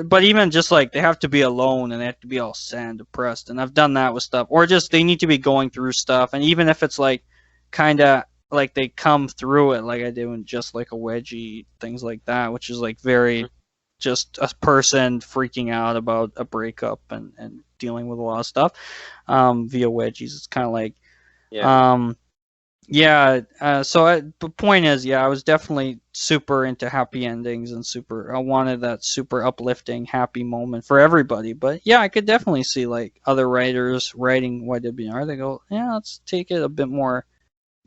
But even just like they have to be alone and they have to be all sad and depressed. And I've done that with stuff, or just they need to be going through stuff. And even if it's like kind of like they come through it, like I do in Just Like a Wedgie, things like that, which is like very just a person freaking out about a breakup and dealing with a lot of stuff via Wedgies. It's kind of like yeah, um, yeah, the point is, yeah, I was definitely super into happy endings and I wanted that super uplifting, happy moment for everybody. But yeah, I could definitely see like other writers writing YWNR. They go, yeah, let's take it a bit more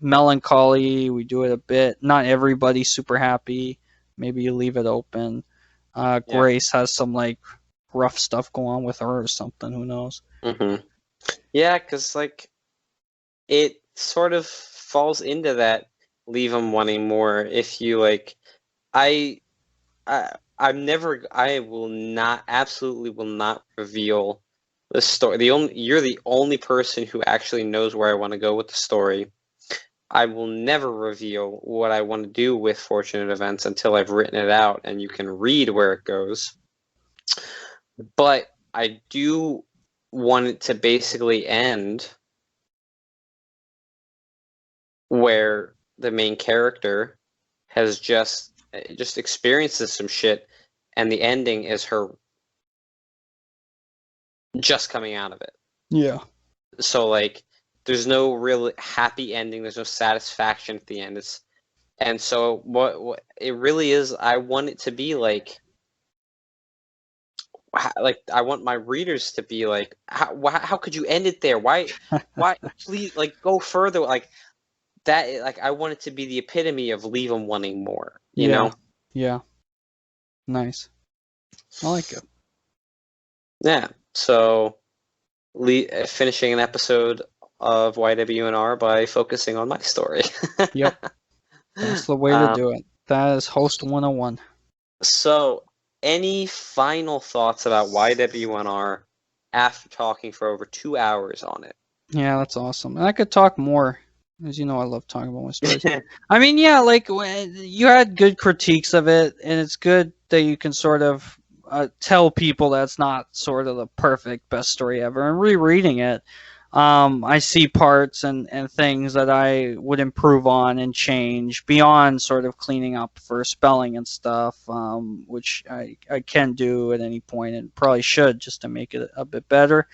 melancholy. We do it a bit. Not everybody's super happy. Maybe you leave it open. yeah. Grace has some like rough stuff going on with her or something. Who knows? Mm-hmm. Yeah, because like it sort of falls into that leave them wanting more. If you like, I, I will not, absolutely will not reveal the story. You're the only person who actually knows where I want to go with the story. I will never reveal what I want to do with Fortunate Events until I've written it out and you can read where it goes. But I do want it to basically end where the main character has just experiences some shit, and the ending is her just coming out of it. Yeah. So like, there's no real happy ending. There's no satisfaction at the end. And so what it really is, I want it to be like I want my readers to be like, how could you end it there? Why please like go further, like that, like I want it to be the epitome of leave them wanting more, you Yeah. know? Yeah. Nice. I like it. Yeah. So finishing an episode of YWNR by focusing on my story. Yep. That's the way to do it. That is Host 101. So, any final thoughts about YWNR after talking for over 2 hours on it? Yeah, that's awesome. And I could talk more. As you know, I love talking about my stories. I mean, yeah, like you had good critiques of it, and it's good that you can sort of tell people that's not sort of the perfect best story ever. And rereading it, I see parts and things that I would improve on and change beyond sort of cleaning up for spelling and stuff, which I can do at any point and probably should just to make it a bit better.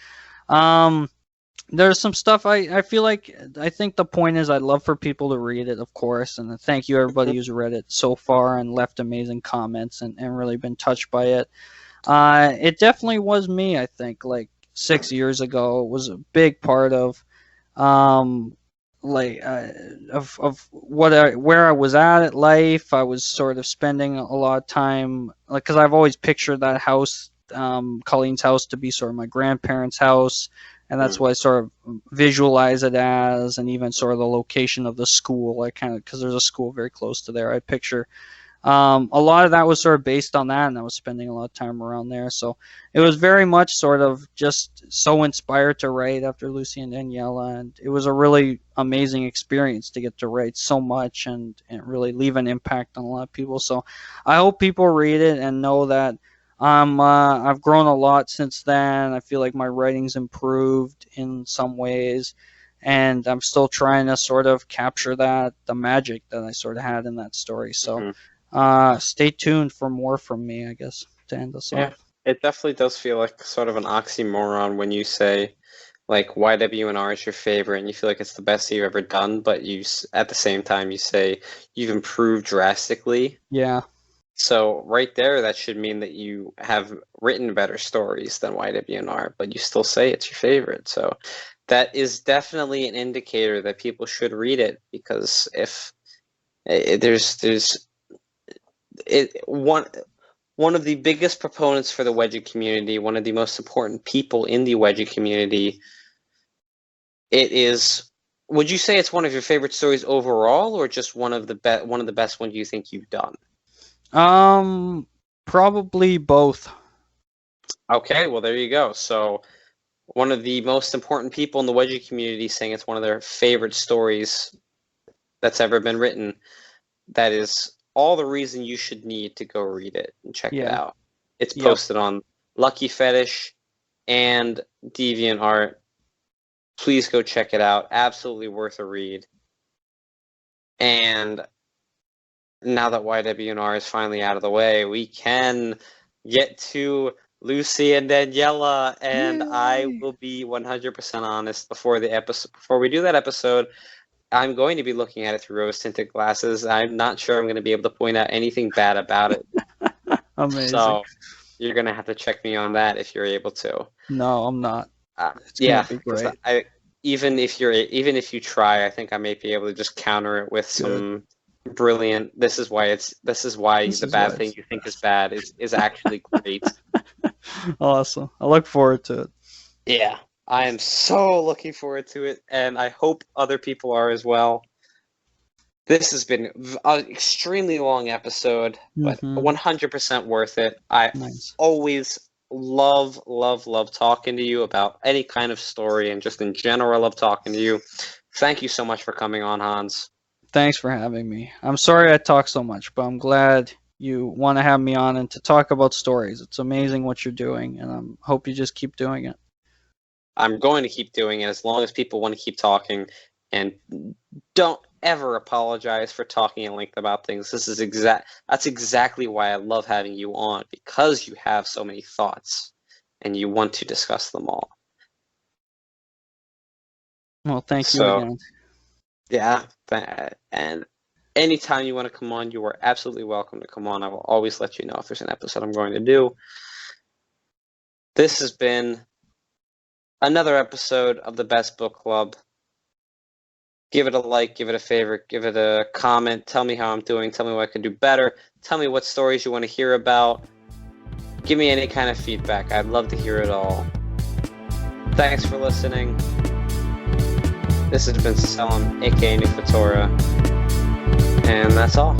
There's some stuff I feel like, I think the point is I'd love for people to read it, of course, and thank you everybody who's read it so far and left amazing comments and really been touched by it. It definitely was me, I think, like 6 years ago. It was a big part of where I was at life. I was sort of spending a lot of time, like, because I've always pictured that house, Colleen's house, to be sort of my grandparents' house, and that's what I sort of visualize it as, and even sort of the location of the school. I kind of, because there's a school very close to there, I picture a lot of that was sort of based on that, and I was spending a lot of time around there. So it was very much sort of just so inspired to write after Lucy and Daniela, and it was a really amazing experience to get to write so much and really leave an impact on a lot of people. So I hope people read it and know that I've grown a lot since then. I feel like my writing's improved in some ways, and I'm still trying to sort of capture the magic that I sort of had in that story. So stay tuned for more from me, I guess, to end us off. It definitely does feel like sort of an oxymoron when you say, like, YWNR is your favorite and you feel like it's the best you've ever done, but at the same time you say you've improved drastically. Yeah. So right there, that should mean that you have written better stories than YWNR, but you still say it's your favorite. So that is definitely an indicator that people should read it, because if one of the biggest proponents for the Wedgie community, one of the most important people in the Wedgie community, it is. Would you say it's one of your favorite stories overall, or just one of the best ones you think you've done? Probably both. Okay, well, there you go. So one of the most important people in the Wedgie community saying it's one of their favorite stories that's ever been written. That is all the reason you should need to go read it and check it out. It's posted on Lucky Fetish and DeviantArt. Please go check it out. Absolutely worth a read. And now that YWNR is finally out of the way, we can get to Lucy and Daniela, and yay! I will be 100% honest before we do that episode. I'm going to be looking at it through rose-tinted glasses. I'm not sure I'm going to be able to point out anything bad about it. Amazing. So you're going to have to check me on that if you're able to. No, I'm not. Yeah, even if you try, I think I may be able to just counter it with some brilliant. This is why the bad thing you think is bad is actually great. Awesome. I look forward to it. Yeah. I am so looking forward to it, and I hope other people are as well. This has been an extremely long episode, but 100% worth it. I always love talking to you about any kind of story, and just in general love talking to you. Thank you so much for coming on, Hans. Thanks for having me. I'm sorry I talk so much, but I'm glad you want to have me on and to talk about stories. It's amazing what you're doing, and I hope you just keep doing it. I'm going to keep doing it as long as people want to keep talking, and don't ever apologize for talking at length about things. That's exactly why I love having you on, because you have so many thoughts and you want to discuss them all. Well, thank you again. Yeah, and anytime you want to come on, you are absolutely welcome to come on. I will always let you know if there's an episode I'm going to do. This has been another episode of the Best Book Club. Give it a like, give it a favorite, give it a comment. Tell me how I'm doing. Tell me what I can do better. Tell me what stories you want to hear about. Give me any kind of feedback. I'd love to hear it all. Thanks for listening. This has been Salem, aka New Fatora. And that's all.